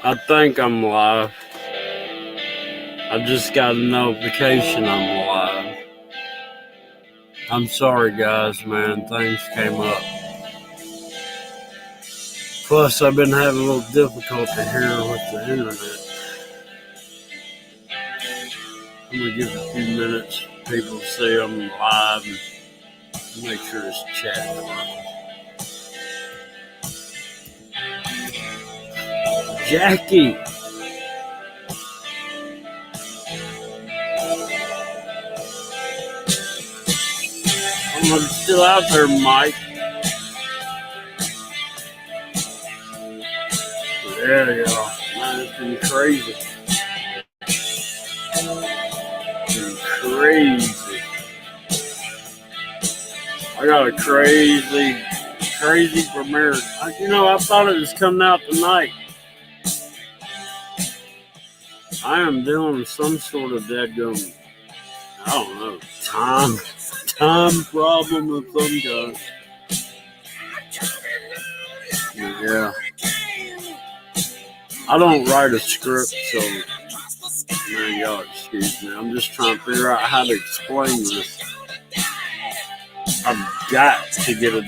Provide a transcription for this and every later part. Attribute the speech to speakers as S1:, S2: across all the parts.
S1: I think I'm live. I just got a notification I'm live. I'm sorry, guys, man. Things came up. Plus, I've been having a little difficulty here with the internet. I'm going to give it a few minutes. People see I'm live and make sure this chat runs. Jackie! I'm still out there, Mike. There you go. Man, it's been crazy. Crazy. I got a crazy premiere. I thought it was coming out tonight. I am doing some sort of deadgum, I don't know, time problem of some kind. Yeah. I don't write a script, so man, y'all excuse me. I'm just trying to figure out how to explain this. I've got to get a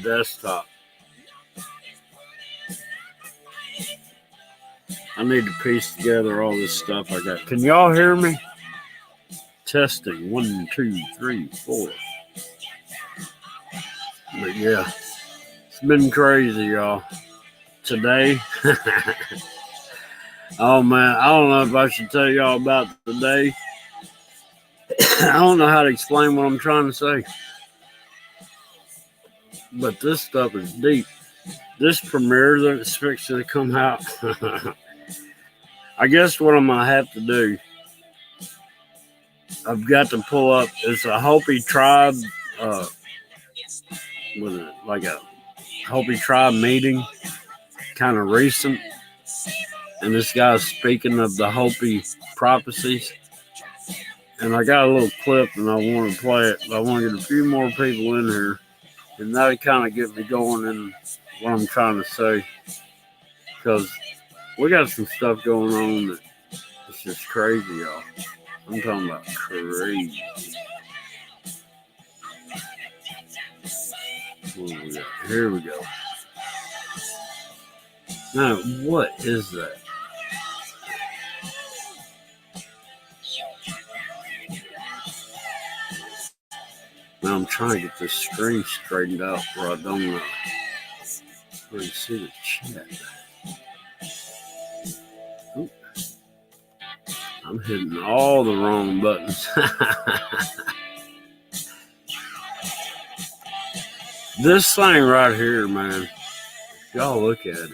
S1: desktop. I need to piece together all this stuff I got. Can y'all hear me? Testing 1, 2, 3, 4. But yeah, it's been crazy, y'all. Today, oh man, I don't know if I should tell y'all about today. I don't know how to explain what I'm trying to say. But this stuff is deep. This premiere that's fixing to come out. I guess what I'm gonna have to do, I've got to pull up. It's a Hopi tribe, like a Hopi tribe meeting, kind of recent. And this guy's speaking of the Hopi prophecies. And I got a little clip and I want to play it. But I want to get a few more people in here. And that'll kind of get me going in what I'm trying to say. Because we got some stuff going on that it's just crazy, y'all. I'm talking about crazy. Here we go. Now, what is that? Now I'm trying to get this screen straightened out where I don't really see the chat. Ooh. I'm hitting all the wrong buttons. This thing right here, man, y'all look at it.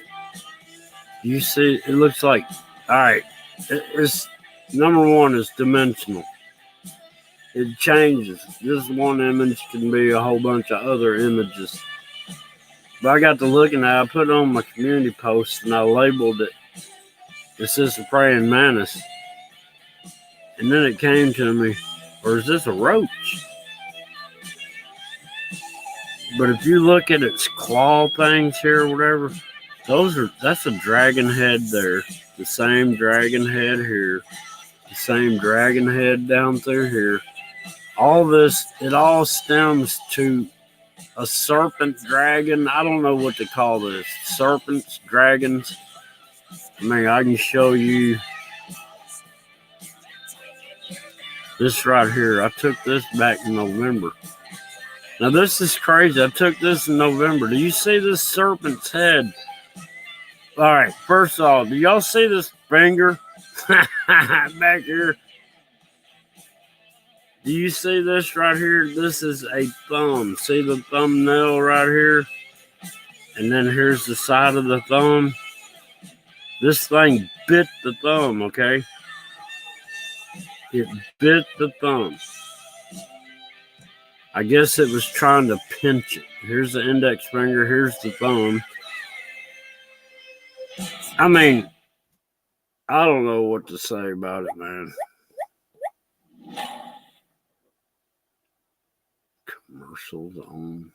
S1: You see, it looks like, all right, it's number one is dimensional. It changes. This one image can be a whole bunch of other images. But I got to looking at it, I put it on my community post and I labeled it, it says the praying mantis. And then it came to me, or is this a roach? But if you look at its claw things here or whatever, that's a dragon head there. The same dragon head here. The same dragon head down through here. All this, it all stems to a serpent dragon. I don't know what to call this. Serpents, dragons. I mean, I can show you this right here. I took this back in November. Now, this is crazy. I took this in November. Do you see this serpent's head? All right, first off, do y'all see this finger back here? Do you see this right here? This is a thumb. See the thumbnail right here? And then here's the side of the thumb. This thing bit the thumb, okay? It bit the thumb. I guess it was trying to pinch it. Here's the index finger. Here's the thumb. I mean, I don't know what to say about it, man. Commercials on.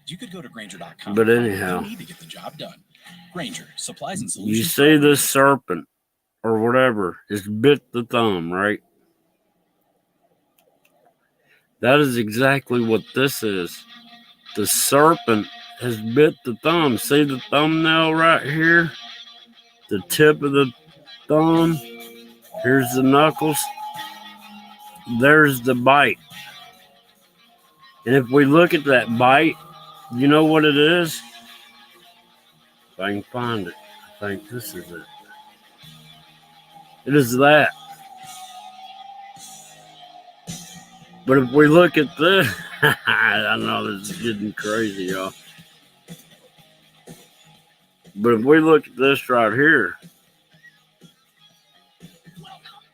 S2: You could go to Grainger.com.
S1: But anyhow,
S2: You need to get the job done. Grainger, supplies and
S1: you
S2: solutions.
S1: see this serpent or whatever is bit the thumb, right? That is exactly what this is. The serpent has bit the thumb. See the thumbnail right here? The tip of the thumb. Here's the knuckles. There's the bite. And if we look at that bite, you know what it is? If I can find it, I think this is it. It is that. But if we look at this, I know this is getting crazy, y'all. But if we look at this right here,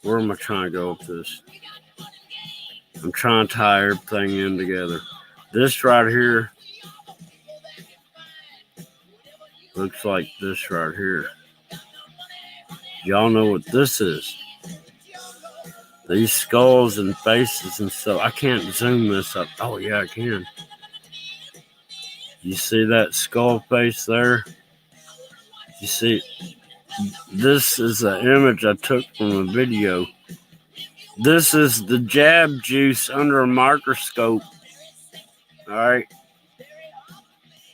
S1: where am I trying to go with this? I'm trying to tie everything in together. This right here looks like this right here. Y'all know what this is. These skulls and faces and stuff. I can't zoom this up. Oh, yeah, I can. You see that skull face there? You see, this is an image I took from a video. This is the jab juice under a microscope. All right.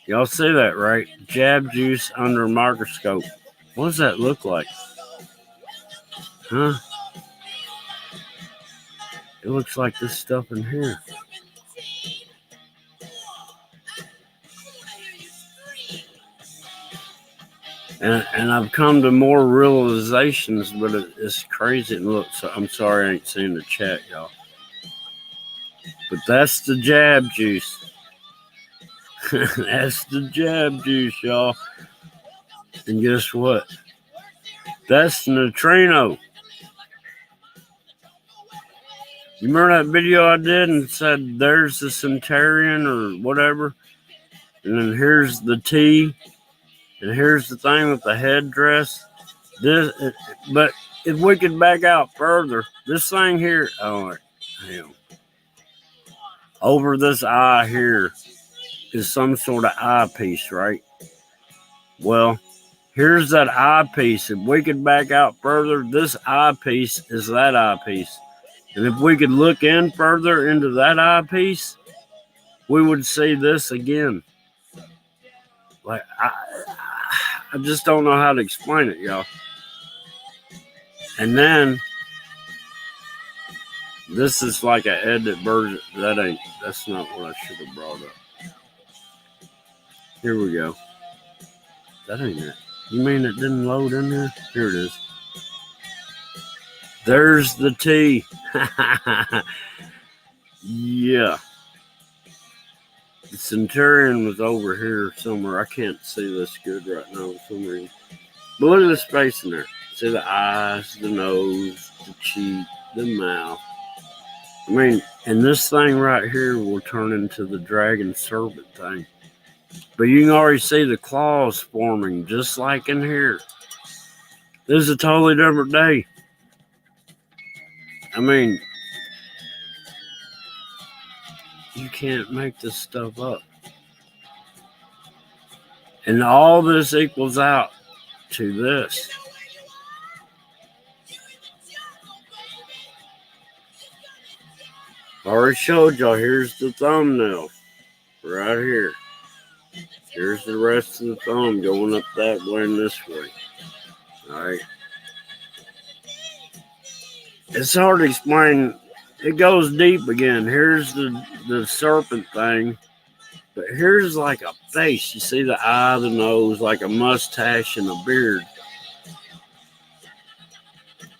S1: Y'all see that, right? Jab juice under a microscope. What does that look like? Huh? It looks like this stuff in here. And I've come to more realizations, but it's crazy. And look, so I'm sorry I ain't seen the chat, y'all. But that's the jab juice. That's the jab juice, y'all. And guess what? That's neutrino. You remember that video I did and said there's the Centurion or whatever? And then here's the T. And here's the thing with the headdress. But if we could back out further, this thing here, oh, damn. Over this eye here is some sort of eyepiece, right? Well, here's that eyepiece. If we could back out further, this eyepiece is that eyepiece. And if we could look in further into that eyepiece, we would see this again. Like, I just don't know how to explain it, y'all. And then this is like an edit version. That's not what I should have brought up. Here we go. That ain't it. You mean it didn't load in there? Here it is. There's the T. Yeah. The Centurion was over here somewhere. I can't see this good right now for some reason. But look at the space in there. See the eyes, the nose, the cheek, the mouth. I mean, and this thing right here will turn into the dragon serpent thing. But you can already see the claws forming just like in here. This is a totally different day. I mean, you can't make this stuff up. And all this equals out to this. I already showed y'all, here's the thumbnail right here. Here's the rest of the thumb going up that way and this way. Alright. It's hard to explain. It goes deep again. Here's the serpent thing. But here's like a face. You see the eye, the nose, like a mustache and a beard.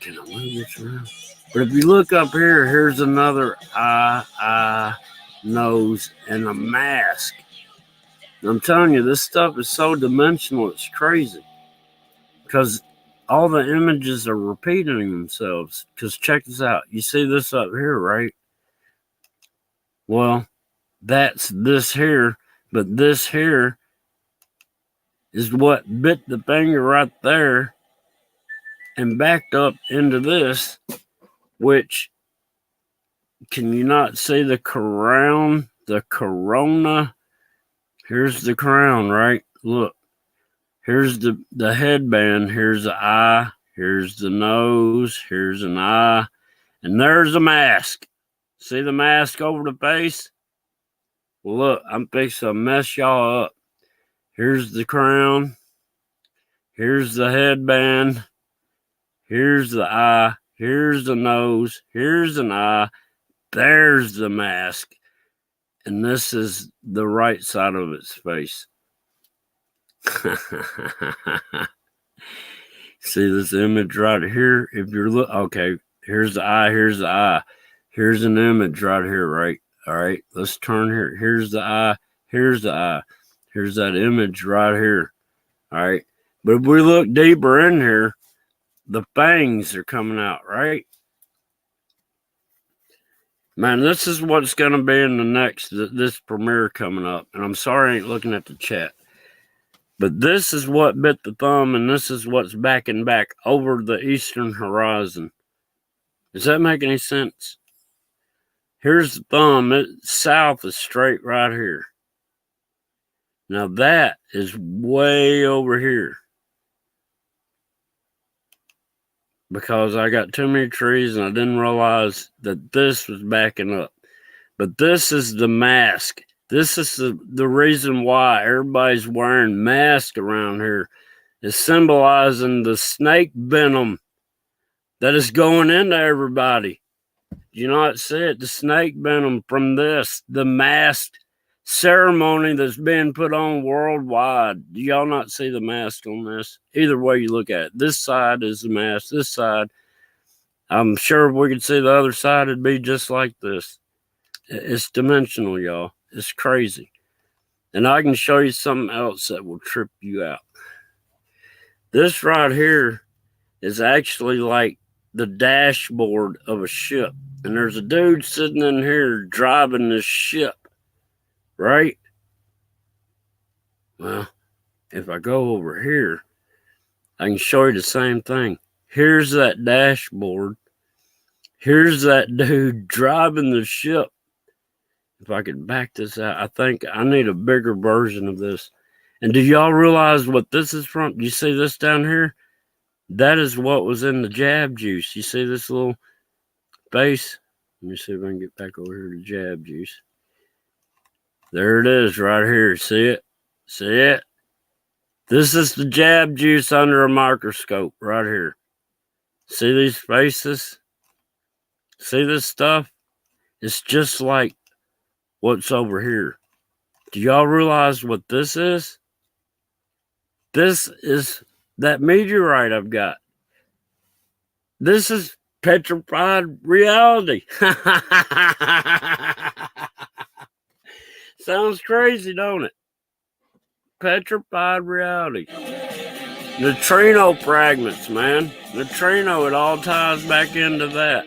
S1: Can I move this around? But if you look up here, here's another eye, nose, and a mask. And I'm telling you, this stuff is so dimensional, it's crazy. Because all the images are repeating themselves. Because check this out. You see this up here, right? Well, that's this here. But this here is what bit the finger right there and backed up into this, which, can you not see the crown, the corona Here's the crown, right? Look. Here's the headband. Here's the eye. Here's the nose. Here's an eye. And there's the mask. See the mask over the face? Well, look, I'm fixing to mess y'all up. Here's the crown. Here's the headband. Here's the eye. Here's the nose. Here's an eye. There's the mask. And this is the right side of its face. See this image right here? If you're okay, here's the eye, here's the eye. Here's an image right here, right? All right, let's turn here. Here's the eye, here's the eye. Here's that image right here. All right. But if we look deeper in here, the fangs are coming out, right? Man, this is what's going to be in the next, this premiere coming up. And I'm sorry I ain't looking at the chat. But this is what bit the thumb, and this is what's backing back over the eastern horizon. Does that make any sense? Here's the thumb. South is straight right here. Now that is way over here. Because I got too many trees and I didn't realize that this was backing up. But this is the mask. This is the reason why everybody's wearing masks around here. It's symbolizing the snake venom that is going into everybody. You not see it? The snake venom from this, the masked ceremony that's being put on worldwide. Do y'all not see the mask on this? Either way you look at it. This side is the mask. This side, I'm sure if we could see the other side, it'd be just like this. It's dimensional, y'all. It's crazy. And I can show you something else that will trip you out. This right here is actually like the dashboard of a ship. And there's a dude sitting in here driving this ship. Right? Well, if I go over here, I can show you the same thing. Here's that dashboard. Here's that dude driving the ship. If I could back this out, I think I need a bigger version of this. And do y'all realize what this is from? You see this down here? That is what was in the jab juice. You see this little face? Let me see if I can get back over here to jab juice. There it is right here. See it? See it? This is the jab juice under a microscope right here. See these faces? See this stuff? It's just like what's over here. Do y'all realize what this is? This is that meteorite I've got. This is petrified reality. Sounds crazy, don't it? Petrified reality. Neutrino fragments, man. Neutrino, it all ties back into that.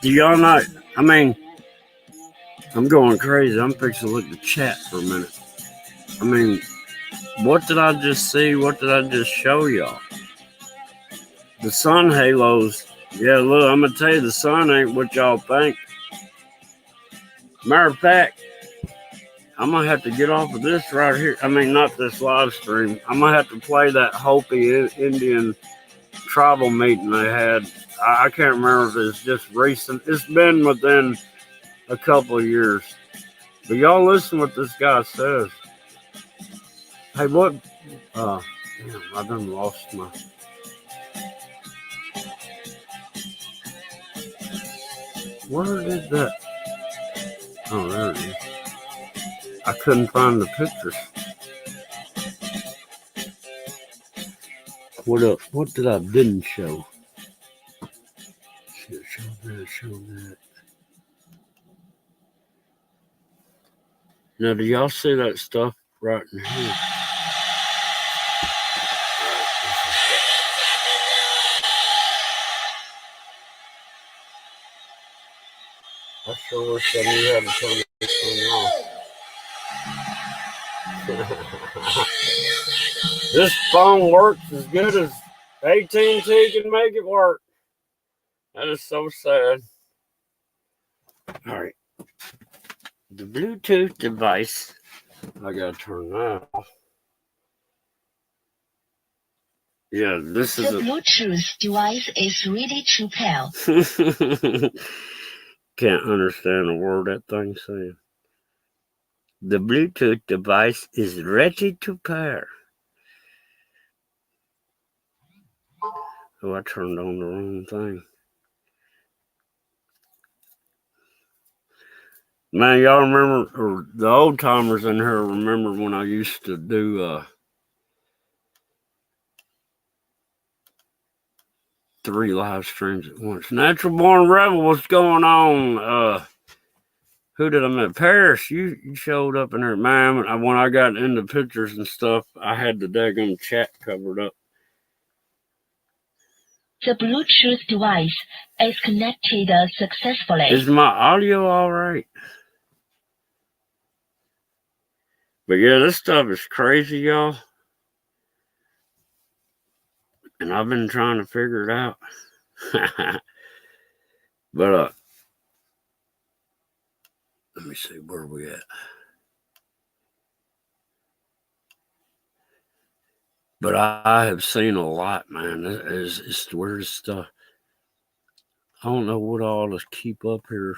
S1: Do y'all not? I mean, I'm going crazy. I'm fixing to look at the chat for a minute. I mean, what did I just see? What did I just show y'all? The sun halos. Yeah, look, I'm going to tell you, the sun ain't what y'all think. Matter of fact, I'm going to have to get off of this right here. I mean, not this live stream. I'm going to have to play that Hopi Indian tribal meeting they had. I can't remember if it's just recent. It's been within a couple of years. But y'all listen what this guy says. Hey, what? Damn, I done lost my... Where did that... Oh, there it is. I couldn't find the pictures. What did I didn't show? Show that. Now, do y'all see that stuff right in here? I sure wish I knew how to turn this thing off. This phone works as good as AT&T can make it work. That is so sad. All right. The Bluetooth device. I gotta turn that off. Yeah, this is
S3: The Bluetooth device is ready to pair.
S1: Can't understand a word that thing's saying. The Bluetooth device is ready to pair. Oh, I turned on the wrong thing. Man, y'all remember, or the old timers in here remember when I used to do 3 live streams at once. Natural Born Rebel, what's going on? Who did I meet? Paris, you showed up in there, man. When I got into pictures and stuff, I had the daggone chat covered up.
S3: The Bluetooth device is connected successfully.
S1: Is my audio all right? But yeah, this stuff is crazy, y'all. And I've been trying to figure it out. But let me see, where we at? But I have seen a lot, man. It's the weirdest stuff. I don't know what all to keep up here.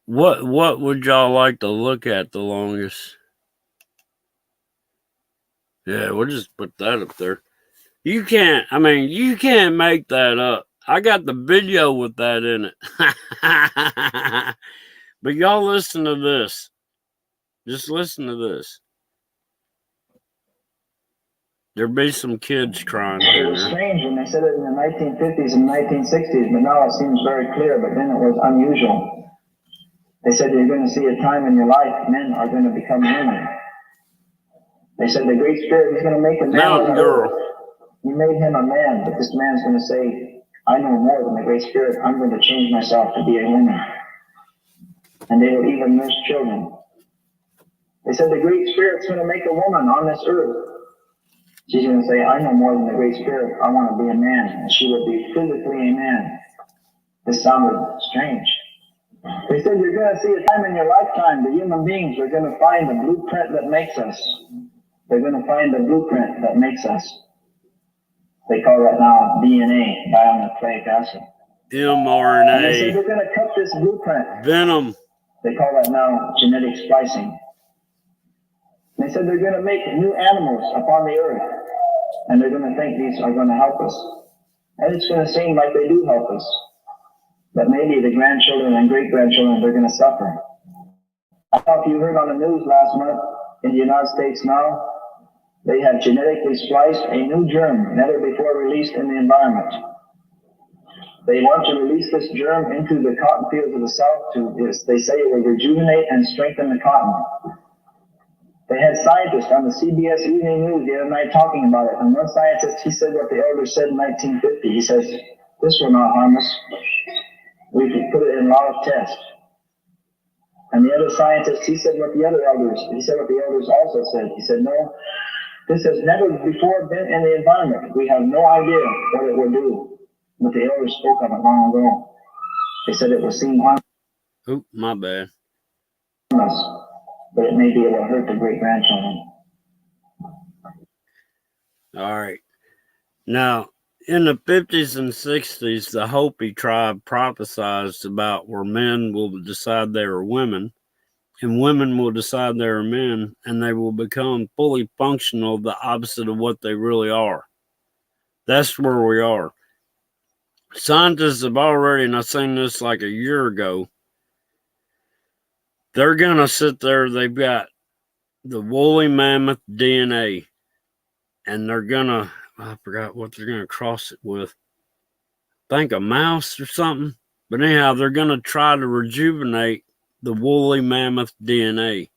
S1: What would y'all like to look at the longest? Yeah, we'll just put that up there. You can't make that up. I got the video with that in it. But y'all listen to this. Just listen to this. There'll be some kids crying.
S4: It was strange when they said it in the 1950s and 1960s, but now it seems very clear, but then it was unusual. They said you're going to see a time in your life men are going to become women. They said the Great Spirit is going to make a man.
S1: Mountain Girl.
S4: He made him a man, but this man's going to say, I know more than the Great Spirit. I'm going to change myself to be a woman. And they will even nurse children. They said the Great Spirit's going to make a woman on this earth. She's going to say, I know more than the Great Spirit. I want to be a man. And she will be physically a man. This sounded strange. They said you're going to see a time in your lifetime the human beings are going to find the blueprint that makes us. They're going to find the blueprint that makes us. They call that now DNA, dinucleic acid.
S1: mRNA.
S4: And they said they're going to cut this blueprint.
S1: Venom.
S4: They call that now genetic splicing. They said they're going to make new animals upon the earth. And they're going to think these are going to help us. And it's going to seem like they do help us. But maybe the grandchildren and great-grandchildren, they're going to suffer. I don't know if you heard on the news last month, in the United States now, they have genetically spliced a new germ, never before released in the environment. They want to release this germ into the cotton fields of the South. They say it will rejuvenate and strengthen the cotton. They had scientists on the CBS Evening News the other night talking about it. And one scientist, he said what the elders said in 1950. He says, this will not harm us. We can put it in a lot of tests. And the other scientist, he said what the elders also said. He said, no, this has never before been in the environment. We have no idea what it will do. But the elders spoke of it long ago. They said it will seem harmless.
S1: Oh, my bad.
S4: But it may be able to hurt the great-grandchildren.
S1: All right. Now, in the 50s and 60s, the Hopi tribe prophesized about where men will decide they are women, and women will decide they are men, and they will become fully functional, the opposite of what they really are. That's where we are. Scientists have already, and I seen this like a year ago, they're going to sit there, they've got the woolly mammoth DNA, and they're going to, I forgot what they're going to cross it with. I think a mouse or something. But anyhow, they're going to try to rejuvenate the woolly mammoth DNA.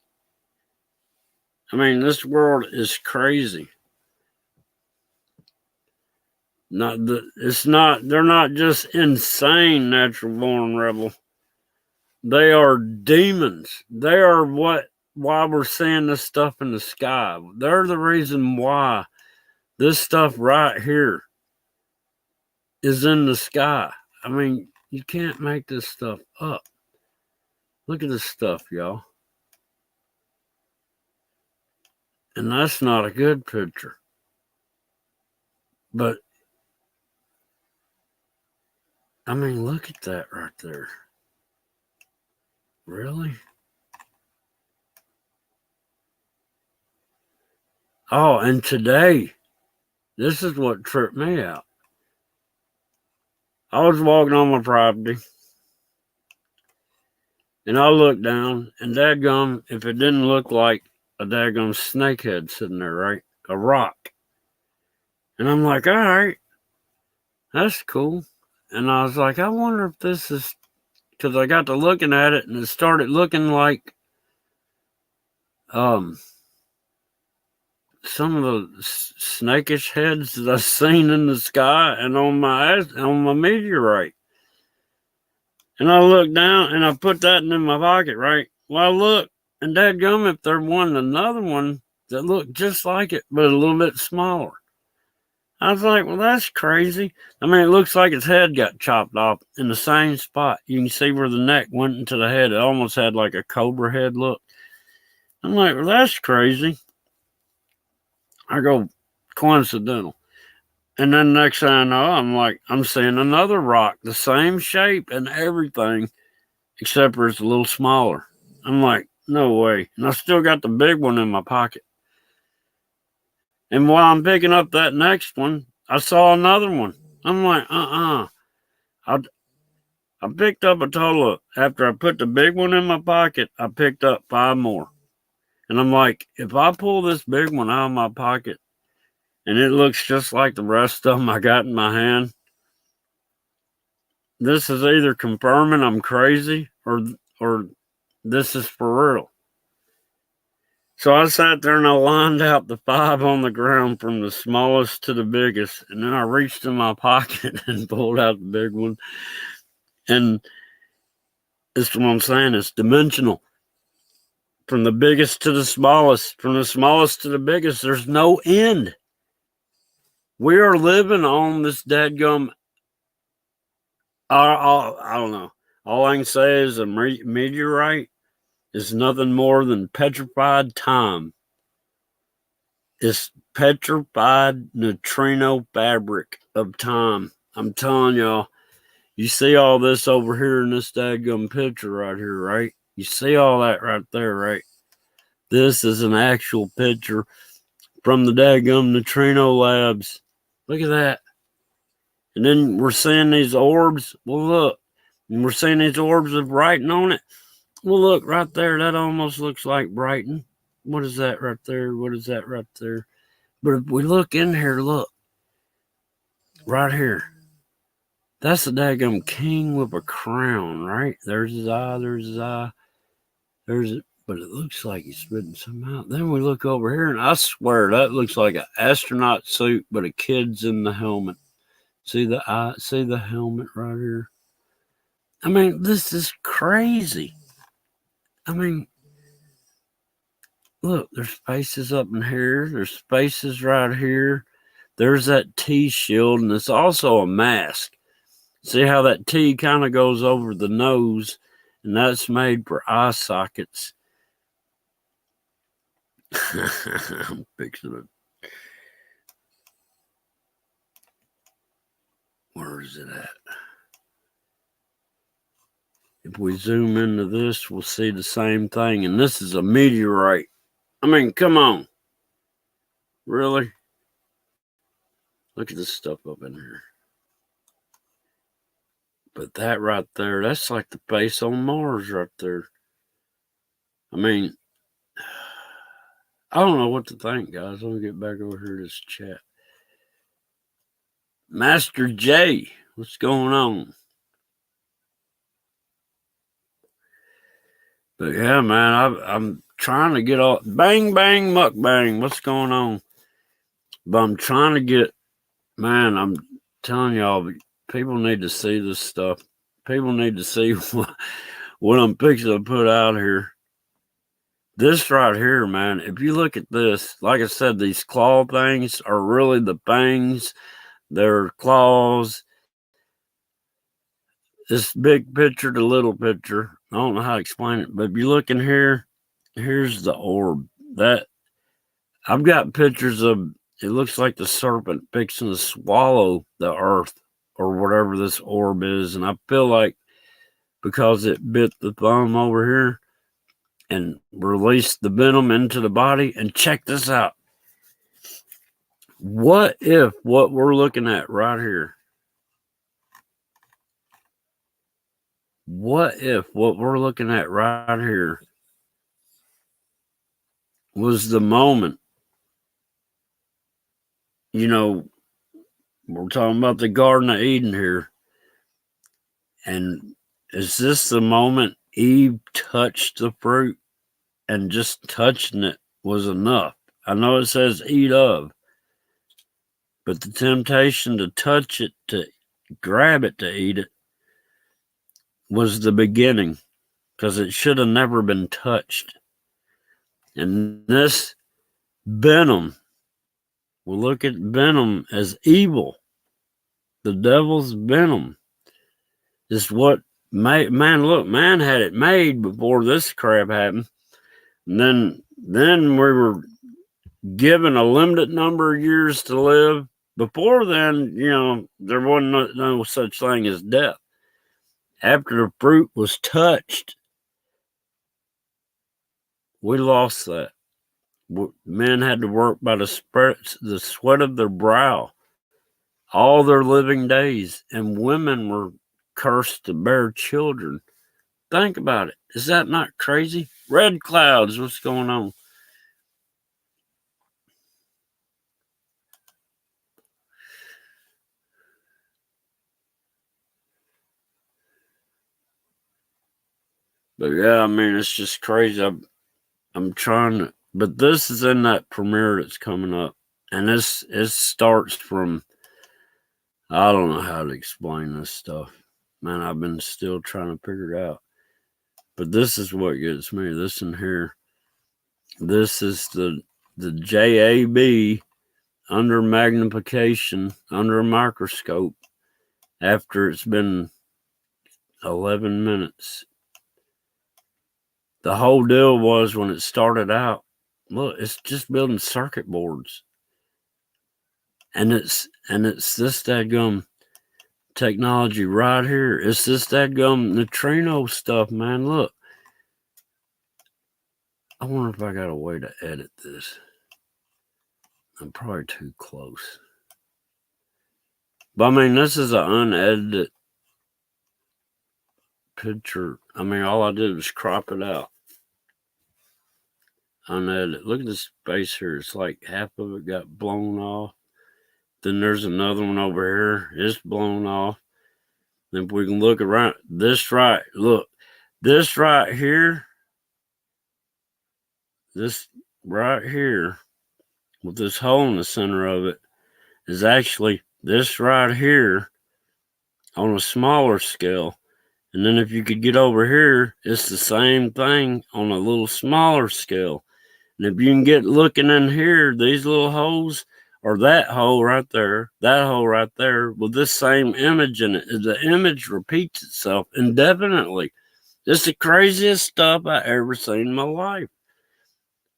S1: I mean, this world is crazy. They're not just insane, Natural Born Rebel. They are demons. They are why we're seeing this stuff in the sky. They're the reason why this stuff right here is in the sky. I mean, you can't make this stuff up. Look at this stuff, y'all. And that's not a good picture. But, I mean, look at that right there. Really? Oh, and today, this is what tripped me out. I was walking on my property, and I looked down, and dadgum, if it didn't look like a dadgum snakehead sitting there, right? A rock. And I'm like, all right, that's cool. And I was like, I wonder if this is, because I got to looking at it, and it started looking like some of the snakish heads that I've seen in the sky and on my meteorite. And I looked down and I put that in my pocket, right? Well, I look, and dadgum, if there wasn't another one that looked just like it, but a little bit smaller. I was like, well, that's crazy. I mean, it looks like its head got chopped off in the same spot. You can see where the neck went into the head. It almost had like a cobra head look. I'm like, well, that's crazy. I go, coincidental. And then next thing I know, I'm seeing another rock, the same shape and everything, except for it's a little smaller. I'm like, no way. And I still got the big one in my pocket. And while I'm picking up that next one, I saw another one. I'm like, I picked up a total of, after I put the big one in my pocket, I picked up 5 more. And I'm like, if I pull this big one out of my pocket and it looks just like the rest of them I got in my hand, this is either confirming I'm crazy or this is for real. So I sat there and I lined out the 5 on the ground from the smallest to the biggest. And then I reached in my pocket and pulled out the big one. And this is what I'm saying. It's dimensional. From the biggest to the smallest, from the smallest to the biggest, there's no end. We are living on this dadgum, I don't know. All I can say is a meteorite is nothing more than petrified time. It's petrified neutrino fabric of time. I'm telling y'all, you see all this over here in this dadgum picture right here, right? You see all that right there, right? This is an actual picture from the dadgum neutrino labs. Look at that. And then we're seeing these orbs. Well, look. And we're seeing these orbs of writing on it. Well, look, right there. That almost looks like Brighton. What is that right there? What is that right there? But if we look in here, look. Right here. That's the dadgum king with a crown, right? There's his eye. There's his eye. There's it. But it looks like he's spitting something out. Then we look over here, and I swear that looks like an astronaut suit, but a kid's in the helmet. See the eye? See the helmet right here? I mean, this is crazy. I mean, look, there's spaces up in here. There's spaces right here. There's that T shield, and it's also a mask. See how that T kind of goes over the nose, and that's made for eye sockets. I'm fixing it. Where is it at? If we zoom into this, we'll see the same thing. And this is a meteorite. I mean, come on. Really? Look at this stuff up in here. But that right there, that's like the base on Mars right there. I mean, I don't know what to think, guys. Let me get back over here to this chat. Master J, what's going on? But yeah, man, I'm trying to get all bang, bang, mukbang. What's going on? But I'm trying to get, man, I'm telling y'all, people need to see this stuff. People need to see what I'm fixing to put out here. This right here, man, if you look at this, like I said, these claw things are really the fangs. They're claws. this big picture to little picture. I don't know how to explain it, but if you look in here, here's the orb. That I've got pictures of. It looks like the serpent fixing to swallow the earth or whatever this orb is, and I feel like because it bit the thumb over here and released the venom into the body. And check this out. What if what we're looking at right here? What if what we're looking at right here was the moment? You know, we're talking about the Garden of Eden here. And is this the moment Eve touched the fruit and just touching it was enough? I know it says eat of, but the temptation to touch it, to grab it, to eat it, was the beginning, because it should have never been touched. And this venom, we'll look at venom as evil. The devil's venom is what man had it made before this crap happened. And then we were given a limited number of years to live. Before then, you know, there wasn't no such thing as death. After the fruit was touched, we lost that. Men had to work by the sweat of their brow all their living days, and women were cursed to bear children. Think about it. Is that not crazy? Red clouds, what's going on? But yeah, I mean, it's just crazy. I'm trying to, but this is in that premiere that's coming up. And it starts from, I don't know how to explain this stuff. Man, I've been still trying to figure it out. But this is what gets me. This in here. This is the JAB under magnification, under a microscope, after it's been 11 minutes. The whole deal was when it started out, look, it's just building circuit boards. And it's this dadgum technology right here. It's this dadgum neutrino stuff, man. Look. I wonder if I got a way to edit this. I'm probably too close. But I mean, this is an unedited picture. I mean, all I did was crop it out. Unedited. Look at this space here. It's like half of it got blown off. Then there's another one over here. It's blown off. Then if we can look around, this right here, this right here, with this hole in the center of it, is actually this right here on a smaller scale. And then if you could get over here, it's the same thing on a little smaller scale. And if you can get looking in here, these little holes, or that hole right there, with this same image in it, the image repeats itself indefinitely. It's the craziest stuff I ever seen in my life.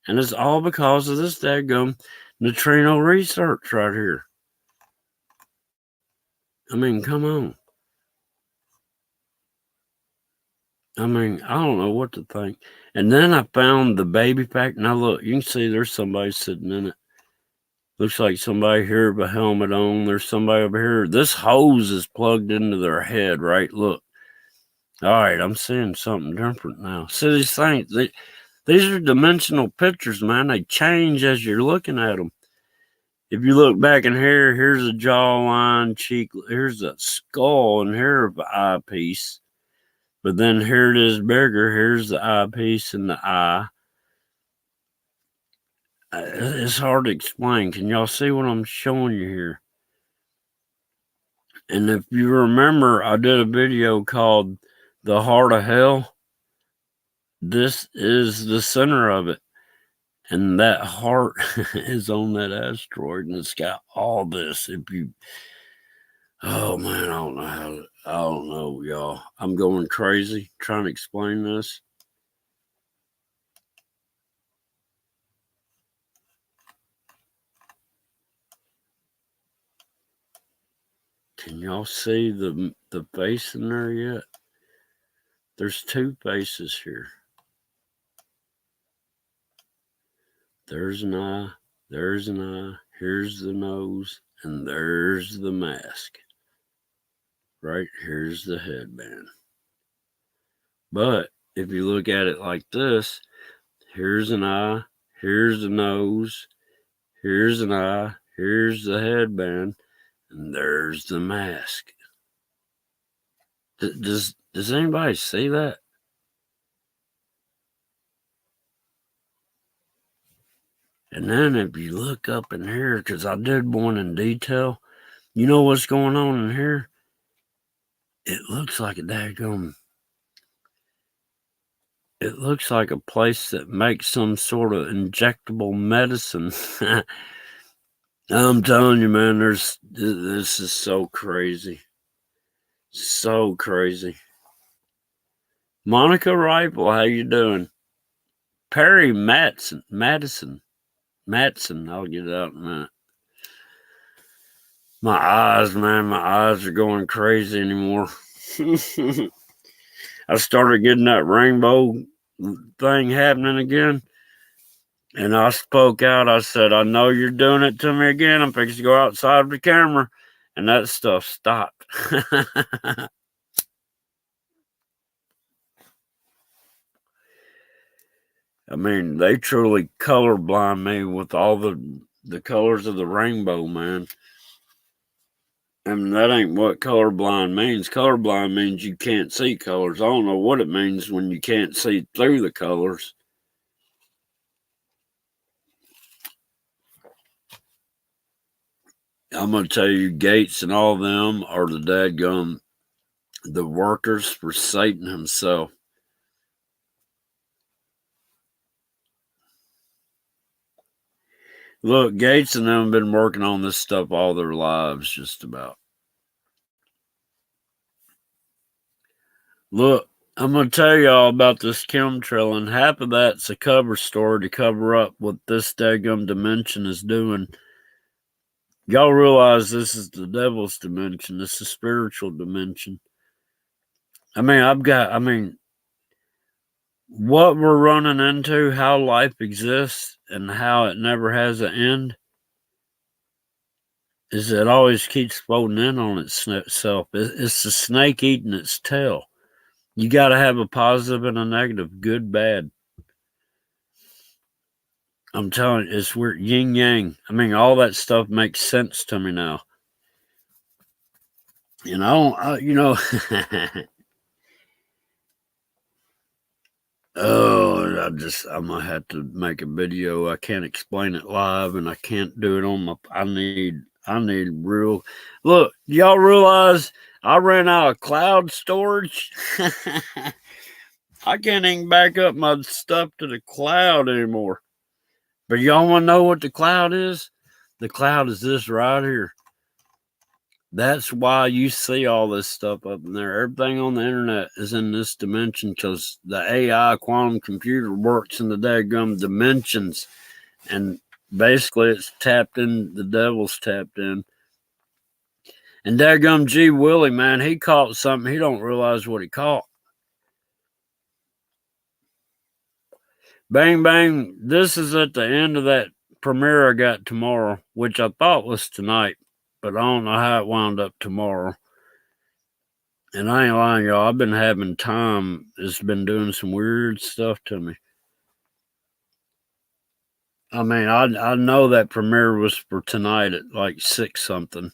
S1: And it's all because of this daggum neutrino research right here. I mean, come on. I mean, I don't know what to think. And then I found the baby pack. Now look, you can see there's somebody sitting in it. Looks like somebody here with a helmet on. There's somebody over here. This hose is plugged into their head, right? Look. All right, I'm seeing something different now. See these things? These are dimensional pictures, man. They change as you're looking at them. If you look back in here, here's a jawline, cheek. Here's a skull, and here's the eyepiece. But then here it is bigger. Here's the eyepiece and the eye. It's hard to explain. Can y'all see what I'm showing you here? And if you remember, I did a video called The Heart of Hell. This is the center of it. And that heart is on that asteroid. And it's got all this. Oh, man, I don't know I don't know, y'all. I'm going crazy trying to explain this. Can y'all see the face in there yet? There's two faces here. There's an eye, there's an eye, here's the nose, and there's the mask. Right here's the headband. But if you look at it like this, here's an eye, here's the nose, here's an eye, here's the headband, and there's the mask. Does anybody see that? And then if you look up in here, because I did one in detail, you know what's going on in here? It looks like a daggone. It looks like a place that makes some sort of injectable medicine. I'm telling you, man, this is so crazy. So crazy. Monica Rifle, how you doing? Perry Madison, I'll get it out in a minute. My eyes, man, my eyes are going crazy anymore. I started getting that rainbow thing happening again. And I spoke out. I said, I know you're doing it to me again. I'm fixing to go outside of the camera. And that stuff stopped. I mean, they truly colorblind me with all the colors of the rainbow, man. And that ain't what colorblind means. Colorblind means you can't see colors. I don't know what it means when you can't see through the colors. I'm going to tell you, Gates and all of them are the workers for Satan himself. Look, Gates and them have been working on this stuff all their lives, just about. Look, I'm going to tell y'all about this chemtrail, and half of that's a cover story to cover up what this daggum dimension is doing. Y'all realize this is the devil's dimension. This is a spiritual dimension. I mean, what we're running into, how life exists, and how it never has an end, is it always keeps folding in on itself. It's the snake eating its tail. You got to have a positive and a negative, good, bad. I'm telling you, it's weird. Yin yang. I mean, all that stuff makes sense to me now. And I'm gonna have to make a video. I can't explain it live, and I can't do it on my. I need real. Look, y'all realize I ran out of cloud storage. I can't even back up my stuff to the cloud anymore. But y'all want to know what the cloud is? The cloud is this right here. That's why you see all this stuff up in there. Everything on the internet is in this dimension because the AI quantum computer works in the daggum dimensions. And basically it's tapped in, the devil's tapped in. And daggum G. Willie, man, he caught something. He don't realize what he caught. Bang, bang. This is at the end of that premiere I got tomorrow, which I thought was tonight. But I don't know how it wound up tomorrow. And I ain't lying, y'all. I've been having time. It's been doing some weird stuff to me. I mean, I know that premiere was for tonight at like 6 something.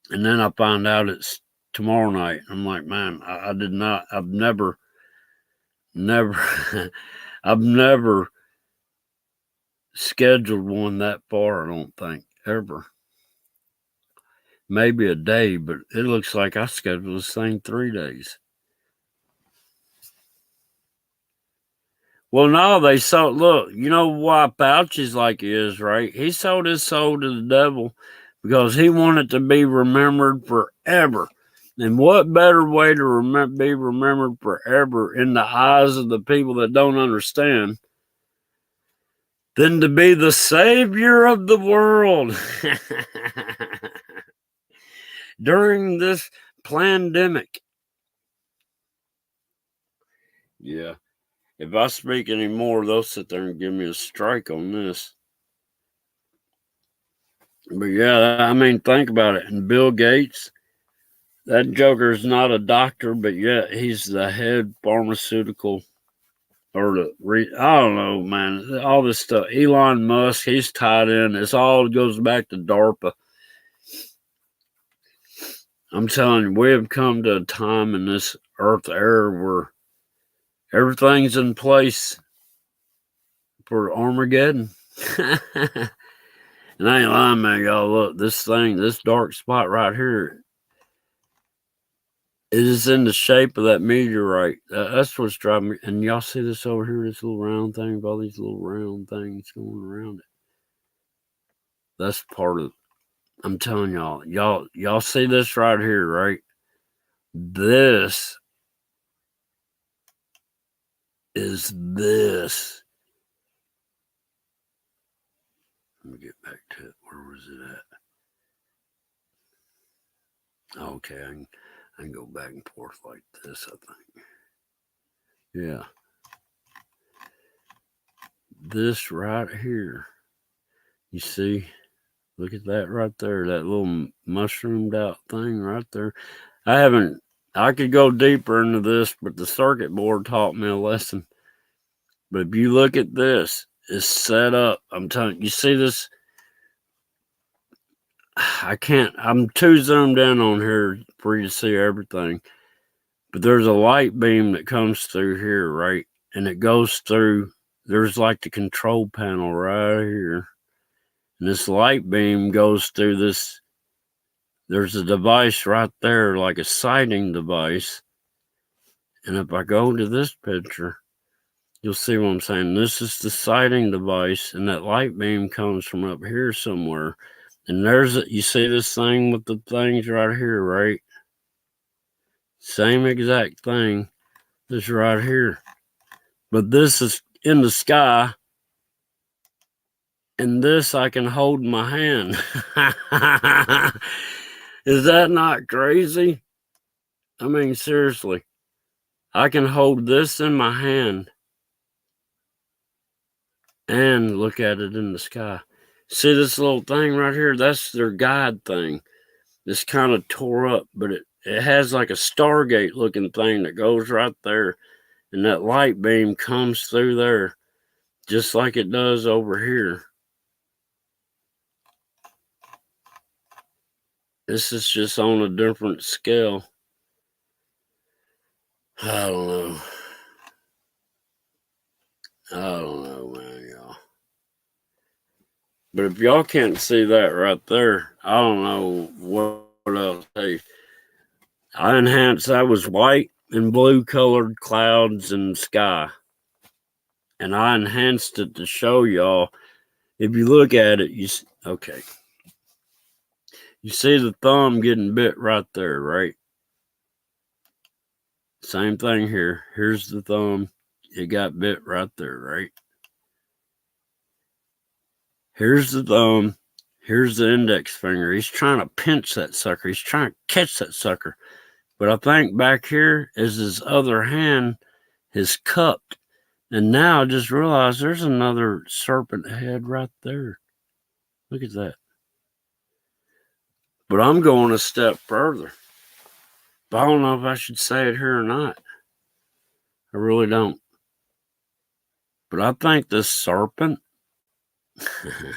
S1: And then I find out it's tomorrow night. I'm like, man, I've never, I've never scheduled one that far, I don't think, ever. Maybe a day, but it looks like I scheduled this thing 3 days. Well, no, they sold. Look, you know why Fauci's like he is, right? He sold his soul to the devil because he wanted to be remembered forever. And what better way to be remembered forever in the eyes of the people that don't understand than to be the savior of the world during this pandemic? Yeah. If I speak anymore, they'll sit there and give me a strike on this. But yeah, I mean, think about it. And Bill Gates, that joker's not a doctor, but yet he's the head pharmaceutical I don't know, man. All this stuff. Elon Musk, he's tied in. It's all goes back to DARPA. I'm telling you, we have come to a time in this Earth era where everything's in place for Armageddon. And I ain't lying, man, y'all. Look, this dark spot right here, it is in the shape of that meteorite. That's what's driving me. And y'all see this over here, this little round thing, all these little round things going around it. That's part of, I'm telling y'all see this right here, right? This is this. Let me get back to it. Where was it at? Okay, I can go back and forth like this, I think. Yeah. This right here. You see? Look at that right there. That little mushroomed out thing right there. I could go deeper into this, but the circuit board taught me a lesson. But if you look at this, it's set up. I'm telling you, see this? I'm too zoomed in on here for you to see everything. But there's a light beam that comes through here, right? And it goes through, there's like the control panel right here. And this light beam goes through this. There's a device right there, like a sighting device. And if I go to this picture, you'll see what I'm saying. This is the sighting device, and that light beam comes from up here somewhere. And you see this thing with the things right here, right? Same exact thing. This right here. But this is in the sky. And this I can hold in my hand. Is that not crazy? I mean, seriously. I can hold this in my hand and look at it in the sky. See this little thing right here? That's their guide thing. It's kind of tore up, but it has like a Stargate looking thing that goes right there. And that light beam comes through there just like it does over here. This is just on a different scale. I don't know, man, y'all. But if y'all can't see that right there, I don't know what else to say. That was white and blue colored clouds and sky. And I enhanced it to show y'all. If you look at it, okay. You see the thumb getting bit right there, right? Same thing here. Here's the thumb. It got bit right there, right? Here's the thumb. Here's the index finger. He's trying to pinch that sucker. He's trying to catch that sucker. But I think back here is his other hand is cupped. And now I just realized there's another serpent head right there. Look at that. But I'm going a step further. But I don't know if I should say it here or not. I really don't. But I think this serpent,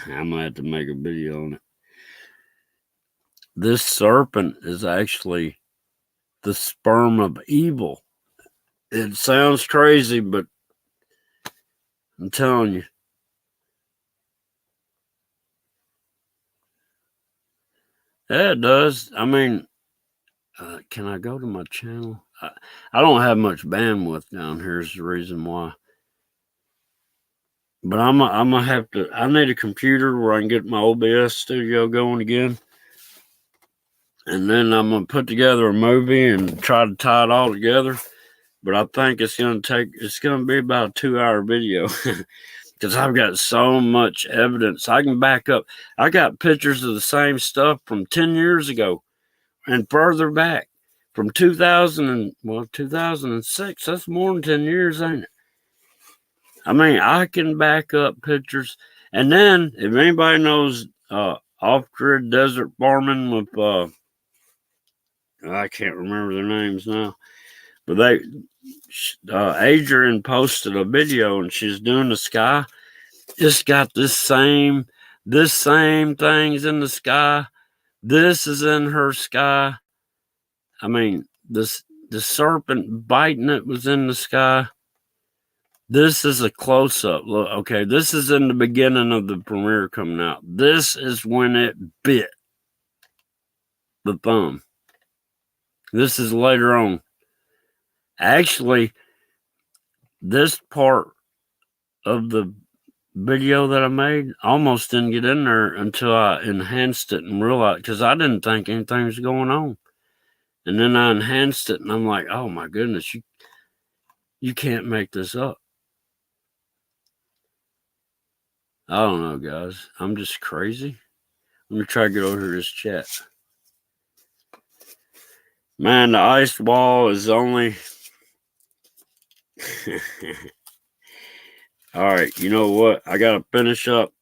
S1: I'm going to have to make a video on it. This serpent is actually the sperm of evil. It sounds crazy, but I'm telling you. Yeah, it does. I mean, can I go to my channel? I don't have much bandwidth down here is the reason why. But I'm gonna have to. I need a computer where I can get my OBS studio going again. and then I'm gonna put together a movie and try to tie it all together. But I think it's gonna be about a 2-hour video because I've got so much evidence I can back up. I got pictures of the same stuff from 10 years ago and further back from 2006. That's more than 10 years, ain't it? I mean, I can back up pictures. And then, if anybody knows off-grid desert farming with, I can't remember their names now, but Adrian posted a video and she's doing the sky. It's got this same things in the sky. This is in her sky. I mean, the serpent biting it was in the sky. This is a close-up. Look, okay, this is in the beginning of the premiere coming out. This is when it bit the thumb. This is later on. Actually, this part of the video that I made almost didn't get in there until I enhanced it and realized, because I didn't think anything was going on. And then I enhanced it and I'm like, oh my goodness, you can't make this up. I don't know, guys. I'm just crazy. Let me try to get over here to this chat. Man, the ice wall is only... All right, you know what? I got to finish up.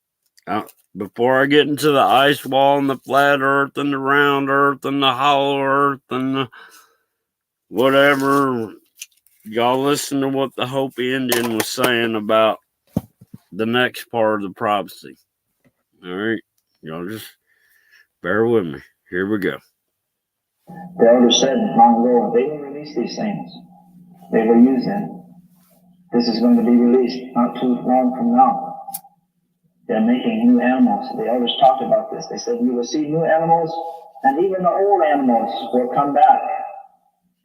S1: Before I get into the ice wall and the flat earth and the round earth and the hollow earth and the whatever, y'all listen to what the Hopi Indian was saying about the next part of the prophecy. All right, y'all just bear with me. Here we go.
S4: The elders said long ago, they will release these things. They will use them. This is going to be released not too long from now. They're making new animals. The elders talked about this. They said you will see new animals, and even the old animals will come back.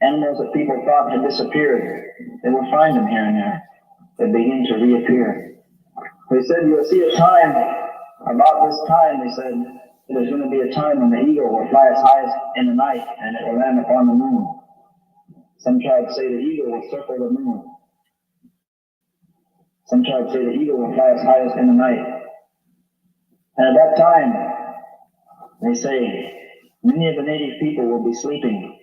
S4: Animals that people thought had disappeared, they will find them here and there. They begin to reappear. They said you will see a time, about this time, they said, there's going to be a time when the eagle will fly as high as in the night, and it will land upon the moon. Some tribes say the eagle will circle the moon. Some tribes say the eagle will fly as high as in the night. And at that time, they say, many of the native people will be sleeping,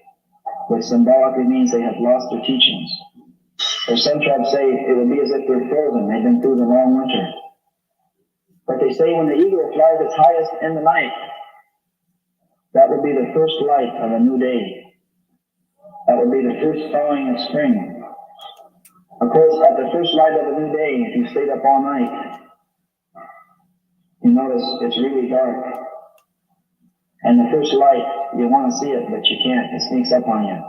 S4: which symbolically means they have lost their teachings. Or some tribes say it will be as if they're frozen, they've been through the long winter. But they say when the eagle flies its highest in the night, that will be the first light of a new day. That will be the first thawing of spring. Of course, at the first light of a new day, if you stayed up all night, you notice it's really dark. And the first light, you want to see it, but you can't. It sneaks up on you.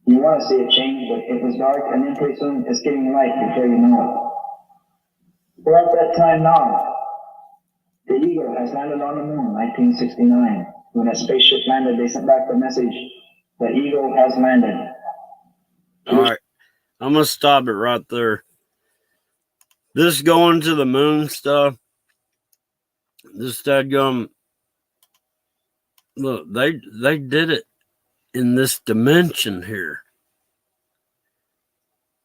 S4: You want to see it change, but it was dark, and then pretty soon it's getting light before you know it. We're at that time now. The eagle has landed on the moon, 1969. When that spaceship landed, they sent back the message, the eagle has landed.
S1: All right. I'm going to stop it right there. This going to the moon stuff, this dadgum, look, they did it in this dimension here.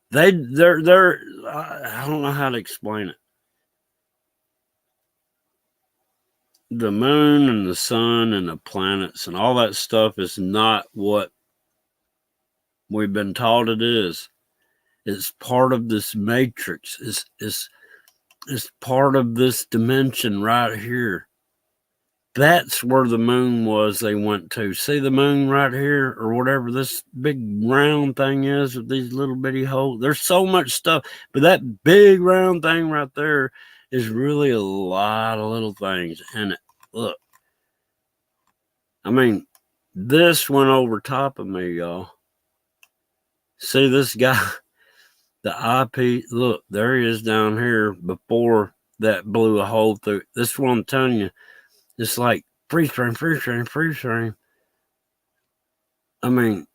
S1: They're I don't know how to explain it. The moon and the sun and the planets and all that stuff is not what we've been taught it is. It's part of this matrix. It's part of this dimension right here. That's where the moon was they went to. See the moon right here, or whatever this big round thing is with these little bitty holes. There's so much stuff, but that big round thing right there is really a lot of little things in it. Look. I mean, this went over top of me, y'all. See this guy? The IP, look, there he is down here before that blew a hole through. This is what I'm telling you. It's like freeze frame. I mean,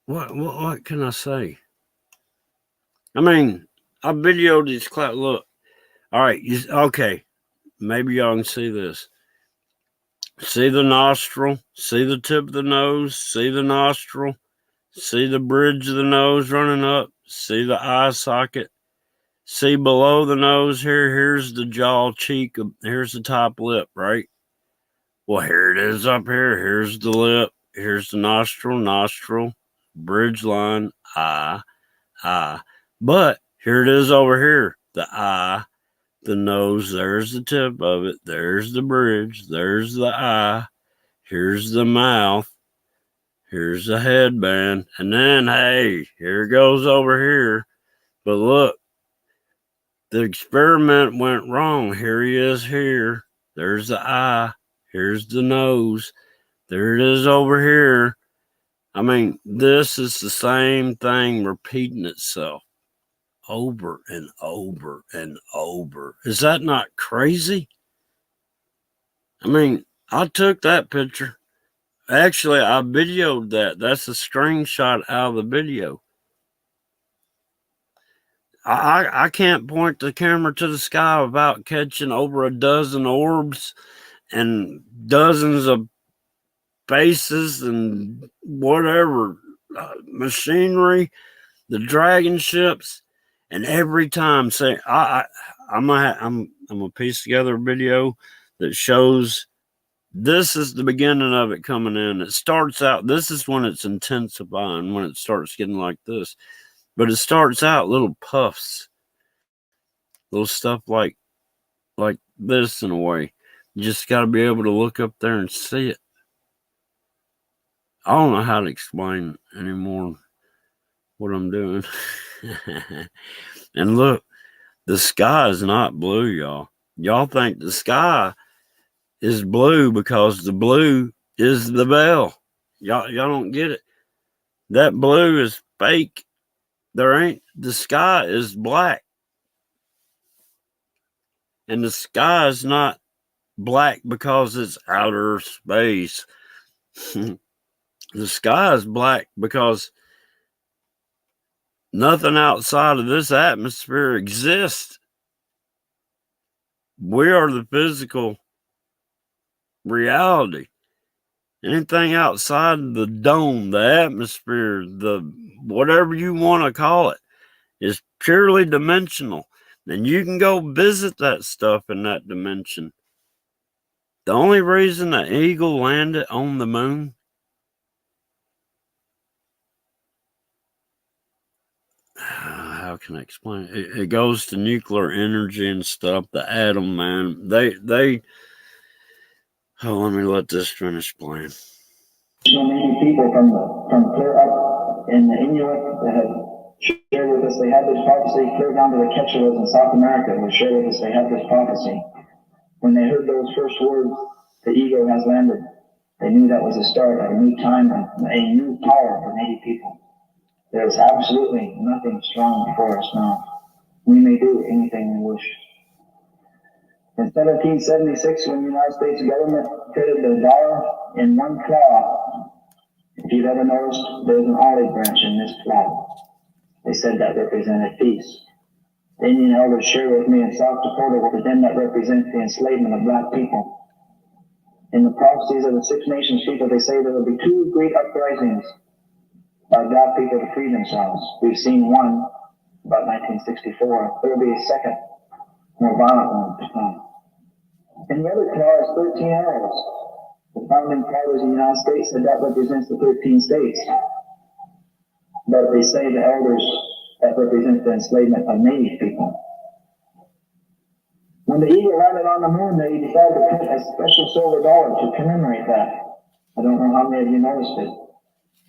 S1: what can I say? I mean, I videoed these Look, all right, okay. Maybe y'all can see this. See the nostril, see the tip of the nose, see the nostril, see the bridge of the nose running up, see the eye socket, see below the nose here, here's the jaw cheek, here's the top lip, right? Well, here it is up here, here's the lip, here's the nostril, bridge line, eye. But here it is over here, the eye, the nose, there's the tip of it, there's the bridge, there's the eye, here's the mouth, here's the headband, and then, hey, here it goes over here. But look, the experiment went wrong. Here he is here. There's the eye, here's the nose, there it is over here. I mean, this is the same thing repeating itself over and over and over. Is that not crazy? I mean, I took that picture. Actually, I videoed that. That's a screenshot out of the video. I can't point the camera to the sky without catching over a dozen orbs and dozens of faces and whatever machinery, the dragon ships. And every time, say, I'm gonna piece together a video that shows this is the beginning of it coming in. It starts out. This is when it's intensifying, when it starts getting like this. But it starts out little puffs, little stuff like this in a way. You just got to be able to look up there and see it. I don't know how to explain anymore what I'm doing. And look, the sky is not blue, y'all. Y'all think the sky is blue because the blue is the bell. Y'all don't get it. That blue is fake. The sky is black. And the sky is not black because it's outer space. The sky is black because nothing outside of this atmosphere exists. We are the physical reality. Anything outside the dome, the atmosphere, the whatever you want to call it, is purely dimensional. And you can go visit that stuff in that dimension. The only reason the eagle landed on the moon, how can I explain it? It goes to nuclear energy and stuff, the atom, man. Let me let this finish playing.
S4: So many people from clear up in the Inuit that had shared with us, they had this prophecy clear down to the Quechuas in South America, who shared with us they had this prophecy. When they heard those first words, the eagle has landed, they knew that was the start of a new time and a new power for Native people. There is absolutely nothing strong before us now. We may do anything we wish. In 1776, when the United States government fitted the dollar in one claw, if you've ever noticed, there's an olive branch in this claw. They said that represented peace. The Indian elders shared with me in South Dakota with the den that represents the enslavement of black people. In the prophecies of the Six Nations people, they say there will be two great uprisings by black people to free themselves. We've seen one about 1964. There will be a second, more violent one to come. And the other claw is 13 arrows. The founding fathers of the United States said that represents the 13 states. But they say the elders that represent the enslavement of Native people. When the eagle landed on the moon, they decided to print a special silver dollar to commemorate that. I don't know how many of you noticed it.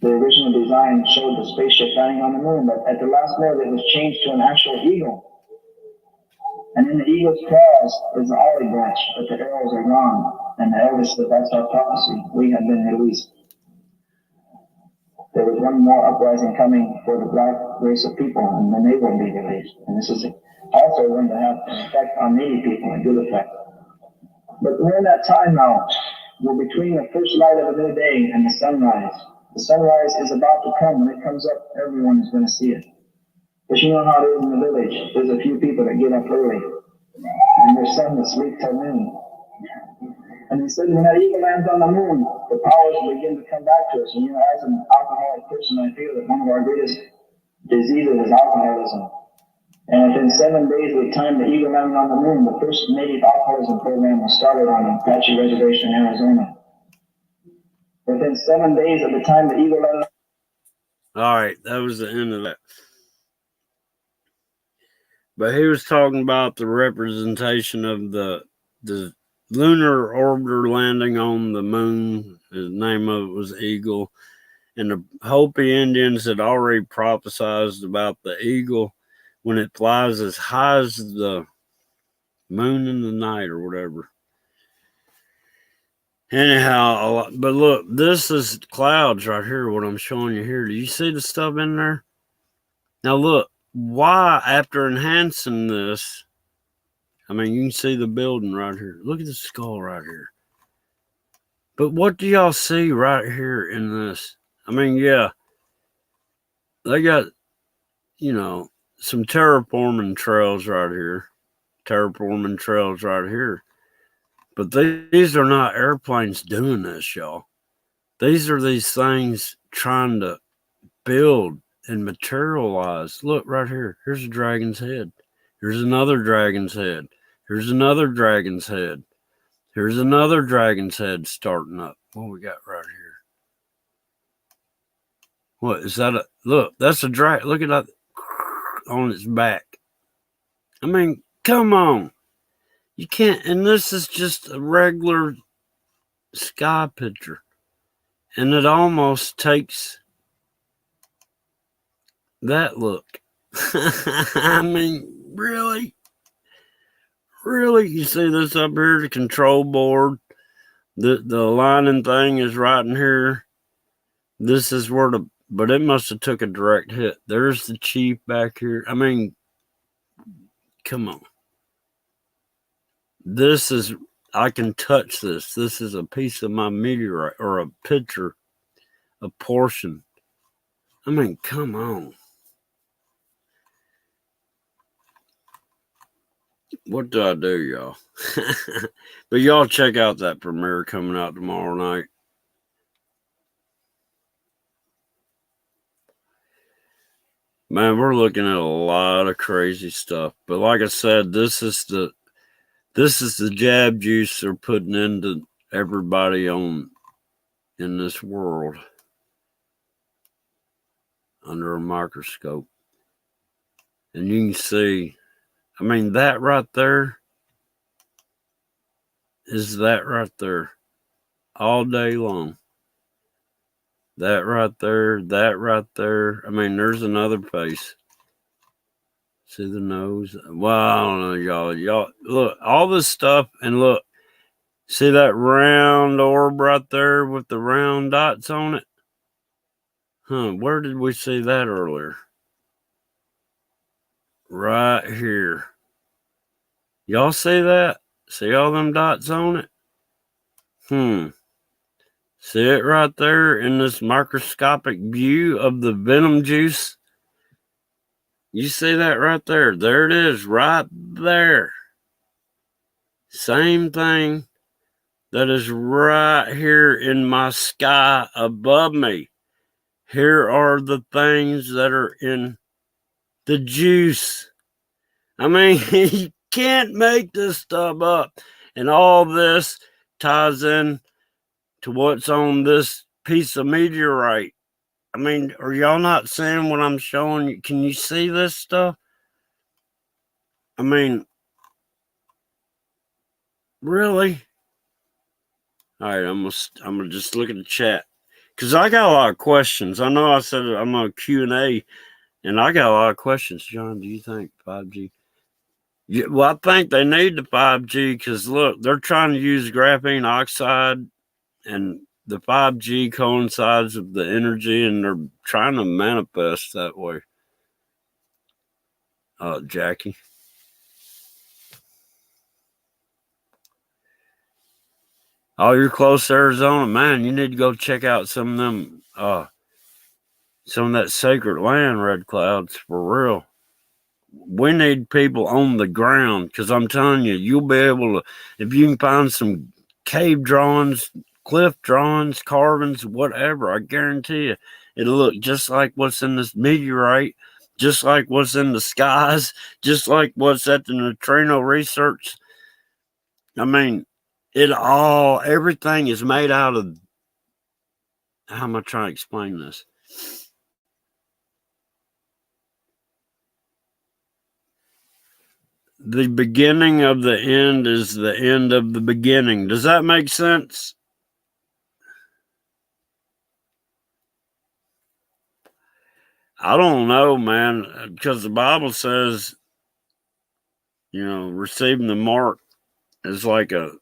S4: The original design showed the spaceship landing on the moon, but at the last minute it was changed to an actual eagle. And in the eagle's claws is the olive branch, but the arrows are gone. And the elders said, that's our prophecy. We have been released. There was one more uprising coming for the black race of people, and then they will be released. And this is also going to have an effect on Native people, a good effect. But we're in that time now. We're between the first light of a new day and the sunrise. The sunrise is about to come. When it comes up, everyone is going to see it. But you know how it is in the village. There's a few people that get up early, and there's some that sleep till noon. And he said when that eagle lands on the moon, the powers will begin to come back to us. And as an alcoholic person, I feel that one of our greatest diseases is alcoholism. And within 7 days of the time the eagle landed on the moon, the first native alcoholism program was started on Apache Reservation in Arizona. Within 7 days of the time the eagle landed.
S1: All right, that was the end of that. But he was talking about the representation of the lunar orbiter landing on the moon. The name of it was Eagle. And the Hopi Indians had already prophesied about the eagle when it flies as high as the moon in the night or whatever. Anyhow, but look, this is clouds right here, what I'm showing you here. Do you see the stuff in there? Now look, why, after enhancing this, I mean, you can see the building right here. Look at the skull right here. But what do y'all see right here in this? I mean, yeah, they got, you know, some terraforming trails right here. Terraforming trails right here. But these are not airplanes doing this, y'all. These are these things trying to build and materialize. Look right here. Here's a dragon's head. Here's another dragon's head. Here's another dragon's head. Here's another dragon's head starting up. What we got right here? What is that? Look, that's a dragon. Look at that on its back. I mean, come on. You can't, and this is just a regular sky picture. And it almost takes that look. I mean, really? Really? You see this up here, the control board? The aligning thing is right in here. This is where but it must have took a direct hit. There's the chief back here. I mean, come on. This is, I can touch this. This is a piece of my meteorite, or a picture, a portion. I mean, come on. What do I do, y'all? But y'all check out that premiere coming out tomorrow night. Man, we're looking at a lot of crazy stuff. But like I said, this is the jab juice they're putting into everybody in this world under a microscope. And you can see, I mean, that right there is that right there all day long. That right there, that right there. I mean, there's another face. See the nose? Well, I don't know, y'all. Y'all, look, all this stuff, and look, see that round orb right there with the round dots on it? Huh, where did we see that earlier? Right here. Y'all see that? See all them dots on it? See it right there in this microscopic view of the venom juice? You see that right there? There it is, right there. Same thing that is right here in my sky above me. Here are the things that are in the juice. I mean, you can't make this stuff up. And all this ties in to what's on this piece of meteorite. I mean, are y'all not seeing what I'm showing you? Can you see this stuff? I mean, really? All right, I'm gonna just look at the chat, because I got a lot of questions. I know I said I'm on Q&A, and I got a lot of questions. John, do you think 5G? Yeah, well, I think they need the 5G because, look, they're trying to use graphene oxide, and the 5G coincides with the energy, and they're trying to manifest that way. Jackie. Oh, you're close to Arizona, man. You need to go check out some of them, some of that sacred land, Red Clouds, for real. We need people on the ground, because I'm telling you, you'll be able to, if you can find some cave drawings, cliff drawings, carvings, whatever. I guarantee you, it'll look just like what's in this meteorite, just like what's in the skies, just like what's at the neutrino research. I mean, everything is made out of, how am I trying to explain this? The beginning of the end is the end of the beginning. Does that make sense? I don't know, man, because the Bible says, receiving the mark is like go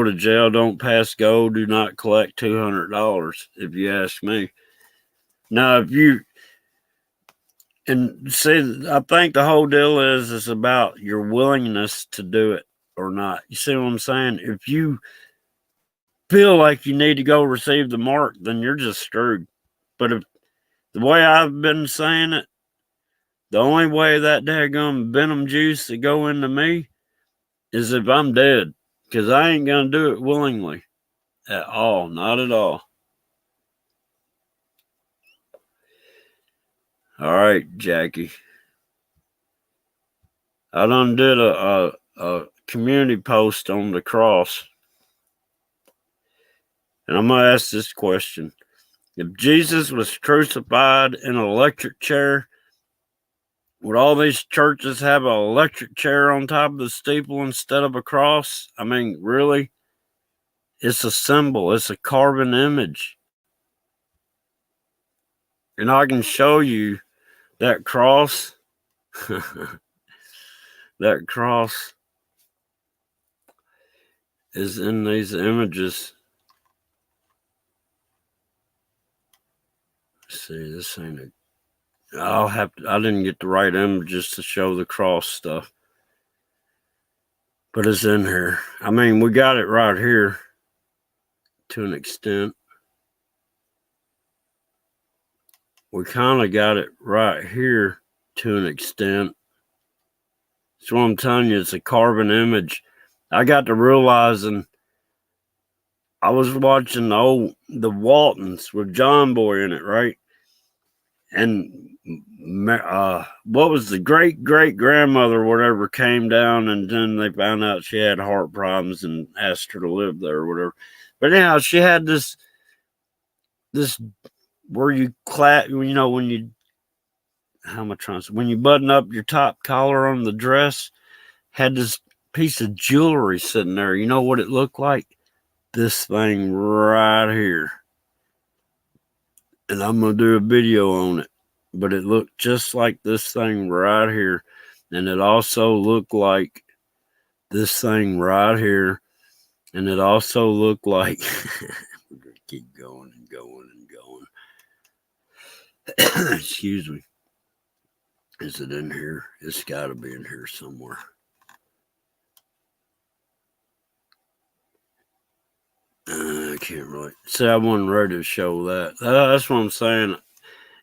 S1: to jail, don't pass go, do not collect $200, if you ask me. Now, and see, I think the whole deal is about your willingness to do it or not. You see what I'm saying? If you feel like you need to go receive the mark, then you're just screwed. But if the way I've been saying it, the only way that daggum venom juice to go into me is if I'm dead, because I ain't going to do it willingly at all. Not at all. All right, Jackie. I done did a community post on the cross. And I'm going to ask this question. If Jesus was crucified in an electric chair, would all these churches have an electric chair on top of the steeple instead of a cross? I mean, really? It's a symbol. It's a carven image. And I can show you that cross. That cross is in these images. Let's see, this ain't it. I didn't get the right images to show the cross stuff. But it's in here. I mean, we got it right here to an extent. We kind of got it right here to an extent. That's what I'm telling you. It's a carven image. I got to realizing I was watching the Waltons with John Boy in it, right? And what was the great-great-grandmother, whatever, came down, and then they found out she had heart problems and asked her to live there or whatever. But anyhow, she had this where you when you button up your top collar on the dress, had this piece of jewelry sitting there. You know what it looked like? This thing right here. And I'm going to do a video on it. But it looked just like this thing right here. And it also looked like this thing right here. And it also looked like... We're going to keep going and going and going. Excuse me. Is it in here? It's got to be in here somewhere. I can't really see. I wasn't ready to show that. That's what I'm saying.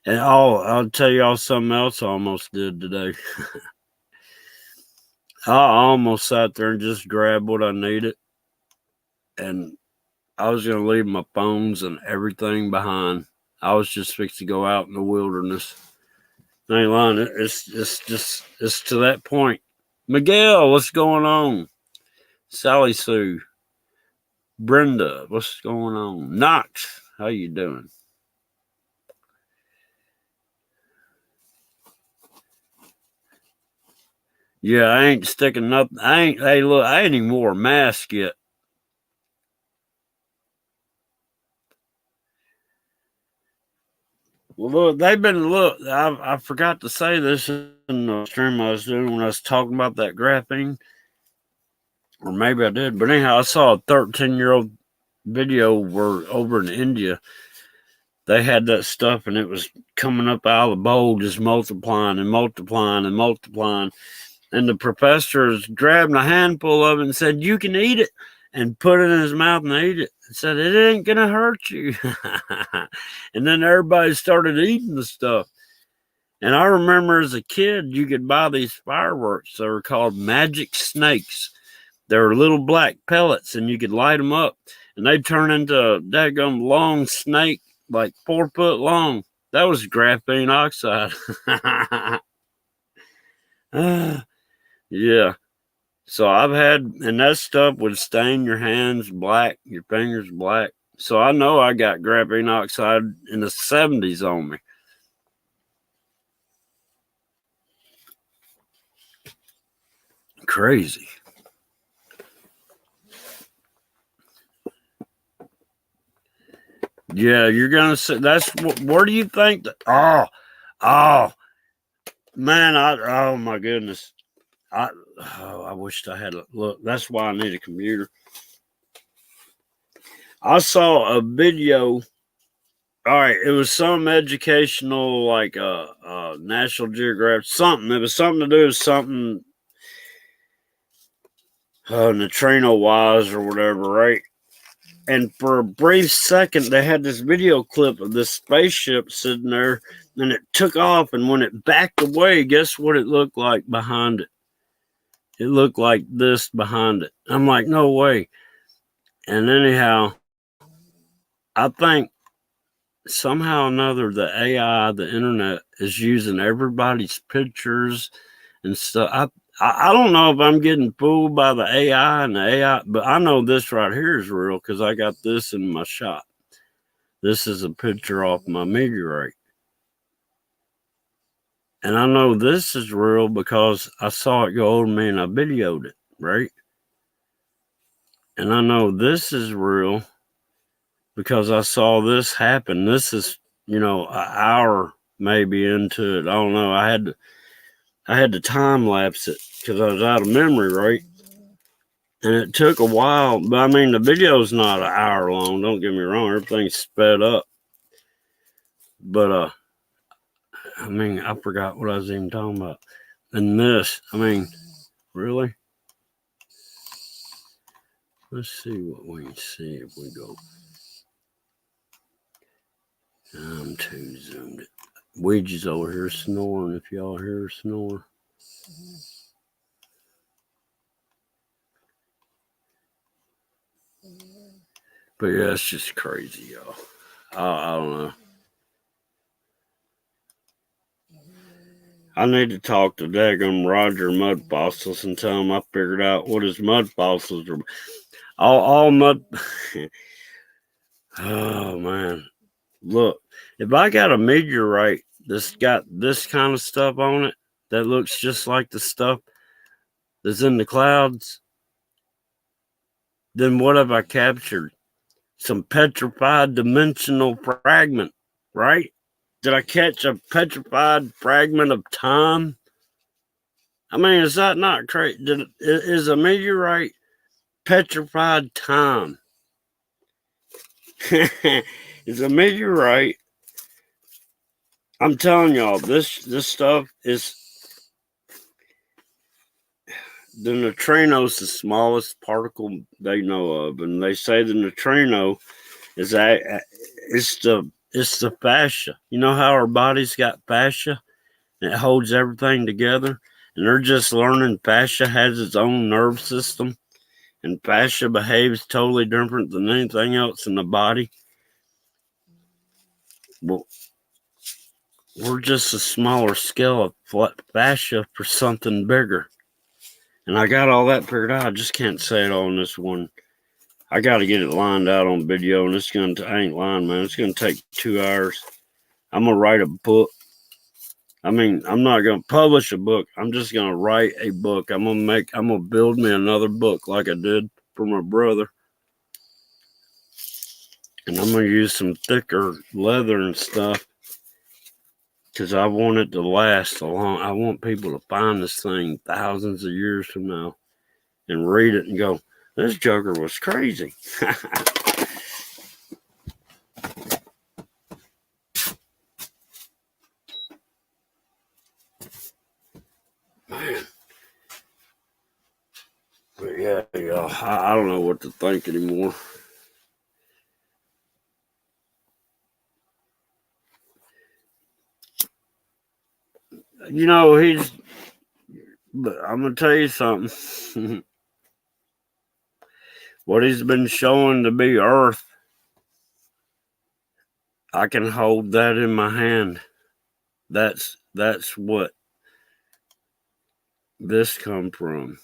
S1: And I'll tell y'all something else I almost did today. I almost sat there and just grabbed what I needed. And I was going to leave my phones and everything behind. I was just fixed to go out in the wilderness. I ain't lying. It's to that point. Miguel, what's going on? Sally Sue. Brenda, what's going on? Knox, how you doing? Yeah, I ain't sticking nothing. Hey, look, I ain't even wore a mask yet. Well, look, I forgot to say this in the stream I was doing when I was talking about that graphene. Or maybe I did. But anyhow, I saw a 13-year-old video where over in India, they had that stuff and it was coming up out of the bowl, just multiplying and multiplying and multiplying. And the professor is grabbing a handful of it and said, "You can eat it," and put it in his mouth and ate it. And said, "It ain't going to hurt you." And then everybody started eating the stuff. And I remember as a kid, you could buy these fireworks. They were called magic snakes. They were little black pellets, and you could light them up, and they'd turn into a daggum long snake, like 4 foot long. That was graphene oxide. Yeah. So I've had, and that stuff would stain your hands black, your fingers black. So I know I got graphene oxide in the 70s on me. Crazy. Yeah, you're gonna say that's where do you think that? Oh, man! Oh my goodness! I wished I had a look. That's why I need a computer. I saw a video. All right, it was some educational, like National Geographic, something. It was something to do with something neutrino wise or whatever, right? And for a brief second, they had this video clip of this spaceship sitting there, and it took off. And when it backed away, guess what it looked like behind it? It looked like this behind it. I'm like, no way. And anyhow, I think somehow or another, the AI, the internet, is using everybody's pictures and stuff. I don't know if I'm getting fooled by the AI and the AI, but I know this right here is real because I got this in my shot. This is a picture off my meteorite. And I know this is real because I saw it go over me and I videoed it, right? And I know this is real because I saw this happen. This is, an hour maybe into it. I don't know. I had to time lapse it because I was out of memory, right? And it took a while, but I mean, the video's not an hour long. Don't get me wrong. Everything's sped up. But, I forgot what I was even talking about. And this, really? Let's see what we can see if we go. I'm too zoomed in. Ouija's over here snoring if y'all hear her snore. But yeah, it's just crazy, y'all. I don't know. I need to talk to daggum Roger Mud Fossils and tell him I figured out what his mud fossils are. All mud. Oh, man. Look, if I got a meteorite that's got this kind of stuff on it that looks just like the stuff that's in the clouds, then what have I captured? Some petrified dimensional fragment, right? Did I catch a petrified fragment of time? Is that not crazy? Is a meteorite petrified time? Is a meteorite? I'm telling y'all, this stuff is. The neutrino's the smallest particle they know of, and they say the neutrino is it's the fascia. You know how our body's got fascia and it holds everything together, and they're just learning fascia has its own nerve system, and fascia behaves totally different than anything else in the body. Well, we're just a smaller scale of fascia for something bigger. And I got all that figured out. I just can't say it all in this one. I got to get it lined out on video, and I ain't lying, man. It's going to take 2 hours. I'm going to write a book. I'm not going to publish a book. I'm just going to write a book. I'm going to build me another book like I did for my brother. And I'm going to use some thicker leather and stuff because I want it to last so long. I want people to find this thing thousands of years from now and read it and go, this joker was crazy. Man. But yeah, I don't know what to think anymore. But I'm going to tell you something. what he's been showing to be Earth, I can hold that in my hand. That's what this come from.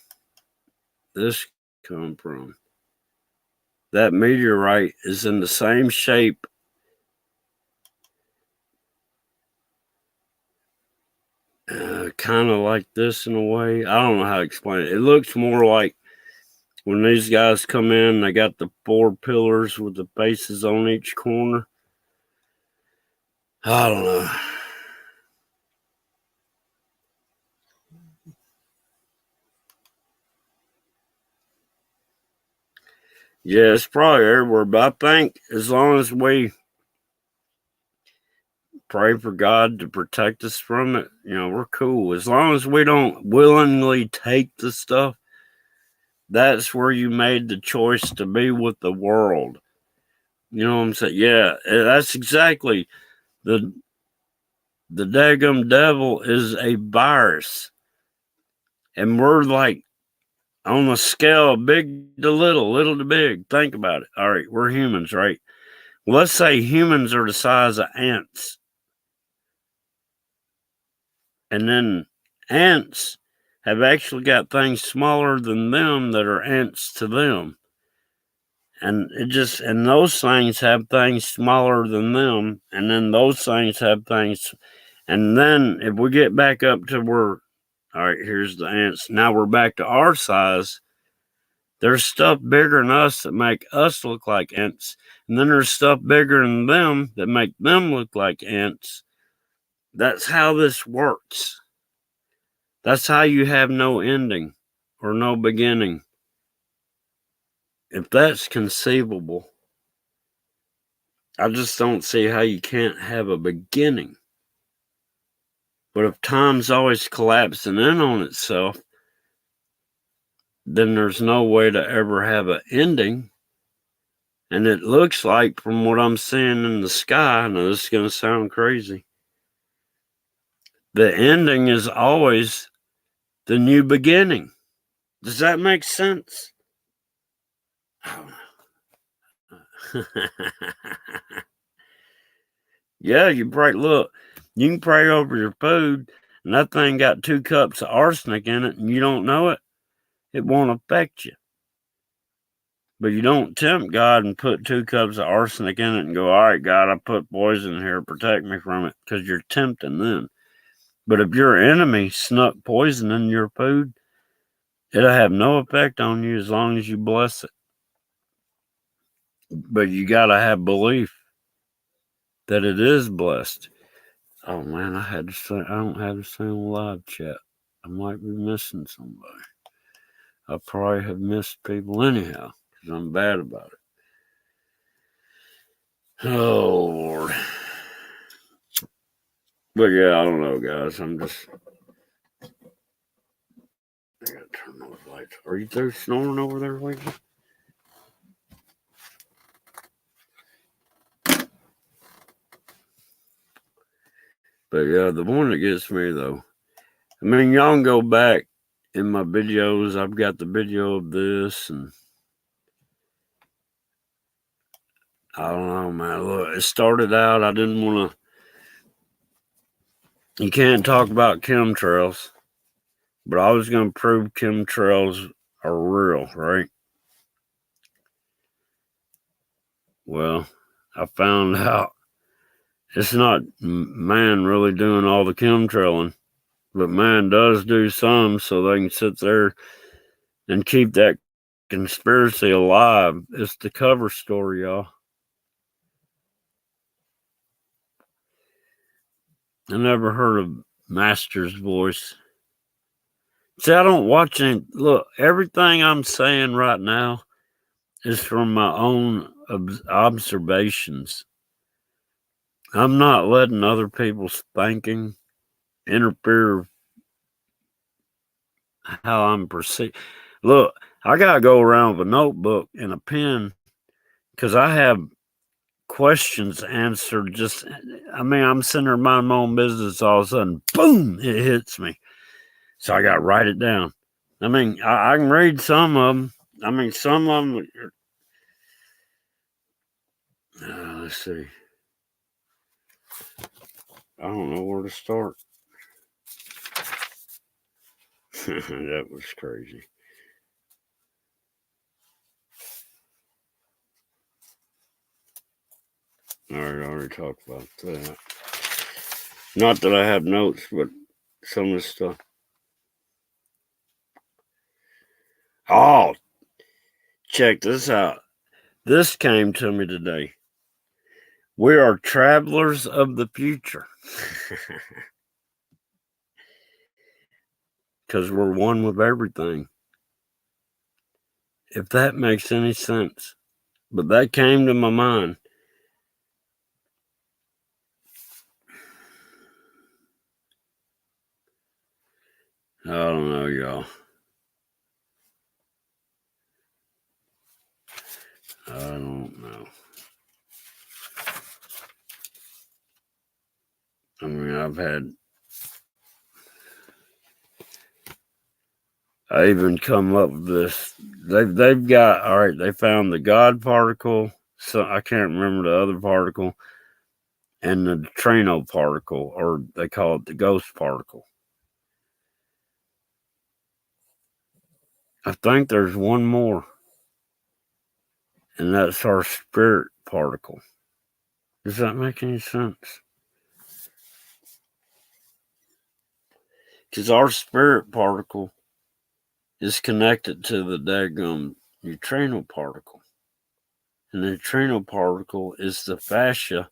S1: This come from. That meteorite is in the same shape kind of like this in a way. I don't know how to explain it. It looks more like when these guys come in, they got the 4 pillars with the faces on each corner. I don't know. Yeah, it's probably everywhere, but I think as long as we pray for God to protect us from it, we're cool. As long as we don't willingly take the stuff, that's where you made the choice to be with the world. You know what I'm saying? Yeah, that's exactly the daggum devil is a virus. And we're like on a scale of big to little, little to big. Think about it. All right, we're humans, right? Well, let's say humans are the size of ants. And then ants have actually got things smaller than them that are ants to them. And and those things have things smaller than them. And then those things have things. And then if we get back up to where, all right, here's the ants. Now we're back to our size. There's stuff bigger than us that make us look like ants. And then there's stuff bigger than them that make them look like ants. That's how this works. That's how you have no ending or no beginning. If that's conceivable, I just don't see how you can't have a beginning. But if time's always collapsing in on itself, then there's no way to ever have an ending. And it looks like, from what I'm seeing in the sky, now this is going to sound crazy, the ending is always the new beginning. Does that make sense? Yeah, you can pray over your food, and that thing got 2 cups of arsenic in it, and you don't know it. It won't affect you. But you don't tempt God and put 2 cups of arsenic in it and go, all right, God, I put poison in here, protect me from it, because you're tempting then. But if your enemy snuck poison in your food, it'll have no effect on you as long as you bless it. But you got to have belief that it is blessed. Oh, man, I don't have the same live chat. I might be missing somebody. I probably have missed people anyhow, because I'm bad about it. Oh, Lord. But yeah, I don't know, guys. I gotta turn those lights. Are you through snoring over there, lady? But yeah, the one that gets me, though, I mean, y'all can go back in my videos. I've got the video of this, and I don't know, man. Look, it started out, I didn't want to, you can't talk about chemtrails, but I was going to prove chemtrails are real, right? Well, I found out it's not man really doing all the chemtrailing, but man does do some so they can sit there and keep that conspiracy alive. It's the cover story, y'all. I never heard of Master's Voice. See, I don't watch any. Look, everything I'm saying right now is from my own observations. I'm not letting other people's thinking interfere how I'm perceived. Look, I got to go around with a notebook and a pen because I have questions answered. I'm sitting there minding my own business. All of a sudden, boom, it hits me. So I got to write it down. I can read some of them. Some of them Let's see. I don't know where to start. That was crazy. All right, I already talked about that. Not that I have notes, but some of the stuff. Oh, check this out. This came to me today. We are travelers of the future. Because we're one with everything. If that makes any sense. But that came to my mind. I don't know, y'all. I don't know. I mean, I even come up with this. They've got, all right, they found the God particle. So I can't remember the other particle. And the neutrino particle, or they call it the ghost particle. I think there's one more. And that's our spirit particle. Does that make any sense? Because our spirit particle is connected to the daggum neutrino particle. And the neutrino particle is the fascia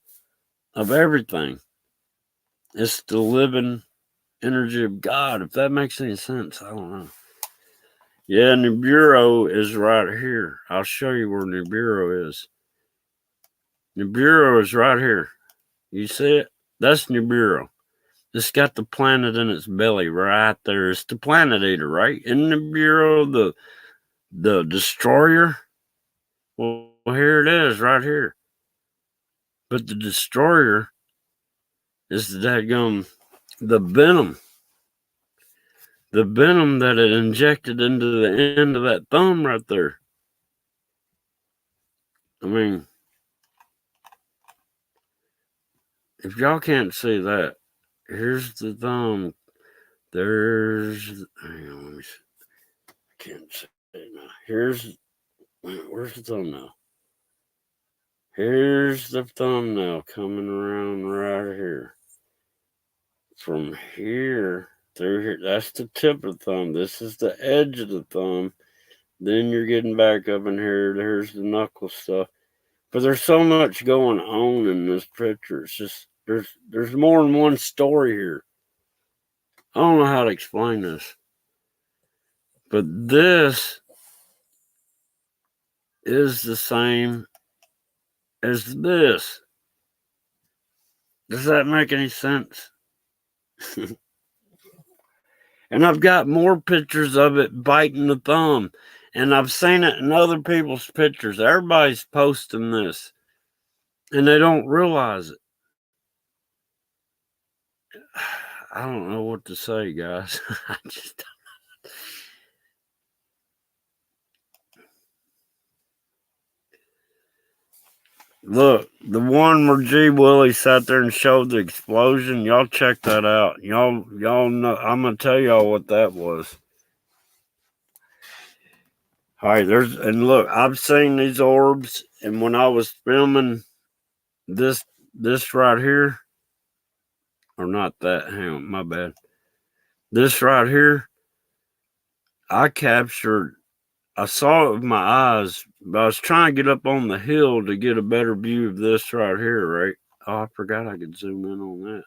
S1: of everything. It's the living energy of God. If that makes any sense, I don't know. Yeah, Nibiru is right here. I'll show you where Nibiru is. Nibiru is right here. You see it? That's Nibiru. It's got the planet in its belly right there. It's the planet eater, right? In Nibiru, the destroyer. Well, here it is, right here. But the destroyer is the venom. The venom that it injected into the end of that thumb right there. I mean, if y'all can't see that, here's the thumb. Hang on, let me see. I can't see it now. Where's the thumbnail? Here's the thumbnail coming around right here. From here through here, that's the tip of the thumb. This is the edge of the thumb. Then you're getting back up in here. There's the knuckle stuff. But there's so much going on in this picture. It's just, there's more than one story here. I don't know how to explain this. But this is the same as this. Does that make any sense? And I've got more pictures of it biting the thumb. And I've seen it in other people's pictures. Everybody's posting this. And they don't realize it. I don't know what to say, guys. I just Look, the one where G. Willie sat there and showed the explosion, y'all check that out. Y'all know, I'm going to tell y'all what that was. All right, and look, I've seen these orbs, and when I was filming this right here, or not that, hang on, my bad. This right here, I saw it with my eyes, but I was trying to get up on the hill to get a better view of this right here, right? Oh, I forgot I could zoom in on that.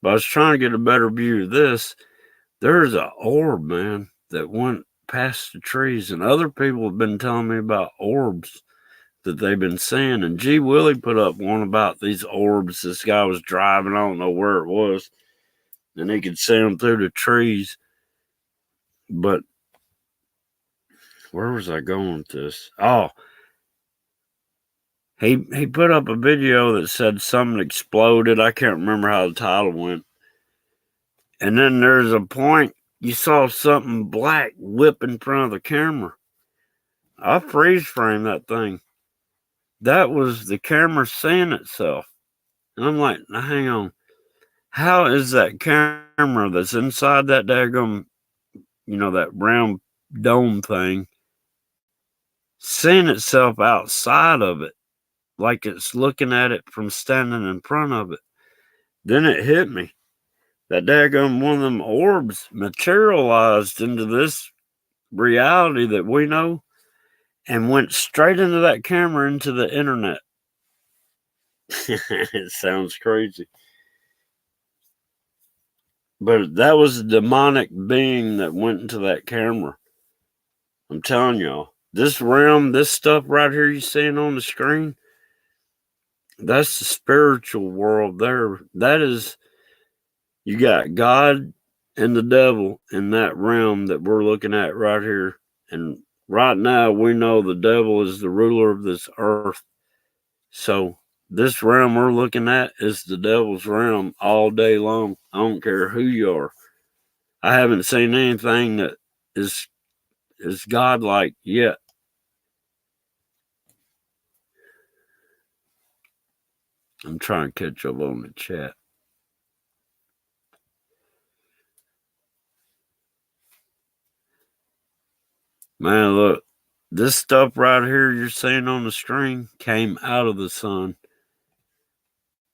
S1: But I was trying to get a better view of this. There's an orb, man, that went past the trees, and other people have been telling me about orbs that they've been seeing. And G. Willie put up one about these orbs. This guy was driving, I don't know where it was, and he could see them through the trees. But where was I going with this? Oh, he put up a video that said something exploded. I can't remember how the title went. And then there's a point you saw something black whip in front of the camera. I freeze frame that thing. That was the camera seeing itself. And I'm like, now hang on. How is that camera that's inside that daggum, that round dome thing, seeing itself outside of it, like it's looking at it from standing in front of it? Then it hit me. That daggum one of them orbs materialized into this reality that we know and went straight into that camera, into the internet. It sounds crazy. But that was a demonic being that went into that camera. I'm telling y'all. This realm, this stuff right here you're seeing on the screen, that's the spiritual world there. That is, you got God and the devil in that realm that we're looking at right here. And right now, we know the devil is the ruler of this earth. So this realm we're looking at is the devil's realm all day long. I don't care who you are. I haven't seen anything that is godlike yet. I'm trying to catch up on the chat. Man, look, this stuff right here you're seeing on the screen came out of the sun.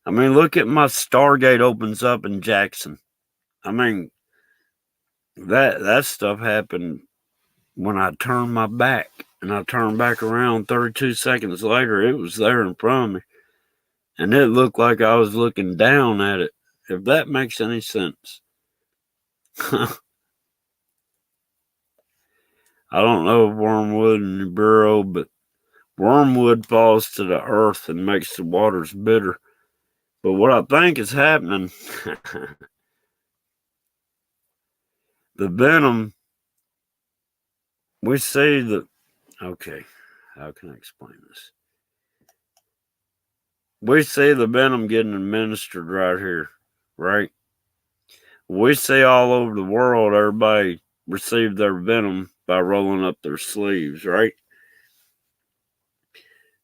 S1: I mean, look at my Stargate opens up in Jackson. I mean, that stuff happened when I turned my back, and I turned back around 32 seconds later. It was there in front of me, and it looked like I was looking down at it, if that makes any sense. I don't know of wormwood in the Bureau, but wormwood falls to the earth and makes the waters bitter. But what I think is happening, the venom, we see the, okay, how can I explain this? We see the venom getting administered right here, right? We see all over the world everybody receive their venom by rolling up their sleeves, right?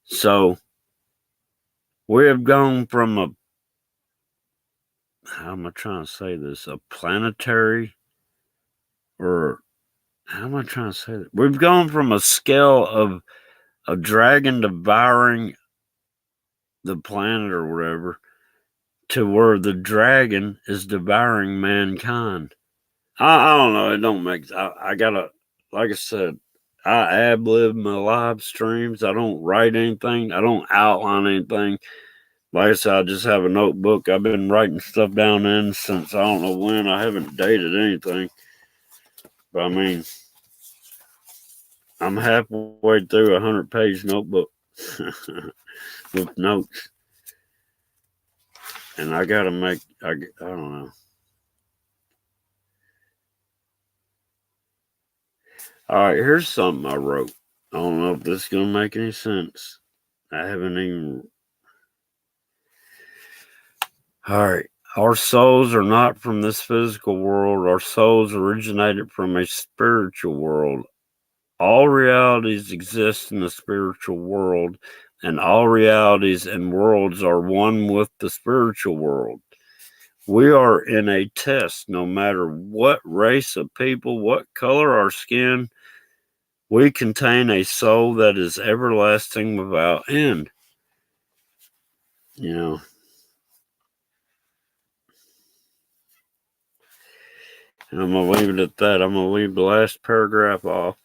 S1: So we have gone from a, how am I trying to say this? A planetary, or how am I trying to say that? We've gone from a scale of a dragon devouring the planet or whatever to where the dragon is devouring mankind. I don't know. It don't make. I gotta, like I said, I ad-lib my live streams. I don't write anything. I don't outline anything. Like I said, I just have a notebook. I've been writing stuff down in since I don't know when. I haven't dated anything. But I mean, I'm halfway through a 100-page notebook with notes. And I gotta make, I don't know. All right, here's something I wrote. I don't know if this is going to make any sense. I haven't even. All right. Our souls are not from this physical world. Our souls originated from a spiritual world. All realities exist in the spiritual world, and all realities and worlds are one with the spiritual world. We are in a test, no matter what race of people, what color our skin. We contain a soul that is everlasting without end. You know. And I'm going to leave it at that. I'm going to leave the last paragraph off.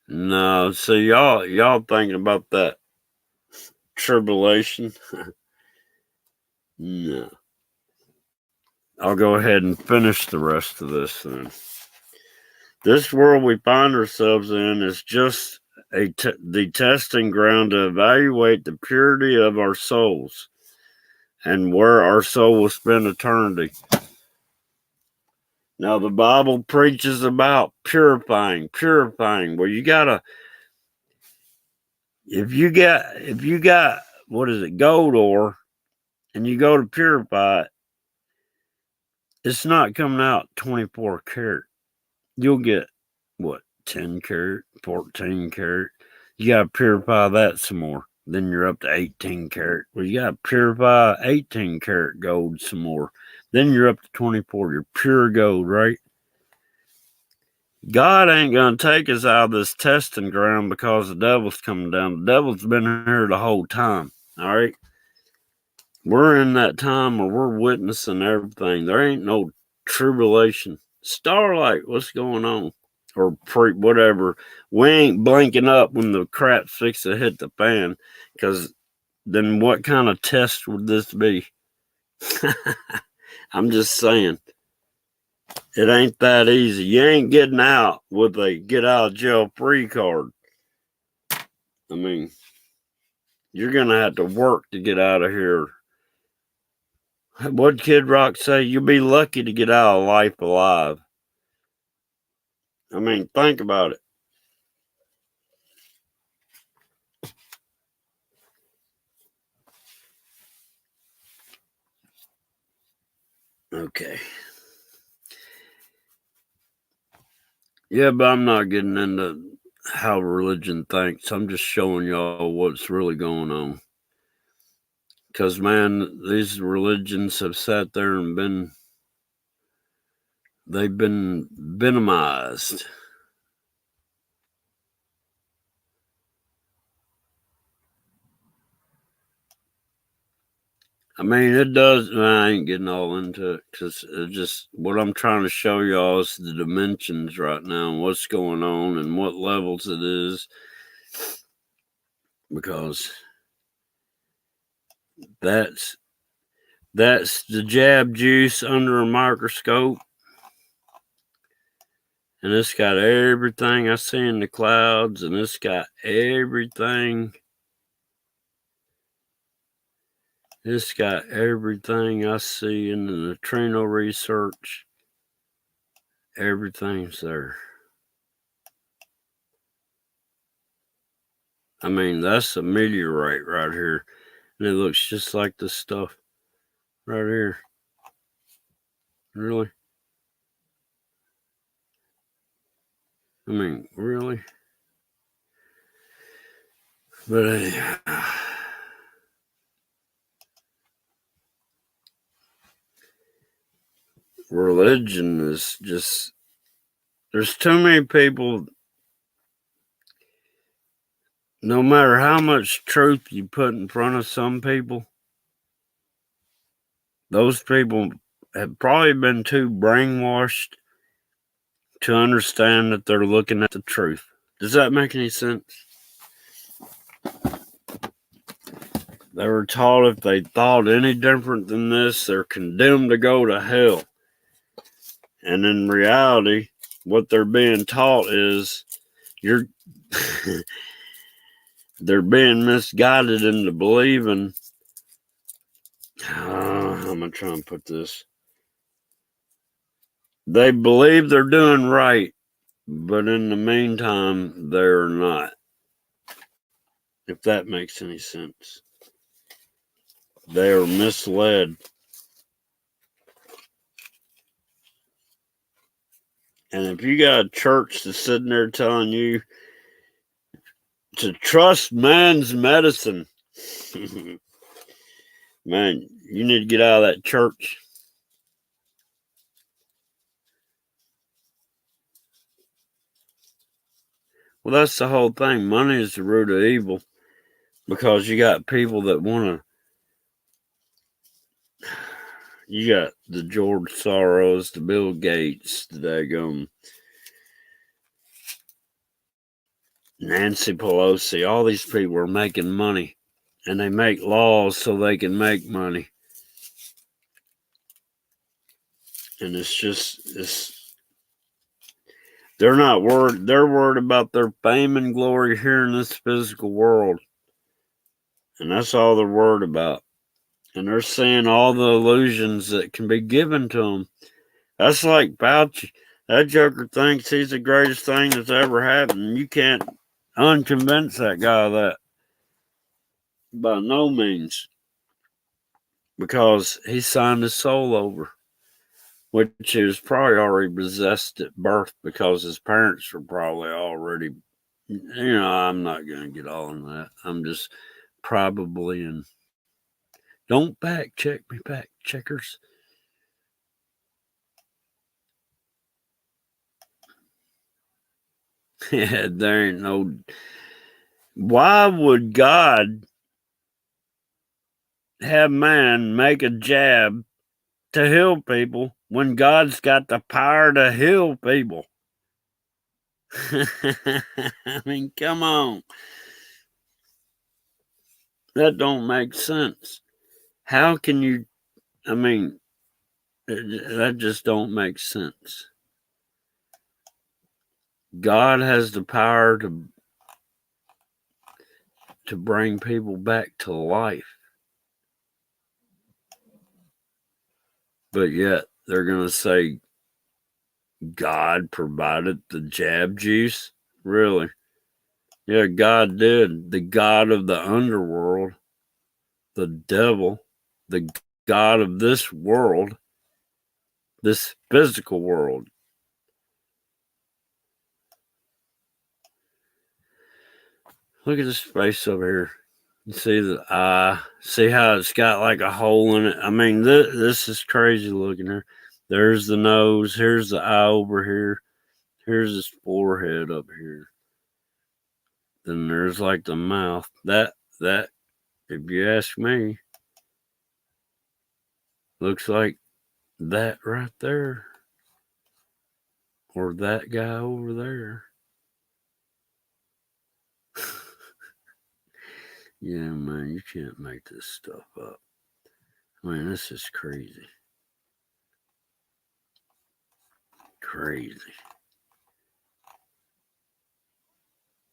S1: No, see, y'all thinking about that tribulation? No. I'll go ahead and finish the rest of this then. This world we find ourselves in is just the testing ground to evaluate the purity of our souls and where our soul will spend eternity. Now, the Bible preaches about purifying. Well, you gotta, if you got, what is it, gold ore, and you go to purify it, it's not coming out 24 karat. You'll get, what, 10 karat, 14 karat. You got to purify that some more. Then you're up to 18 karat. Well, you got to purify 18 karat gold some more. Then you're up to 24. You're pure gold, right? God ain't going to take us out of this testing ground because the devil's coming down. The devil's been here the whole time, all right? We're in that time where we're witnessing everything. There ain't no tribulation. Starlight, what's going on? Or whatever. We ain't blinking up when the crap's fixed to hit the fan, because then what kind of test would this be? I'm just saying. It ain't that easy. You ain't getting out with a get out of jail free card. I mean, you're going to have to work to get out of here. What Kid Rock say? You'll be lucky to get out of life alive. I mean, think about it. Okay. Yeah, but I'm not getting into how religion thinks. I'm just showing y'all what's really going on. Because, man, these religions have sat there and they've been venomized. I mean, it does. I ain't getting all into it because just what I'm trying to show y'all is the dimensions right now and what's going on and what levels it is. Because that's the jab juice under a microscope. And it's got everything I see in the clouds, and it's got everything. It's got everything I see in the neutrino research. Everything's there. I mean, that's a meteorite right here. And it looks just like this stuff right here. Really? I mean, really? But anyhow, religion is just, there's too many people. No matter how much truth you put in front of some people, those people have probably been too brainwashed to understand that they're looking at the truth. Does that make any sense? They were taught if they thought any different than this, they're condemned to go to hell. And in reality, what they're being taught is they're being misguided into believing. I'm going to try and put this. They believe they're doing right, but in the meantime, they're not. If that makes any sense. They are misled. And if you got a church that's sitting there telling you to trust man's medicine, man, you need to get out of that church. Well, that's the whole thing. Money is the root of evil, because you got people that want to. You got the George Soros, the Bill Gates, the daggum Nancy Pelosi. All these people are making money, and they make laws so they can make money. And they're not worried. They're worried about their fame and glory here in this physical world. And that's all they're worried about. And they're seeing all the illusions that can be given to them. That's like Fauci. That joker thinks he's the greatest thing that's ever happened. You can't unconvince that guy of that. By no means. Because he signed his soul over. which he was probably already possessed at birth because his parents were probably already. I'm not going to get all in that. I'm just probably in. Don't fact check me, fact checkers. Yeah, there ain't no. Why would God have man make a jab to heal people when God's got the power to heal people? I mean, come on. That don't make sense. How can you? I mean, that just don't make sense. God has the power to bring people back to life. But yet they're going to say God provided the jab juice? Really? Yeah, God did. The God of the underworld, the devil, the God of this world, this physical world. Look at this face over here. You see the eye. See how it's got like a hole in it? I mean, this is crazy looking here. There's the nose. Here's the eye over here. Here's his forehead up here. Then there's like the mouth. That, if you ask me, looks like that right there. Or that guy over there. Yeah, man, you can't make this stuff up. I mean, this is crazy. Crazy.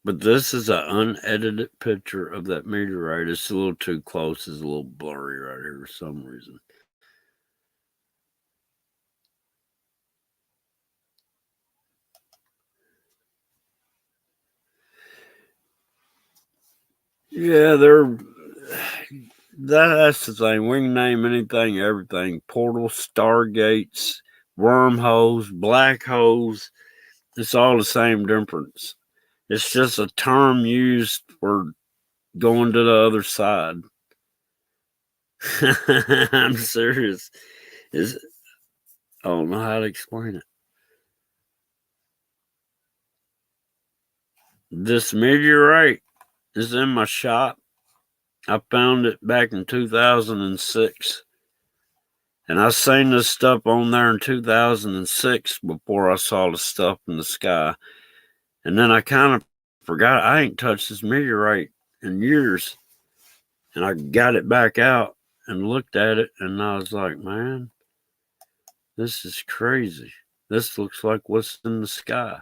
S1: But this is an unedited picture of that meteorite. It's a little too close. It's a little blurry right here for some reason. Yeah, that's the thing. We can name anything, everything. Portals, stargates, wormholes, black holes. It's all the same difference. It's just a term used for going to the other side. I'm serious. I don't know how to explain it. This meteorite is in my shop. I found it back in 2006. And I seen this stuff on there in 2006 before I saw the stuff in the sky. And then I kind of forgot I ain't touched this meteorite in years. And I got it back out and looked at it, and I was like, man, this is crazy. This looks like what's in the sky.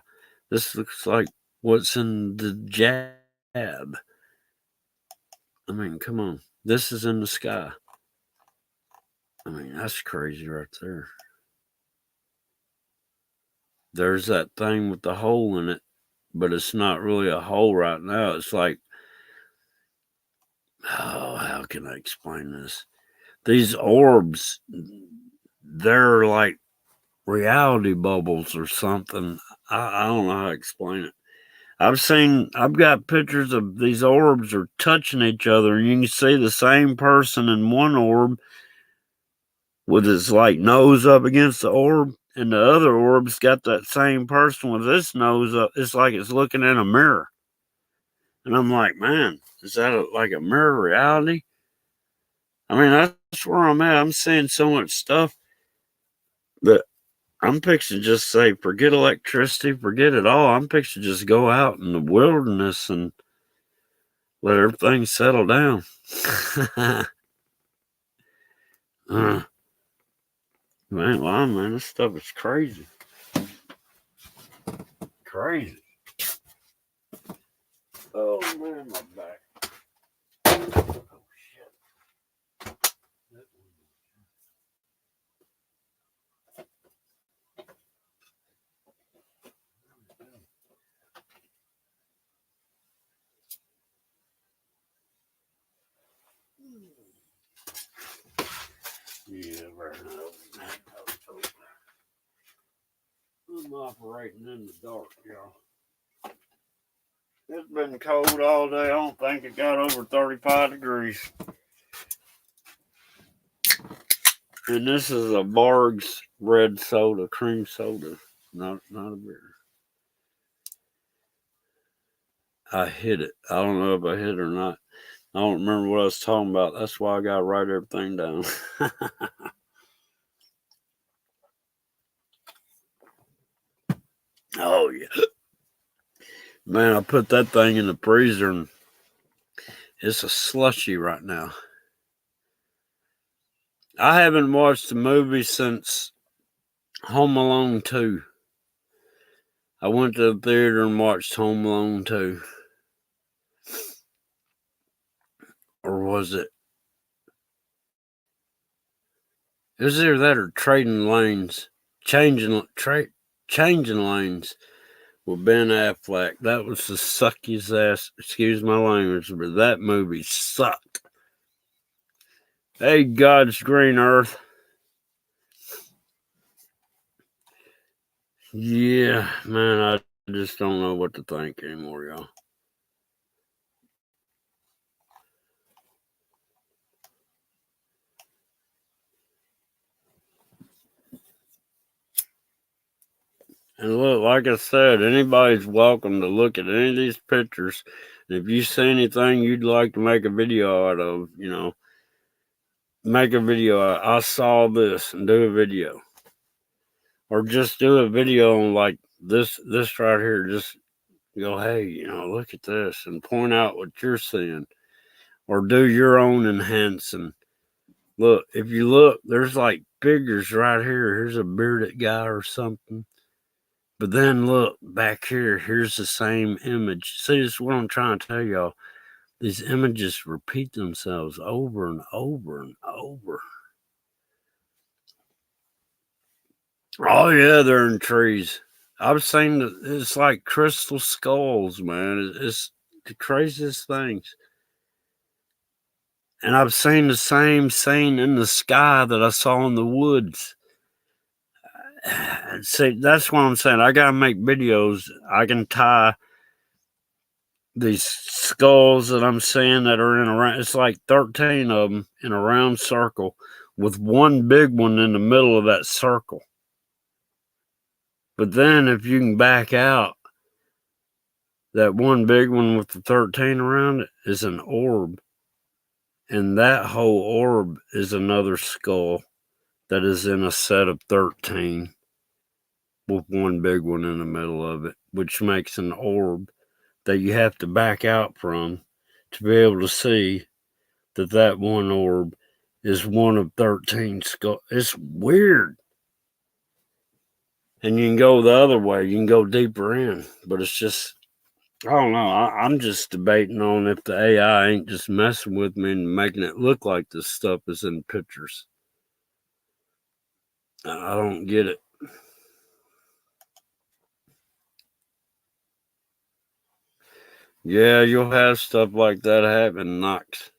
S1: This looks like what's in the jab. I mean, come on. This is in the sky. I mean, that's crazy right there. There's that thing with the hole in it, but it's not really a hole right now. It's like, oh, how can I explain this? These orbs, they're like reality bubbles or something. I don't know how to explain it. I've got pictures of these orbs are touching each other, and you can see the same person in one orb with his like nose up against the orb, and the other orb's got that same person with his nose up. It's like it's looking in a mirror. And I'm like, man, is that like a mirror reality? I mean, that's where I'm at. I'm seeing so much stuff that I'm fixing to just say, forget electricity, forget it all. I'm fixing to just go out in the wilderness and let everything settle down. Man, this stuff is crazy. Crazy. Oh, man, my back. Oh, shit. Yeah, right now. I'm operating in the dark, y'all. It's been cold all day. I don't think it got over 35 degrees. And this is a Barg's red soda, cream soda, not a beer. I hit it. I don't know if I hit it or not. I don't remember what I was talking about. That's why I got to write everything down. Oh, yeah. Man, I put that thing in the freezer and it's a slushy right now. I haven't watched a movie since Home Alone 2. I went to the theater and watched Home Alone 2. Or was it? It was either that or Trading Lanes. Changing Lanes with Ben Affleck. That was the suckiest ass, excuse my language, but that movie sucked. Hey, God's green earth. Yeah, man, I just don't know what to think anymore, y'all. And look, like I said, anybody's welcome to look at any of these pictures. And if you see anything you'd like to make a video out of, you know, make a video out. I saw this and do a video. Or just do a video on like this right here. Just go, hey, you know, look at this and point out what you're seeing. Or do your own enhancing. Look, if you look, there's like figures right here. Here's a bearded guy or something. But then look back here, here's the same image. See, this is what I'm trying to tell y'all. These images repeat themselves over and over and over. Oh, yeah, they're in trees. I've seen it's like crystal skulls, man. It's the craziest things. And I've seen the same scene in the sky that I saw in the woods. See, that's what I'm saying. I got to make videos. I can tie these skulls that I'm seeing that are in a round. It's like 13 of them in a round circle with one big one in the middle of that circle. But then if you can back out, that one big one with the 13 around it is an orb. And that whole orb is another skull that is in a set of 13 with one big one in the middle of it, which makes an orb that you have to back out from to be able to see that that one orb is one of 13 skulls. It's weird. And you can go the other way. You can go deeper in. But it's just, I don't know. I'm just debating on if the AI ain't just messing with me and making it look like this stuff is in pictures. I don't get it. Yeah, you'll have stuff like that happen, Knox.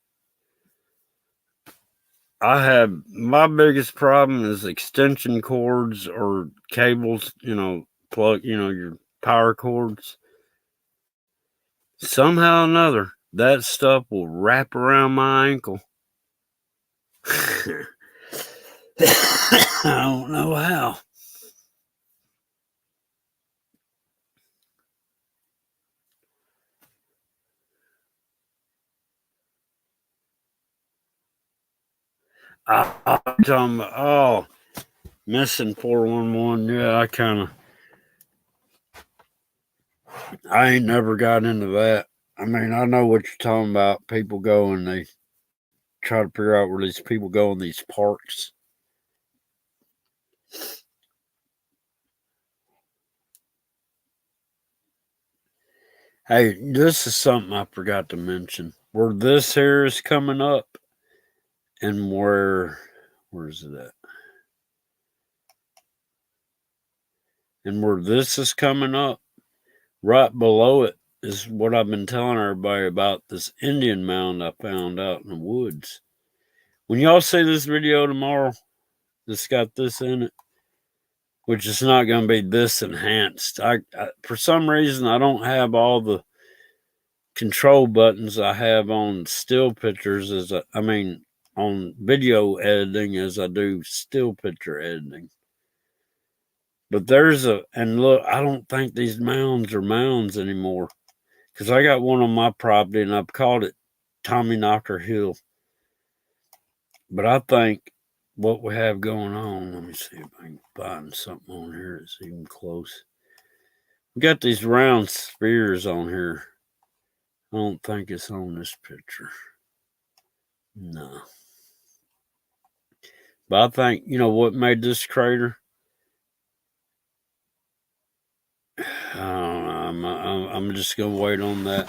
S1: My biggest problem is extension cords or cables, you know, your power cords. Somehow or another, that stuff will wrap around my ankle. I don't know how. I'm talking about, missing 411. Yeah, I ain't never got into that. I mean, I know what you're talking about. People go and they try to figure out where these people go in these parks. Hey, this is something I forgot to mention. Where this here is coming up and where's it at? And where this is coming up, right below it is what I've been telling everybody about this Indian mound I found out in the woods. When y'all see this video tomorrow, that's got this in it, which is not going to be this enhanced. I for some reason, I don't have all the control buttons I have on still pictures on video editing as I do still picture editing. But and look, I don't think these mounds are mounds anymore, because I got one on my property and I've called it Tommyknocker Hill. But I think what we have going on, let me see if I can find something on here that's even close. We got these round spheres on here. I don't think it's on this picture. No. But I think, you know what made this crater? I don't know. I'm just going to wait on that.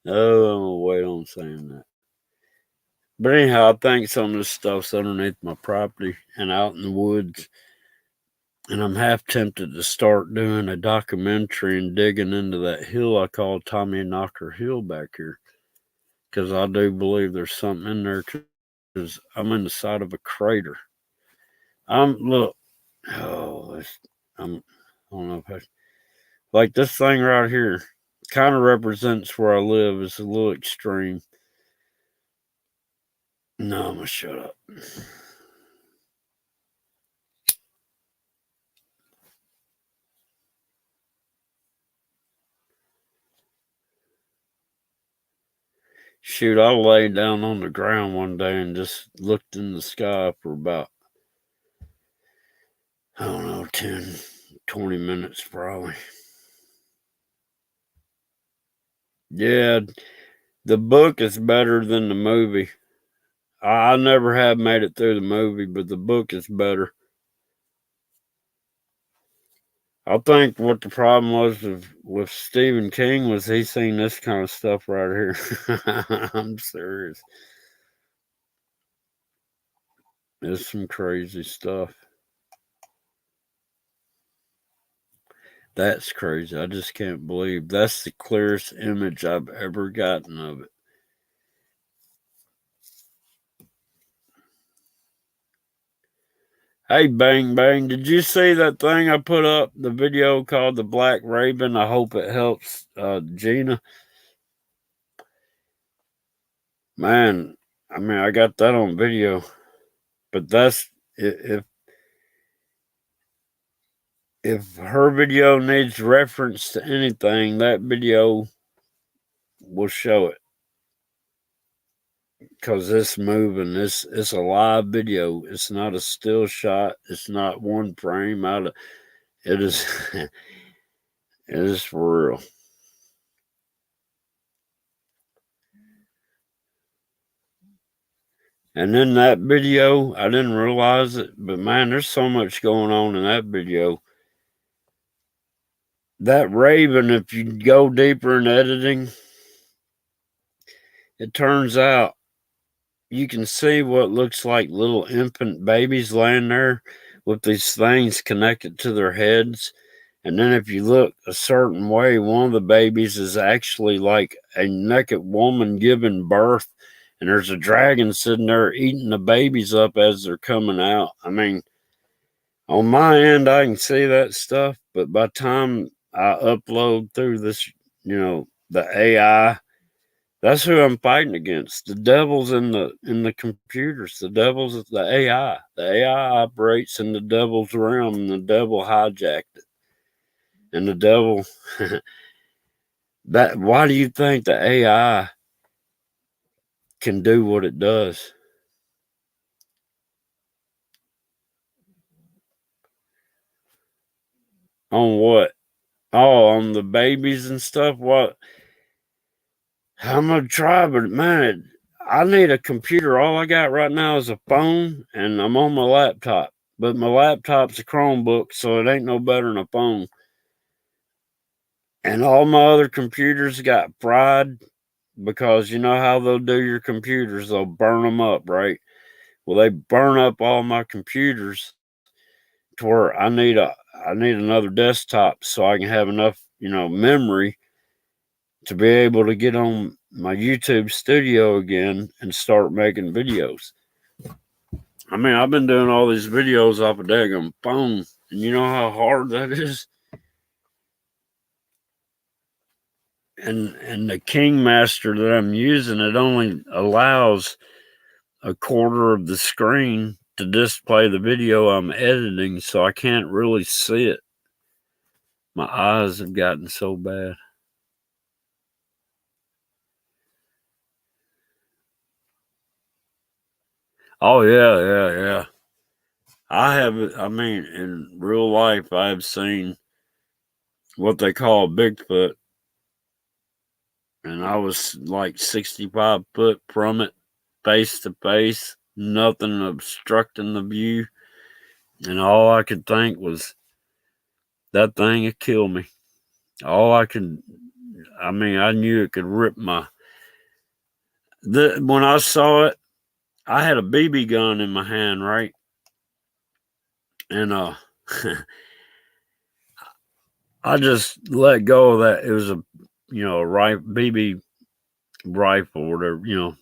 S1: Oh, I'm going to wait on saying that. But anyhow, I think some of this stuff's underneath my property and out in the woods. And I'm half tempted to start doing a documentary and digging into that hill I call Tommyknocker Hill back here. Because I do believe there's something in there, because I'm in the side of a crater. Look, I don't know if like this thing right here kind of represents where I live. It's a little extreme. No, I'm going to shut up. Shoot, I laid down on the ground one day and just looked in the sky for about, I don't know, 10, 20 minutes probably. Yeah, the book is better than the movie. I never have made it through the movie, but the book is better. I think what the problem was with Stephen King was he seen this kind of stuff right here. I'm serious. It's some crazy stuff. That's crazy. I just can't believe that's the clearest image I've ever gotten of it. Hey, Bang Bang, did you see that thing I put up, the video called The Black Raven? I hope it helps Gina. Man, I mean, I got that on video. But that's, if her video needs reference to anything, that video will show it. Because it's moving. It's a live video. It's not a still shot. It's not one frame out of it. Is it is for real. And in that video, I didn't realize it, but man, there's so much going on in that video. That raven, if you go deeper in editing, it turns out you can see what looks like little infant babies laying there with these things connected to their heads. And then if you look a certain way, one of the babies is actually like a naked woman giving birth. And there's a dragon sitting there eating the babies up as they're coming out. I mean, on my end, I can see that stuff. But by the time I upload through this, the AI, that's who I'm fighting against. The devil's in the computers. The devil's the AI. The AI operates in the devil's realm, and the devil hijacked it. And the devil, why do you think the AI can do what it does? On what? Oh, on the babies and stuff? What? I'm going to try, but man, I need a computer. All I got right now is a phone, and I'm on my laptop. But my laptop's a Chromebook, so it ain't no better than a phone. And all my other computers got fried, because you know how they'll do your computers. They'll burn them up, right? Well, they burn up all my computers to where I need another desktop so I can have enough, memory to be able to get on my YouTube studio again and start making videos. I mean, I've been doing all these videos off a daggum phone, and you know how hard that is? And the King Master that I'm using, it only allows a quarter of the screen to display the video I'm editing, so I can't really see it. My eyes have gotten so bad. Oh yeah. I mean, in real life, I've seen what they call Bigfoot, and I was like 65 foot from it, face to face, nothing obstructing the view, and all I could think was that thing would kill me. I mean, I knew it could rip when I saw it, I had a BB gun in my hand, right? And I just let go of that. It was a BB rifle or whatever.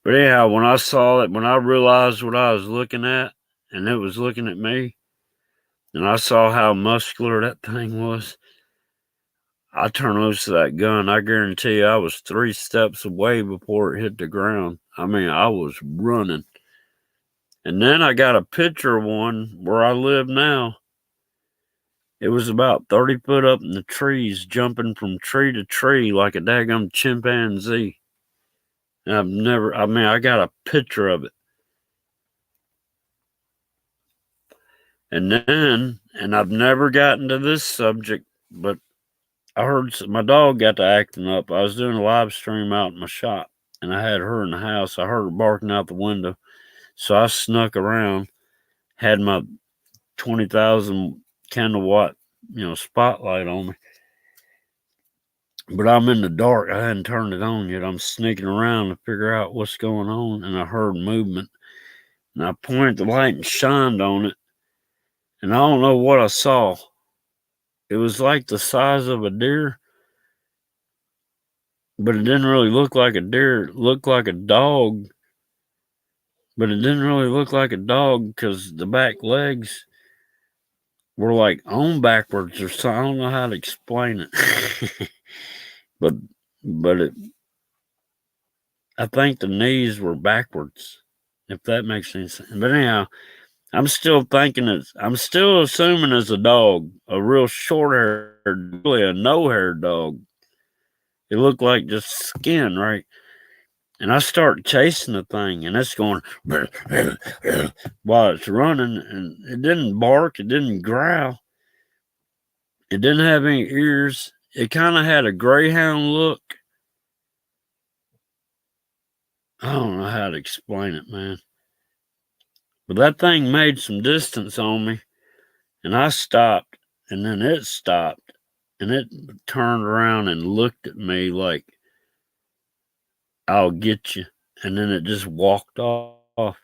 S1: But anyhow, when I saw it, when I realized what I was looking at, and it was looking at me, and I saw how muscular that thing was, I turned loose of that gun. I guarantee you, I was 3 steps away before it hit the ground. I mean, I was running. And then I got a picture of one where I live now. It was about 30 foot up in the trees, jumping from tree to tree like a daggum chimpanzee. And I got a picture of it. And I've never gotten to this subject, but I heard my dog got to acting up. I was doing a live stream out in my shop, and I had her in the house. I heard her barking out the window. So I snuck around, had my 20,000 candle watt, spotlight on me. But I'm in the dark. I hadn't turned it on yet. I'm sneaking around to figure out what's going on, and I heard movement. And I pointed the light and shined on it, and I don't know what I saw. It was like the size of a deer, but it didn't really look like a deer. It looked like a dog, but it didn't really look like a dog because the back legs were like on backwards or something. I don't know how to explain it. but I think the knees were backwards, if that makes any sense. But anyhow, I'm still assuming it's a dog, a real short-haired, really a no-haired dog. It looked like just skin, right? And I start chasing the thing, and it's going while it's running, and it didn't bark, it didn't growl, it didn't have any ears. It kind of had a greyhound look. I don't know how to explain it, man. But that thing made some distance on me, and I stopped, and then it stopped, and it turned around and looked at me like, I'll get you. And then it just walked off.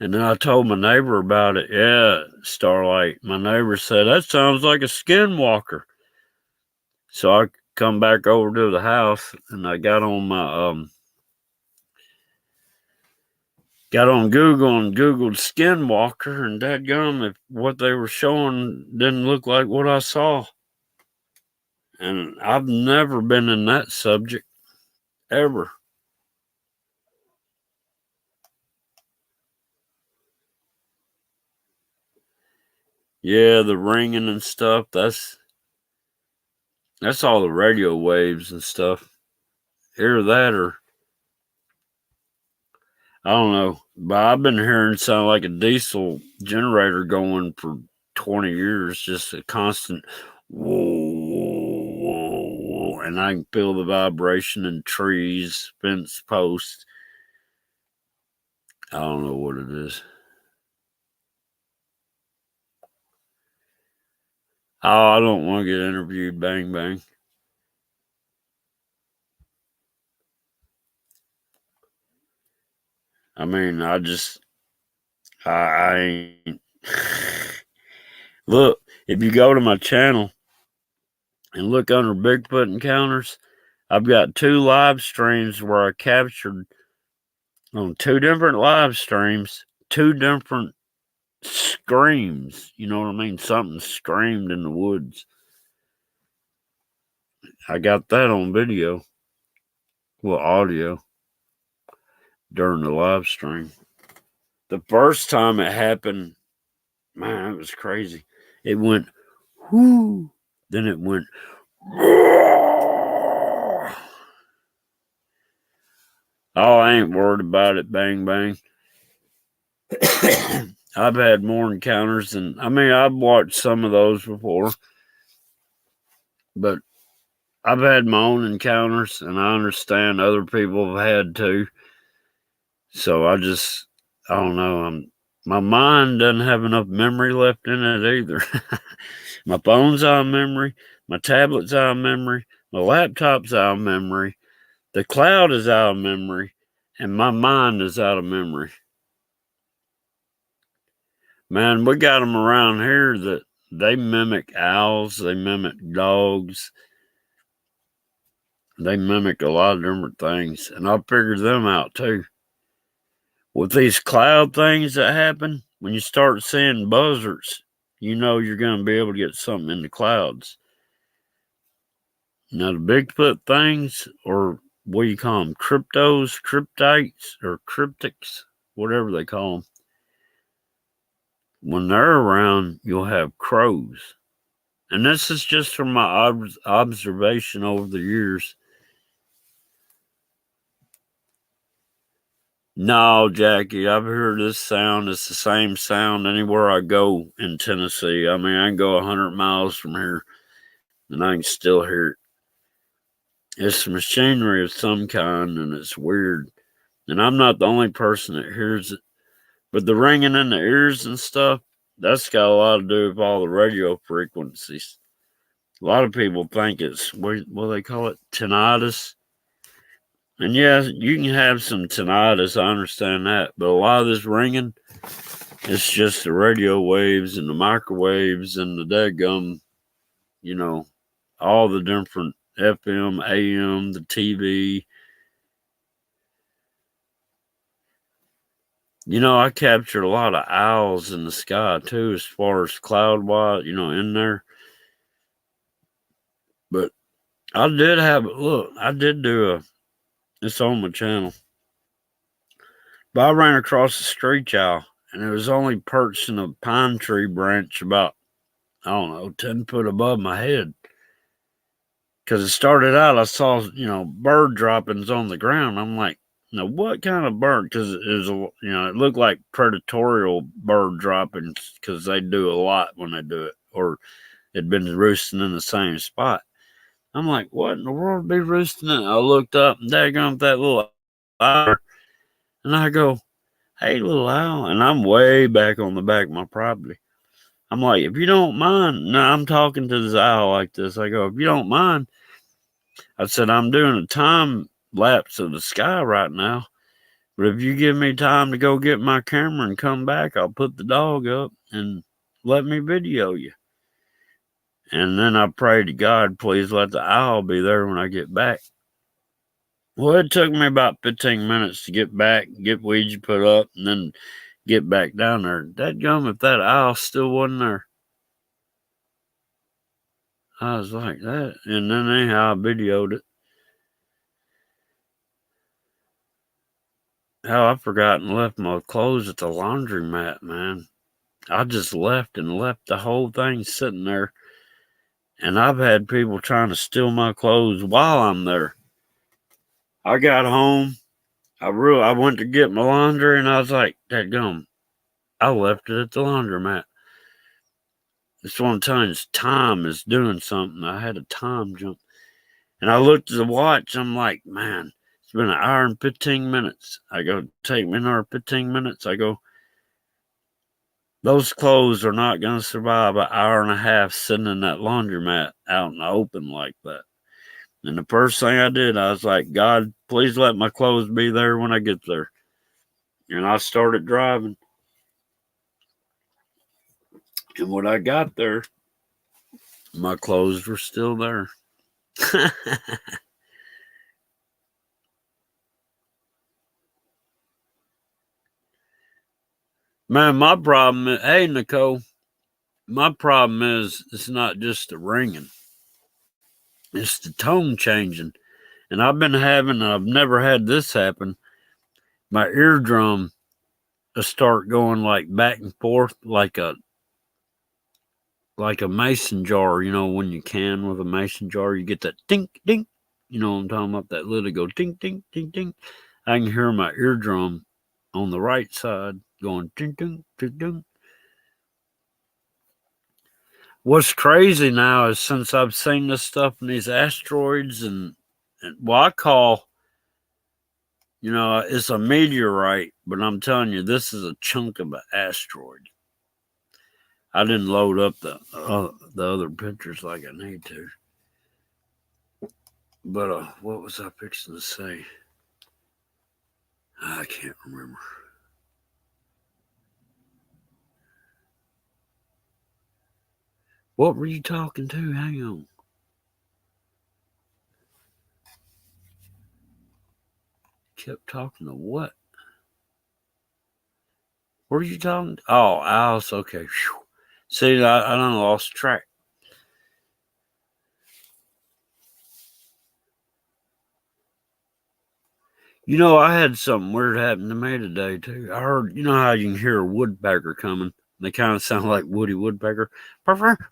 S1: And then I told my neighbor about it. Yeah, Starlight. My neighbor said, that sounds like a skinwalker. So I come back over to the house, and I got on my got on Google and Googled skinwalker, and dadgum, if what they were showing didn't look like what I saw. And I've never been in that subject, ever. Yeah, the ringing and stuff, that's all the radio waves and stuff. Hear that, or I don't know. But I've been hearing sound like a diesel generator going for 20 years, just a constant whoa, whoa, whoa, and I can feel the vibration in trees, fence posts. I don't know what it is. Oh, I don't want to get interviewed. Bang, bang. I mean, I ain't. Look, if you go to my channel and look under Bigfoot Encounters, I've got 2 live streams where I captured on 2 different live streams two different screams. You know what I mean? Something screamed in the woods. I got that on video. Well, audio. During the live stream. The first time it happened, man, it was crazy. It went, whoo. Then it went, oh, I ain't worried about it. Bang, bang. I've had more encounters than, I've watched some of those before, but I've had my own encounters, and I understand other people have had too. So I don't know. My mind doesn't have enough memory left in it either. My phone's out of memory. My tablet's out of memory. My laptop's out of memory. The cloud is out of memory. And my mind is out of memory. Man, we got them around here that they mimic owls. They mimic dogs. They mimic a lot of different things. And I figured them out too. With these cloud things that happen, when you start seeing buzzards, you know you're going to be able to get something in the clouds. Now, the Bigfoot things, or what do you call them? Cryptos, cryptites, or cryptics, whatever they call them. When they're around, you'll have crows. And this is just from my observation over the years. No, Jackie, I've heard this sound. It's the same sound anywhere I go in Tennessee. I can go 100 miles from here, and I can still hear it. It's machinery of some kind, and it's weird. And I'm not the only person that hears it. But the ringing in the ears and stuff, that's got a lot to do with all the radio frequencies. A lot of people think it's, what do they call it? Tinnitus. And yeah, you can have some tinnitus, I understand that. But a lot of this ringing, it's just the radio waves and the microwaves and the dadgum, all the different FM, AM, the TV. I captured a lot of owls in the sky too, as far as cloud-wise, in there. But I did do it's on my channel. But I ran across a screech owl, and it was only perched in a pine tree branch about, 10 foot above my head. Because it started out, I saw, bird droppings on the ground. I'm like, now what kind of bird? Because it was, it looked like predatorial bird droppings, because they do a lot when they do it, or it'd been roosting in the same spot. I'm like, what in the world be roosting in? I looked up, and daggone that little owl. And I go, hey, little owl. And I'm way back on the back of my property. I'm like, if you don't mind. Now, I'm talking to this owl like this. I go, if you don't mind. I said, I'm doing a time lapse of the sky right now. But if you give me time to go get my camera and come back, I'll put the dog up and let me video you. And then I prayed to God, please let the owl be there when I get back. Well, it took me about 15 minutes to get back, get Ouija put up, and then get back down there. Dadgum, if that owl still wasn't there. I was like that. And then anyhow, I videoed it. Hell, I forgot and left my clothes at the laundromat, man. I just left the whole thing sitting there. And I've had people trying to steal my clothes while I'm there. I got home. I went to get my laundry, and I was like, dadgum, I left it at the laundromat. It's one of the times time is doing something. I had a time jump. And I looked at the watch. I'm like, man, it's been an hour and 15 minutes. I go, take me another 15 minutes. I go, those clothes are not going to survive an hour and a half sitting in that laundromat out in the open like that. And the first thing I did, I was like, God, please let my clothes be there when I get there. And I started driving. And when I got there, my clothes were still there. Man, my problem is, hey, Nicole, my problem is it's not just the ringing, it's the tone changing. And I've never had this happen. My eardrum will start going like back and forth like a mason jar, you know, when you can with a mason jar, you get that dink dink. You know what I'm talking about? That little go dink dink dink dink. I can hear my eardrum on the right side going ding ding ding ding. What's crazy now is since I've seen this stuff in these asteroids and well, I call, you know, it's a meteorite, but I'm telling you, this is a chunk of an asteroid. I didn't load up the other pictures like I need to. But what was I fixing to say? I can't remember. What were you talking to? Hang on. Kept talking to what? What are you talking to? Oh, Alice. Okay. Whew. See, I done lost track. You know, I had something weird happen to me today, too. I heard, you know how you can hear a woodpecker coming? They kind of sound like Woody Woodpecker. And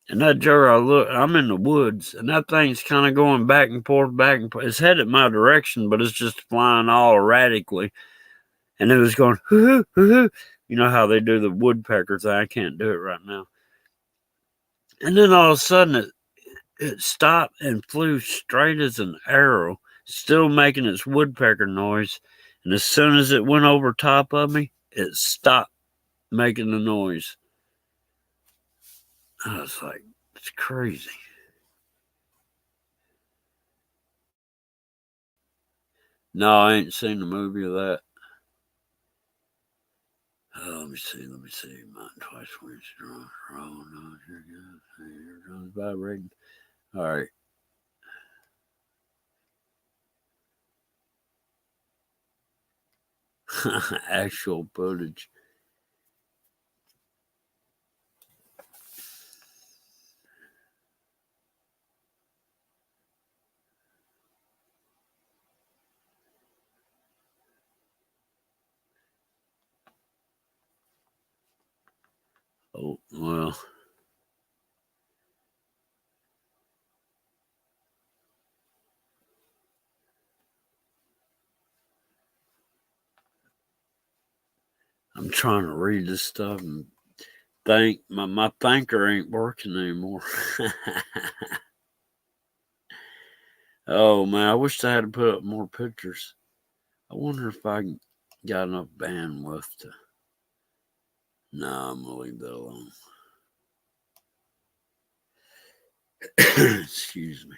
S1: that jar, I'm in the woods, and that thing's kind of going back and forth, back and forth. It's headed my direction, but it's just flying all erratically. And it was going, hoo, hoo, hoo. You know how they do the woodpecker thing? I can't do it right now. And then all of a sudden, it stopped and flew straight as an arrow, still making its woodpecker noise. And as soon as it went over top of me, it stopped making the noise. I was like, it's crazy. No, I ain't seen the movie of that. Let me see. Mountain twice, winds, drums, roll, no, here goes, your drums vibrating. All right. Actual footage. Oh, well. I'm trying to read this stuff and think my thinker ain't working anymore. Oh man, I wish I had put up more pictures. I wonder if I got enough bandwidth to. No, I'm gonna leave that alone. Excuse me.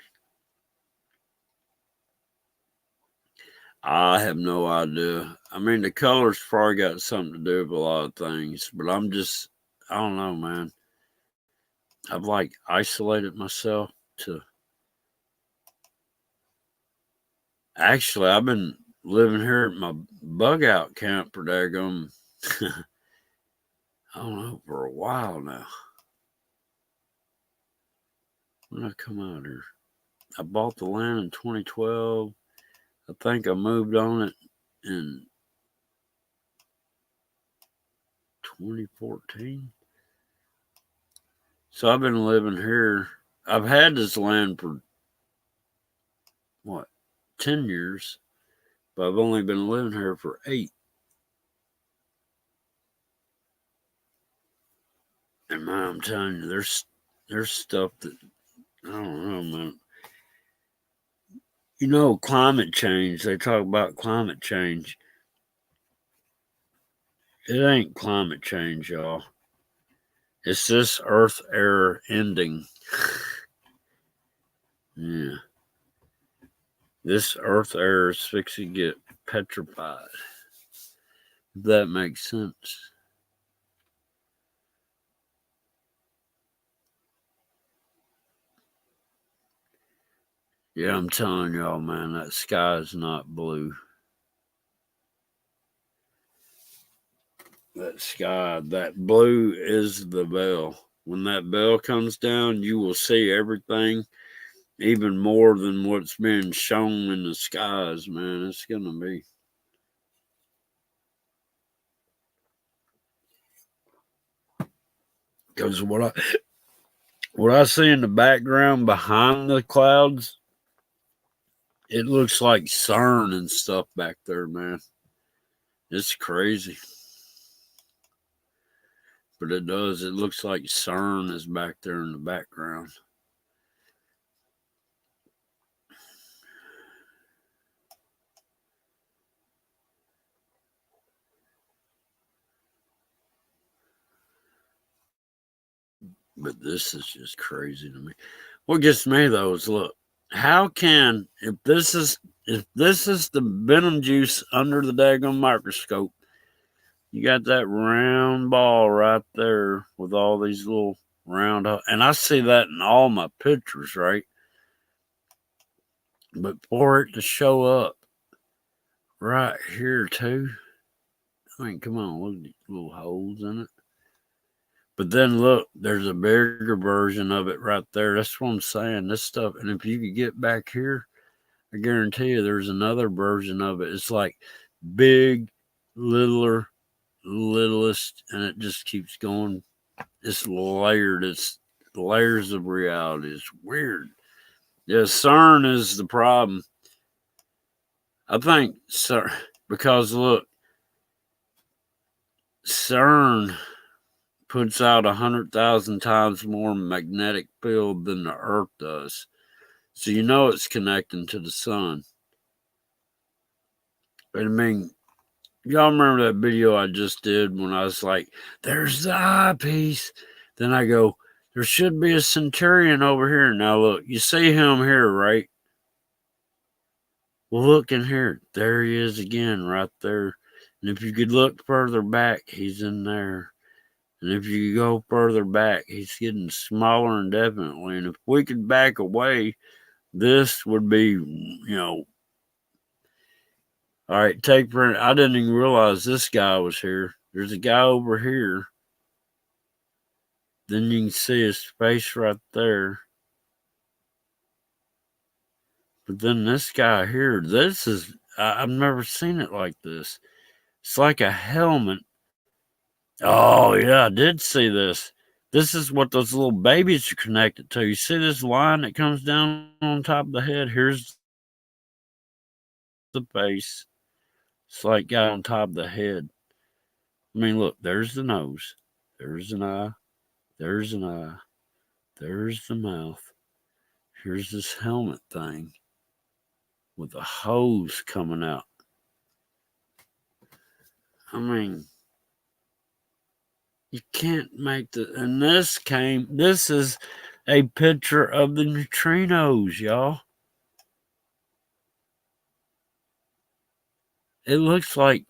S1: I have no idea. I mean, the colors probably got something to do with a lot of things, but I don't know, man. I've like isolated myself to. Actually, I've been living here at my bug out camp for daggum. I don't know, for a while now. When did I come out here? I bought the land in 2012. I think I moved on it in 2014. So I've been living here. I've had this land for 10 years, but I've only been living here for 8. And man, I'm telling you, there's stuff that I don't know, man. You know, climate change. They talk about climate change. It ain't climate change, y'all. It's this Earth era ending. Yeah. This Earth era is fixing to get petrified. If that makes sense. Yeah, I'm telling y'all, man, that sky is not blue. that sky. That blue is the bell. When that bell comes down, you will see everything even more than what's being shown in the skies, man. It's going to be. Because what I see in the background behind the clouds, it looks like CERN and stuff back there, man. It's crazy. But it does. It looks like CERN is back there in the background. But this is just crazy to me. What gets me though is look, how can if this is the venom juice under the daggone microscope, you got that round ball right there with all these little round, and I see that in all my pictures, right? But for it to show up right here too, I mean, come on, look at these little holes in it. But then look, there's a bigger version of it right there. That's what I'm saying. This stuff, and if you could get back here, I guarantee you there's another version of it. It's like big, littler, littlest, and it just keeps going. It's layered. It's layers of reality. It's weird. Yeah, CERN is the problem. I think CERN, because look, CERN puts out 100,000 times more magnetic field than the Earth does. So you know it's connecting to the sun. But I mean, y'all remember that video I just did when I was like, there's the eyepiece. Then I go, there should be a centurion over here. Now look, you see him here, right? Well, look in here. There he is again, right there. And if you could look further back, he's in there. And if you go further back, he's getting smaller indefinitely. And if we could back away, this would be, all right, I didn't even realize this guy was here. There's a guy over here. Then you can see his face right there. But then this guy here, I've never seen it like this. It's like a helmet. Oh, yeah, I did see this. This is what those little babies are connected to. You see this line that comes down on top of the head? Here's the face. It's like got on top of the head. I mean, look, there's the nose. There's an eye. There's an eye. There's the mouth. Here's this helmet thing with a hose coming out. I mean, you can't make the. And this is a picture of the neutrinos, y'all. It looks like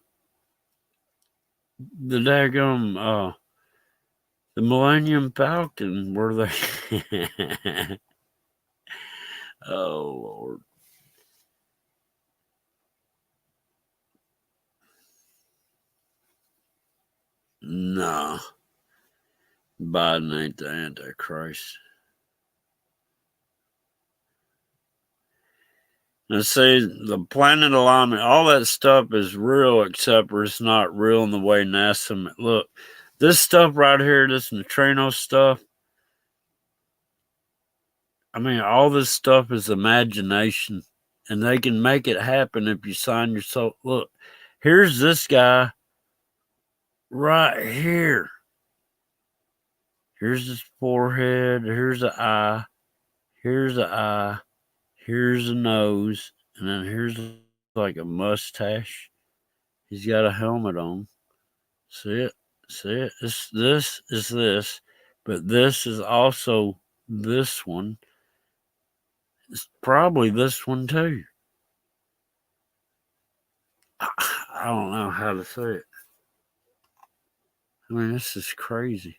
S1: the daggum, the Millennium Falcon, were they? Oh, Lord. No. Biden ain't the Antichrist. Now, see, the planet alignment, all that stuff is real, except for it's not real in the way NASA. Look, this stuff right here, this neutrino stuff, I mean, all this stuff is imagination, and they can make it happen if you sign your soul. Look, here's this guy right here. Here's his forehead. Here's the eye. Here's the eye. Here's the nose. And then here's like a mustache. He's got a helmet on. See it? See it? This is this. But this is also this one. It's probably this one too. I don't know how to say it. I mean, this is crazy.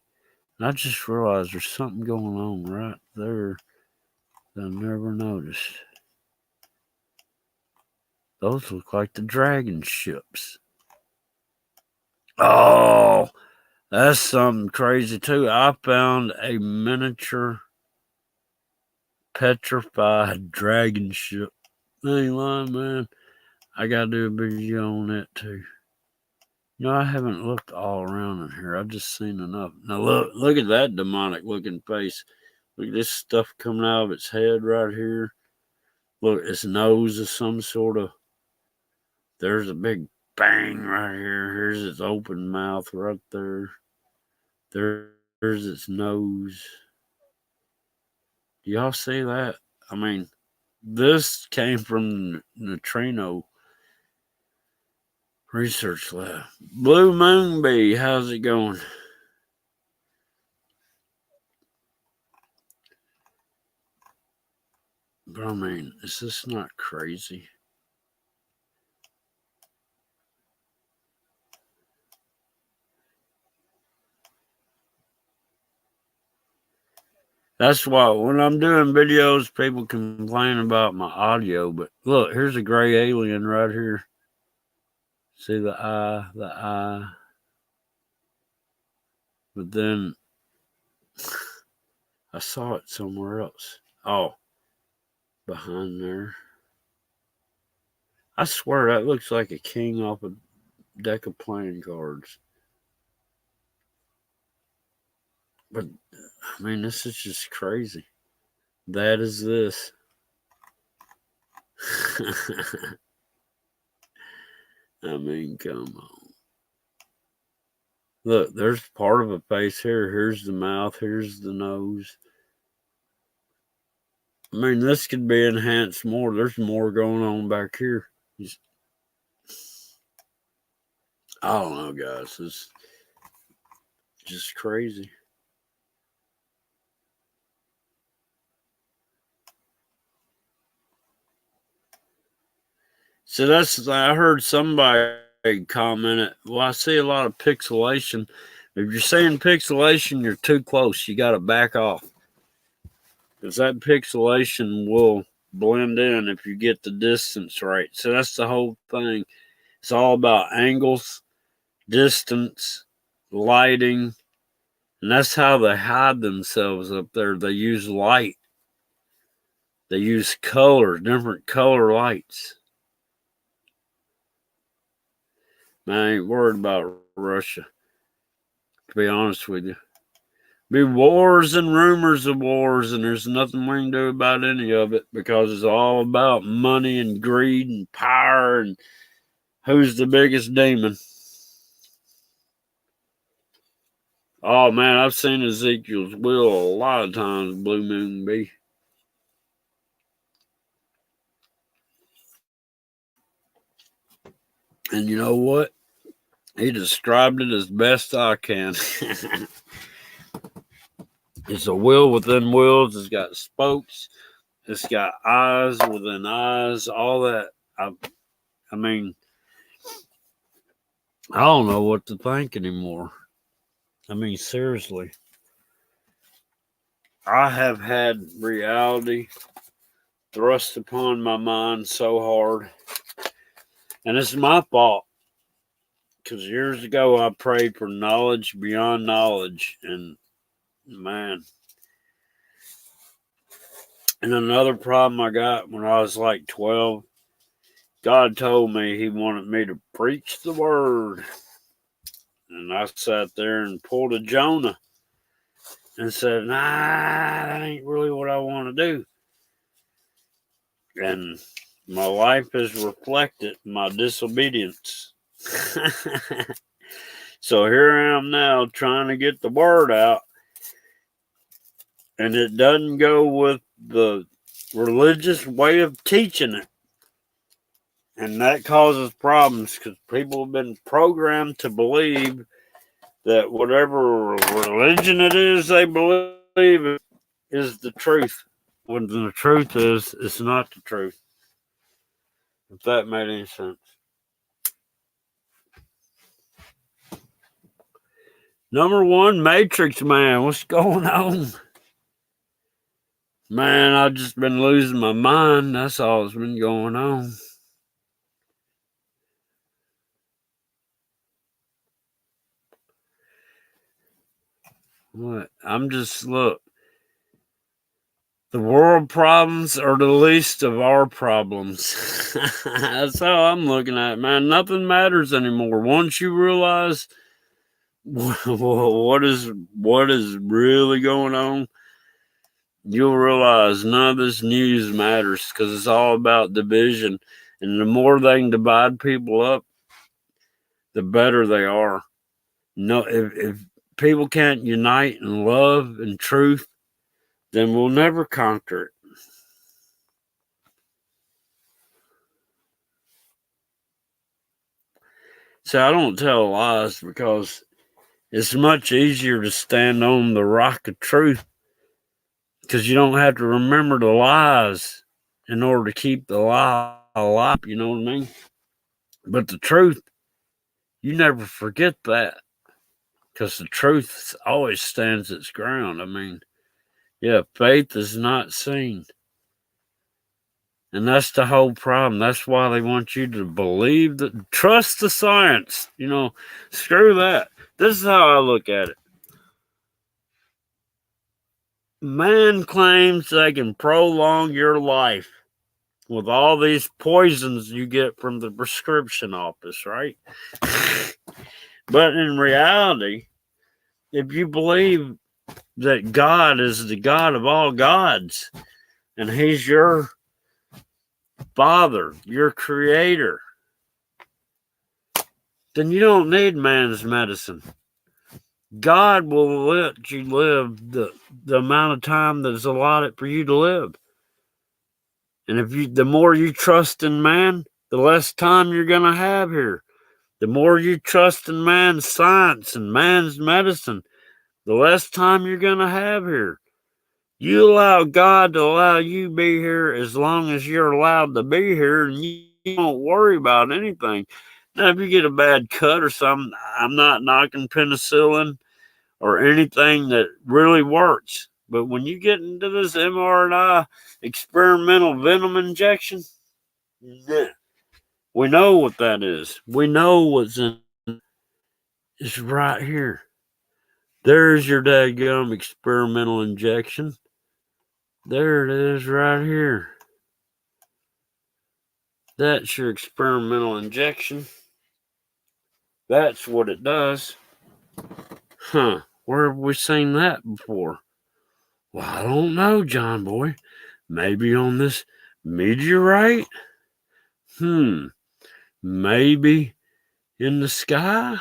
S1: And I just realized there's something going on right there that I never noticed. Those look like the dragon ships. Oh, that's something crazy too. I found a miniature petrified dragon ship. I ain't lying, man. I gotta do a video on that too. No, I haven't looked all around in here. I've just seen enough. Now look at that demonic looking face. Look at this stuff coming out of its head right here. Look, its nose is some sort of. There's a big bang right here. Here's its open mouth right there. There's its nose. Do y'all see that? I mean, this came from Neutrino Research Lab. Blue Moon Bee, how's it going? But I mean, is this not crazy? That's why when I'm doing videos, people complain about my audio. But look, here's a gray alien right here. See the eye, the eye. But then I saw it somewhere else. Oh, behind there. I swear that looks like a king off a deck of playing cards. But, I mean, this is just crazy. That is this. I mean, come on. Look, there's part of a face here. Here's the mouth. Here's the nose. I mean, this could be enhanced more. There's more going on back here. I don't know, guys. It's just crazy. So I heard somebody comment it. Well, I see a lot of pixelation. If you're saying pixelation, you're too close. You got to back off. Because that pixelation will blend in if you get the distance right. So that's the whole thing. It's all about angles, distance, lighting. And that's how they hide themselves up there. They use light. They use color, different color lights. Man, I ain't worried about Russia, to be honest with you. Be wars and rumors of wars, and there's nothing we can do about any of it because it's all about money and greed and power and who's the biggest demon. Oh, man, I've seen Ezekiel's will a lot of times, Blue Moon Bee. And you know what? He described it as best I can. It's a wheel within wheels. It's got spokes. It's got eyes within eyes. All that. I mean, I don't know what to think anymore. I mean, seriously. I have had reality thrust upon my mind so hard. And it's my fault. Because years ago, I prayed for knowledge beyond knowledge. And, man. And another problem I got when I was like 12, God told me he wanted me to preach the word. And I sat there and pulled a Jonah and said, nah, that ain't really what I want to do. And my life has reflected my disobedience. So here I am now trying to get the word out. And it doesn't go with the religious way of teaching it. And that causes problems because people have been programmed to believe that whatever religion it is they believe is the truth. When the truth is, it's not the truth. If that made any sense. Number one, Matrix Man. What's going on? Man, I've just been losing my mind. That's all that's been going on. What? I'm just, look, the world problems are the least of our problems. That's how I'm looking at it, man. Nothing matters anymore. Once you realize what is really going on, you'll realize none of this news matters because it's all about division. And the more they can divide people up, the better they are. No, if people can't unite in love and truth, then we'll never conquer it. So I don't tell lies because it's much easier to stand on the rock of truth because you don't have to remember the lies in order to keep the lie alive. You know what I mean? But the truth, you never forget that because the truth always stands its ground. I mean, yeah, faith is not seen. And that's the whole problem. That's why they want you to believe that, trust the science. You know, screw that. This is how I look at it. Man claims they can prolong your life with all these poisons you get from the prescription office, right? But in reality, if you believe that God is the God of all gods and He's your Father, your Creator, then you don't need man's medicine. God will let you live the amount of time that's allotted for you to live. And the more you trust in man, the less time you're going to have here. The more you trust in man's science and man's medicine, the less time you're going to have here. You allow God to allow you to be here as long as you're allowed to be here, and you don't worry about anything. Now, if you get a bad cut or something, I'm not knocking penicillin or anything that really works. But when you get into this mRNA experimental venom injection, yeah, we know what that is. We know what's in it. It's right here. There's your dadgum experimental injection. There it is right here. That's your experimental injection. That's what it does. Huh. Where have we seen that before? Well, I don't know, John Boy. Maybe on this meteorite? Maybe in the sky?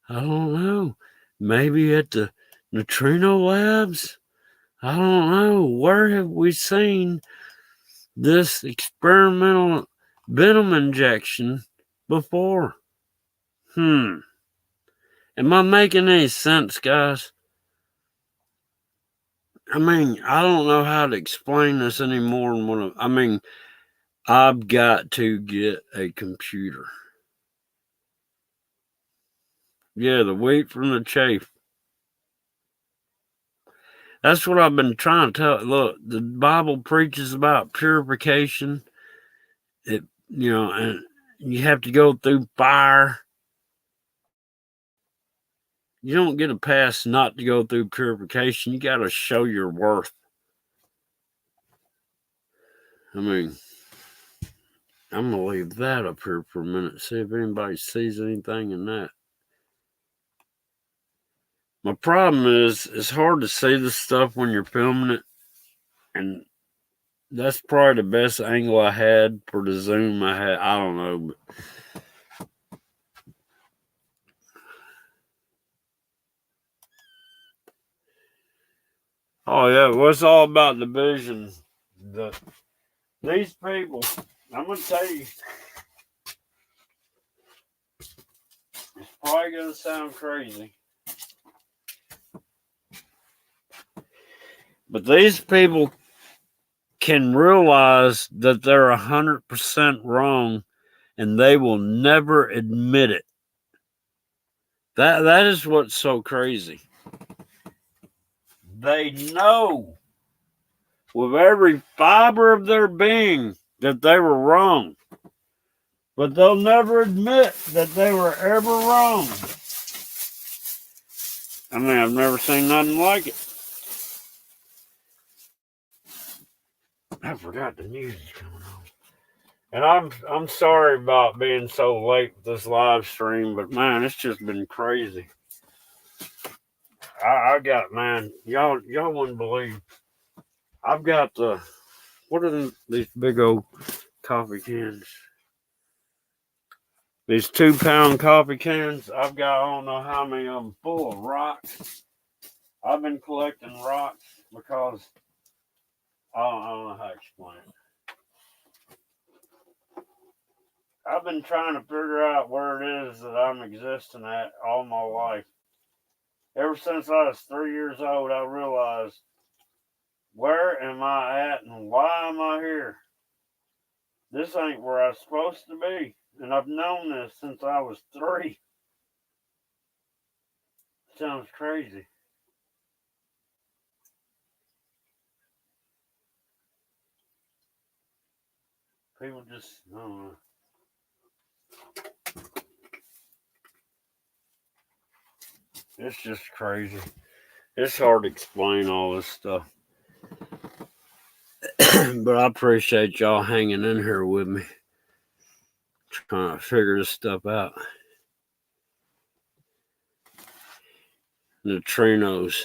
S1: I don't know. Maybe at the neutrino labs? I don't know. Where have we seen this experimental venom injection before? Am I making any sense, guys? I mean, I don't know how to explain this any more than what I've got to get a computer. Yeah, the wheat from the chaff. That's what I've been trying to tell. Look, the Bible preaches about purification. And you have to go through fire. You don't get a pass not to go through purification. You got to show your worth. I mean, I'm going to leave that up here for a minute. See if anybody sees anything in that. My problem is it's hard to see this stuff when you're filming it. And that's probably the best angle I had for the zoom I had. I don't know. But oh, yeah. Well, it's all about division. These people, I'm going to tell you, it's probably going to sound crazy. But these people can realize that they're 100% wrong, and they will never admit it. That is what's so crazy. They know with every fiber of their being that they were wrong, but they'll never admit that they were ever wrong. I mean, I've never seen nothing like it. I forgot the news is coming on. And I'm sorry about being so late with this live stream, but man, it's just been crazy. I got, man, y'all wouldn't believe. I've got what are these big old coffee cans? These 2-pound coffee cans. I've got, I don't know how many of them full of rocks. I've been collecting rocks because I don't know how to explain it. I've been trying to figure out where it is that I'm existing at all my life. Ever since I was 3 years old, I realized, where am I at and why am I here? This ain't where I'm supposed to be. And I've known this since I was 3. Sounds crazy. People just, I don't know. It's just crazy. It's hard to explain all this stuff. But I appreciate y'all hanging in here with me, trying to figure this stuff out. Neutrinos.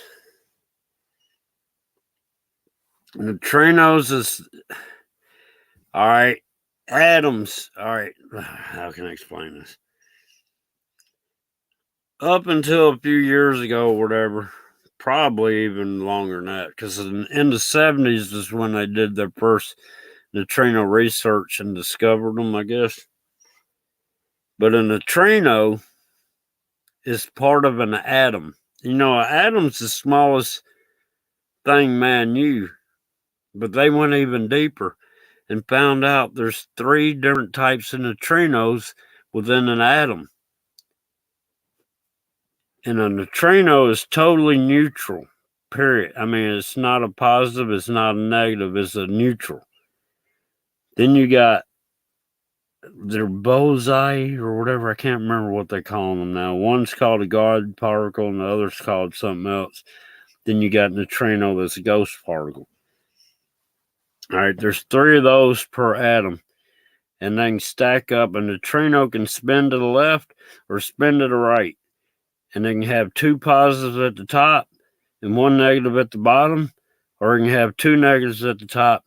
S1: Neutrinos is, all right, atoms. All right, how can I explain this? Up until a few years ago or whatever, probably even longer than that, because in the 70s is when they did their first neutrino research and discovered them, I guess. But a neutrino is part of an atom. You know, an atom's the smallest thing man knew, but they went even deeper and found out there's 3 different types of neutrinos within an atom. And a neutrino is totally neutral, period. I mean, it's not a positive, it's not a negative, it's a neutral. Then you got their boson or whatever, I can't remember what they call them now. One's called a God particle and the other's called something else. Then you got neutrino that's a ghost particle. All right, there's 3 of those per atom. And they can stack up. A neutrino can spin to the left or spin to the right. And they can have 2 positives at the top and 1 negative at the bottom. Or it can have 2 negatives at the top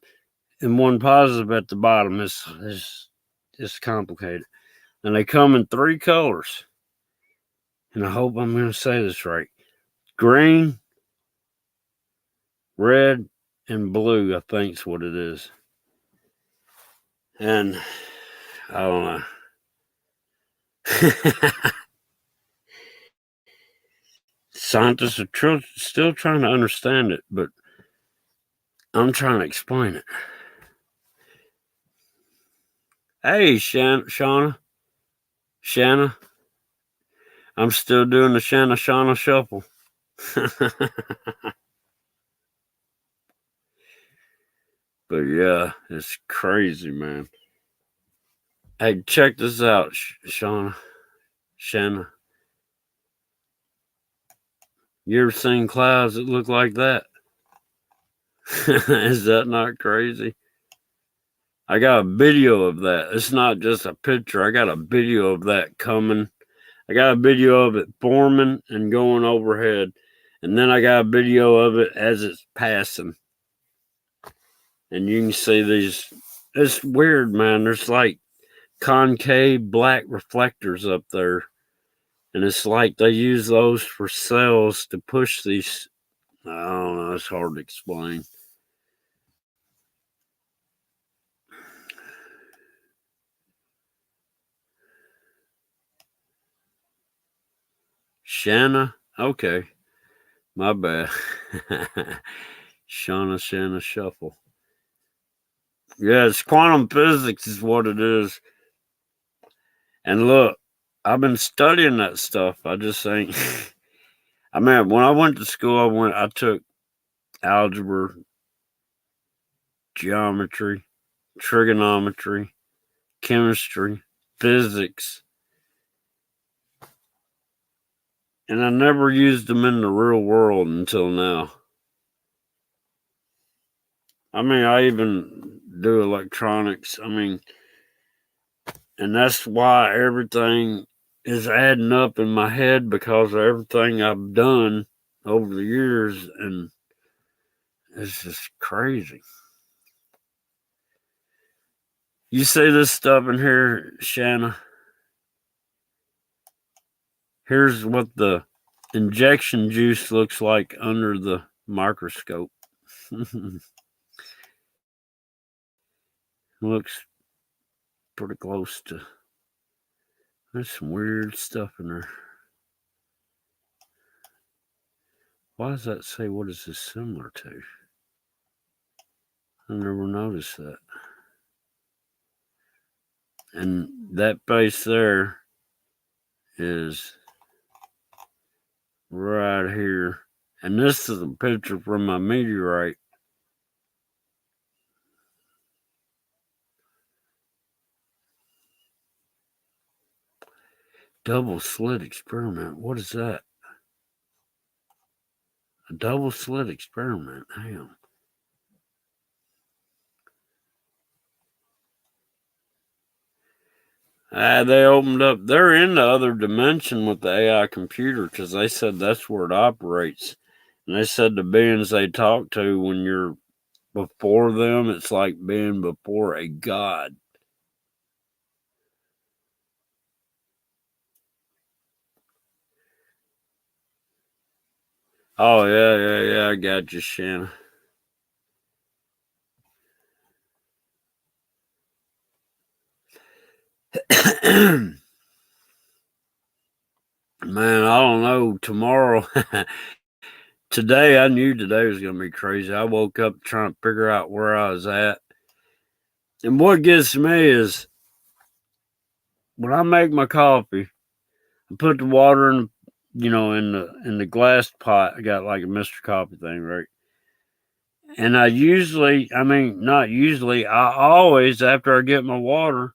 S1: and 1 positive at the bottom. It's complicated. And they come in 3 colors. And I hope I'm going to say this right. Green, red, and blue, I think is what it is. And I don't know. Scientists are still trying to understand it, but I'm trying to explain it. Hey, Shauna. I'm still doing the Shauna shuffle. But yeah, it's crazy, man. Hey, check this out, Shanna. You ever seen clouds that look like that? Is that not crazy? I got a video of that. It's not just a picture. I got a video of that coming. I got a video of it forming and going overhead. And then I got a video of it as it's passing. And you can see these. It's weird, man. There's like concave black reflectors up there. And it's like they use those for cells to push these. I don't know. It's hard to explain. Shanna? Okay. My bad. Shanna Shuffle. Yeah, it's quantum physics is what it is. And look, I've been studying that stuff. I just ain't. I mean, when I went to school, I took algebra, geometry, trigonometry, chemistry, physics. And I never used them in the real world until now. I mean, I even do electronics. I mean, and that's why everything is adding up in my head because of everything I've done over the years. And it's just crazy. You see this stuff in here, Shanna? Here's what the injection juice looks like under the microscope. Looks pretty close to. There's some weird stuff in there. Why does that say what is this similar to? I never noticed that. And that base there is right here. And this is a picture from my meteorite. Double slit experiment. What is that? A double slit experiment. Damn. They opened up. They're in the other dimension with the AI computer because they said that's where it operates. And they said the beings they talk to when you're before them, it's like being before a god. Oh, yeah. I got you, Shanna. Man, I don't know. Tomorrow, today, I knew today was going to be crazy. I woke up trying to figure out where I was at. And what gets me is when I make my coffee, I put the water in, in the glass pot. I got like a Mr. Coffee thing, right? And I always, after I get my water,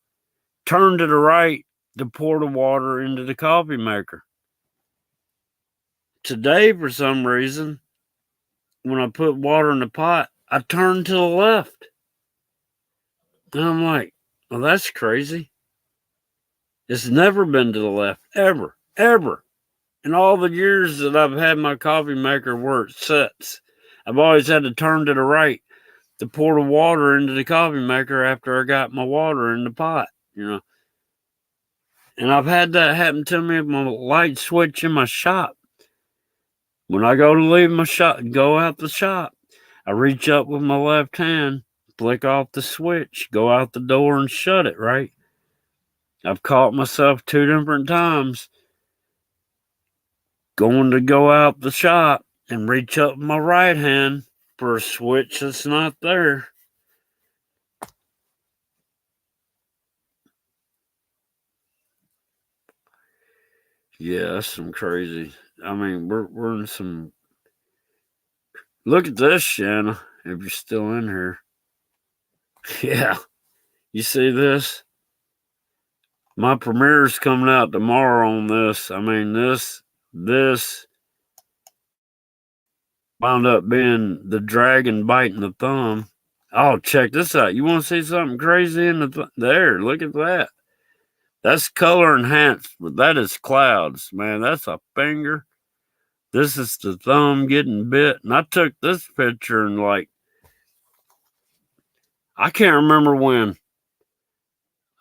S1: turn to the right to pour the water into the coffee maker. Today, for some reason, when I put water in the pot, I turned to the left. And I'm like, well, that's crazy. It's never been to the left, ever. In all the years that I've had my coffee maker where it sits, I've always had to turn to the right to pour the water into the coffee maker after I got my water in the pot, And I've had that happen to me with my light switch in my shop. When I go to leave my shop, go out the shop, I reach up with my left hand, flick off the switch, go out the door and shut it, right? I've caught myself 2 different times going to go out the shop and reach up with my right hand for a switch that's not there. Yeah, that's some crazy. I mean, we're in some. Look at this, Shanna, if you're still in here. Yeah. You see this? My premiere's coming out tomorrow on this. I mean, this wound up being the dragon biting the thumb. Oh, check this out. You want to see something crazy in there? Look at that. That's color enhanced, but that is clouds, man. That's a finger. This is the thumb getting bit. And I took this picture and I can't remember when.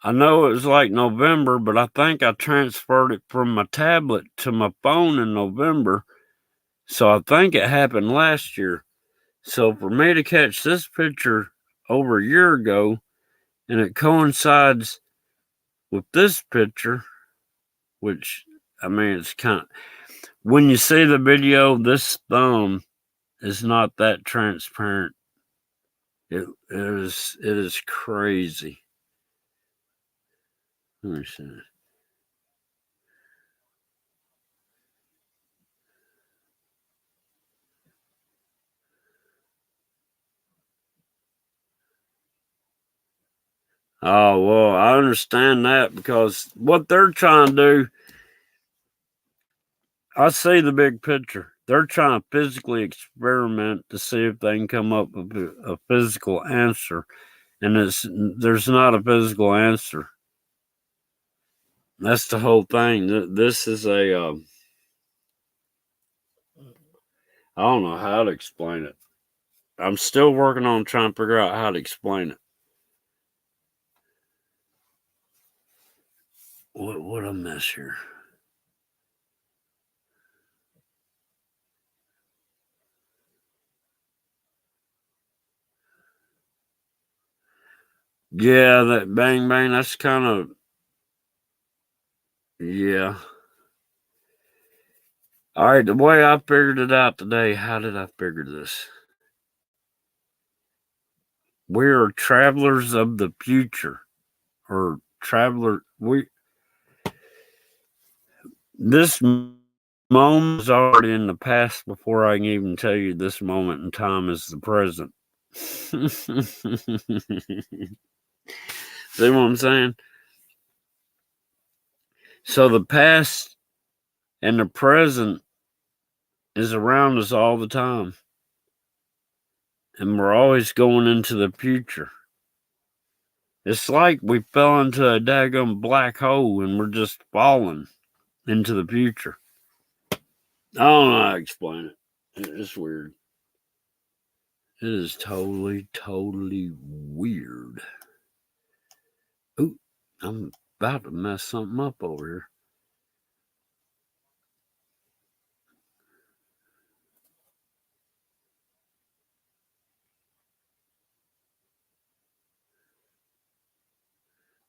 S1: I know it was like November, but I think I transferred it from my tablet to my phone in November. So I think it happened last year. So for me to catch this picture over a year ago, and it coincides with this picture, which, I mean, it's kind of, when you see the video, this thumb is not that transparent. It is crazy. Let me see. Oh, well, I understand that because what they're trying to do, I see the big picture. They're trying to physically experiment to see if they can come up with a physical answer, and there's not a physical answer. That's the whole thing. This is a I don't know how to explain it. I'm still working on trying to figure out how to explain it. What I miss here? Yeah, that bang bang. That's kind of yeah. All right, the way I figured it out today. How did I figure this? We are travelers of the future, or traveler. This moment is already in the past before I can even tell you this moment in time is the present. See what I'm saying? So the past and the present is around us all the time. And we're always going into the future. It's like we fell into a daggum black hole and we're just falling into the future. I don't know how to explain it. It's weird. It is totally weird. Ooh, I'm about to mess something up over here.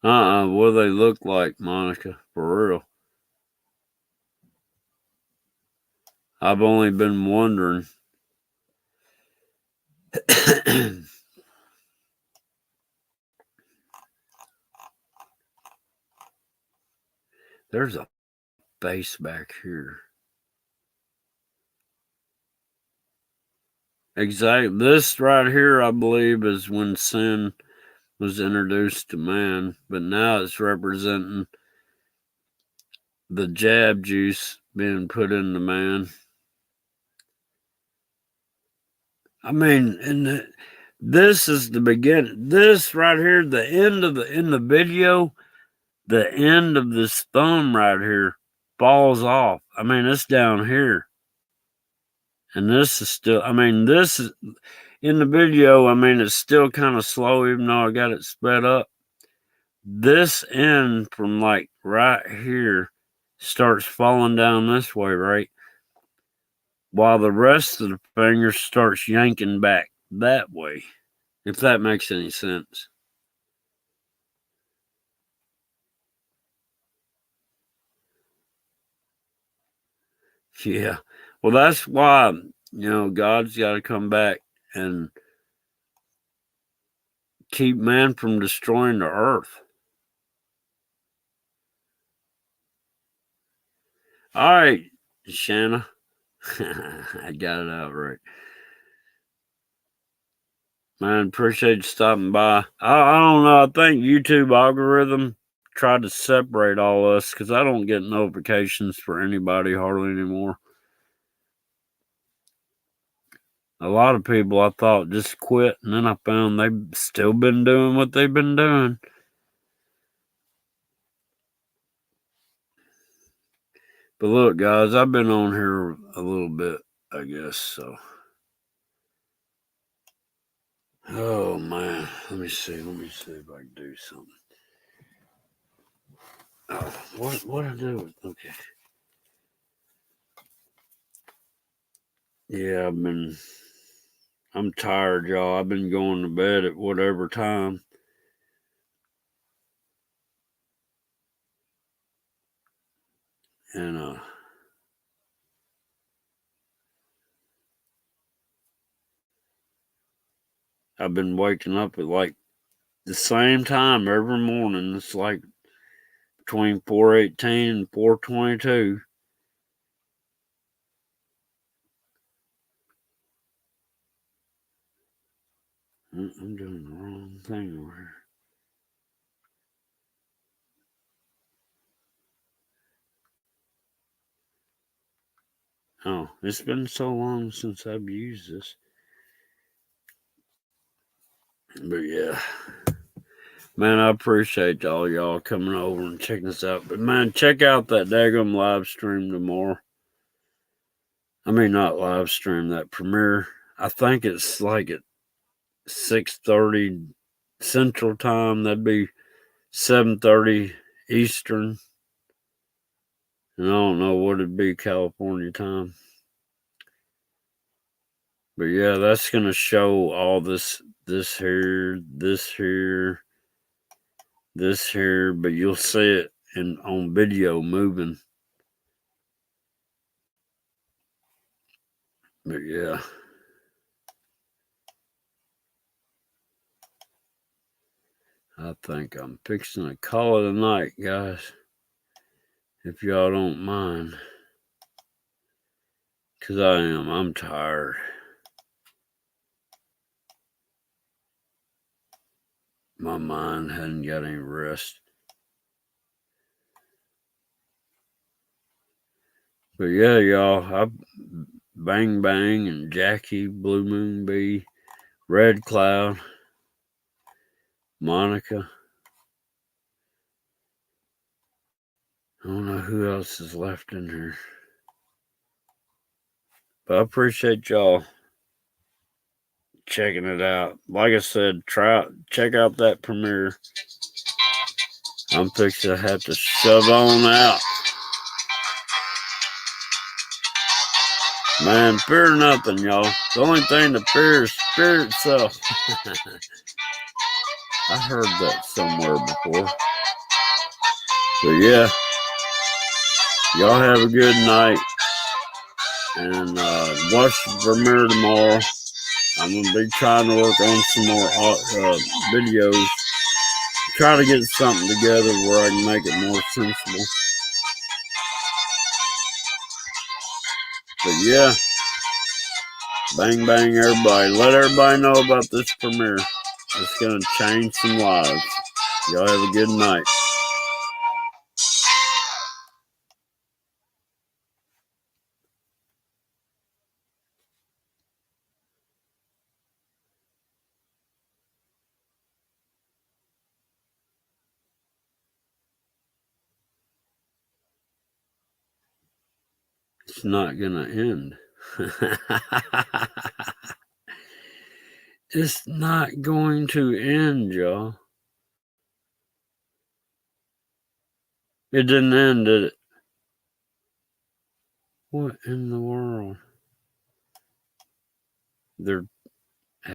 S1: What do they look like, Monica? For real. I've only been wondering. There's a face back here. Exactly. This right here, I believe, is when sin was introduced to man, but now it's representing the jab juice being put into man. I mean, this is the beginning. This right here, the end of in the video, the end of this thumb right here falls off. I mean, it's down here. And this is still, I mean, this is in the video, I mean, it's still kind of slow, even though I got it sped up. This end from like right here starts falling down this way, right? While the rest of the finger starts yanking back that way, if that makes any sense. Yeah. Well, that's why, God's got to come back and keep man from destroying the earth. All right, Shanna. I got it out right. Man, appreciate you stopping by. I don't know. I think YouTube algorithm tried to separate all us because I don't get notifications for anybody hardly anymore. A lot of people I thought just quit, and then I found they've still been doing what they've been doing. But look, guys, I've been on here a little bit, I guess, so. Oh, man. Let me see if I can do something. Oh, what I do? Okay. Yeah, I'm tired, y'all. I've been going to bed at whatever time. And I've been waking up at like the same time every morning. It's like between 4:18 and 4:22. I'm doing the wrong thing over here. Oh, it's been so long since I've used this. But yeah. Man, I appreciate all y'all coming over and checking us out. But man, check out that daggum live stream tomorrow. I mean, not live stream, that premiere. I think it's like at 6:30 Central Time. That'd be 7:30 Eastern. And I don't know what it'd be California time. But yeah, that's gonna show all this here, this here, this here, but you'll see it on video moving. But yeah. I think I'm fixing to call it a night, guys. If y'all don't mind. Because I am. I'm tired. My mind hadn't got any rest. But yeah, y'all. Bang Bang and Jackie, Blue Moon Bee, Red Cloud, Monica. I don't know who else is left in here. But I appreciate y'all checking it out. Like I said, check out that premiere. I'm fixing to have to shove on out. Man, fear nothing, y'all. The only thing to fear is fear itself. I heard that somewhere before. But yeah, y'all have a good night. And watch the premiere tomorrow. I'm going to be trying to work on some more videos. Try to get something together where I can make it more sensible. But yeah, bang bang everybody. Let everybody know about this premiere. It's going to change some lives. Y'all have a good night. It's not going to end. It's not going to end, y'all. It didn't end, did it? What in the world? They're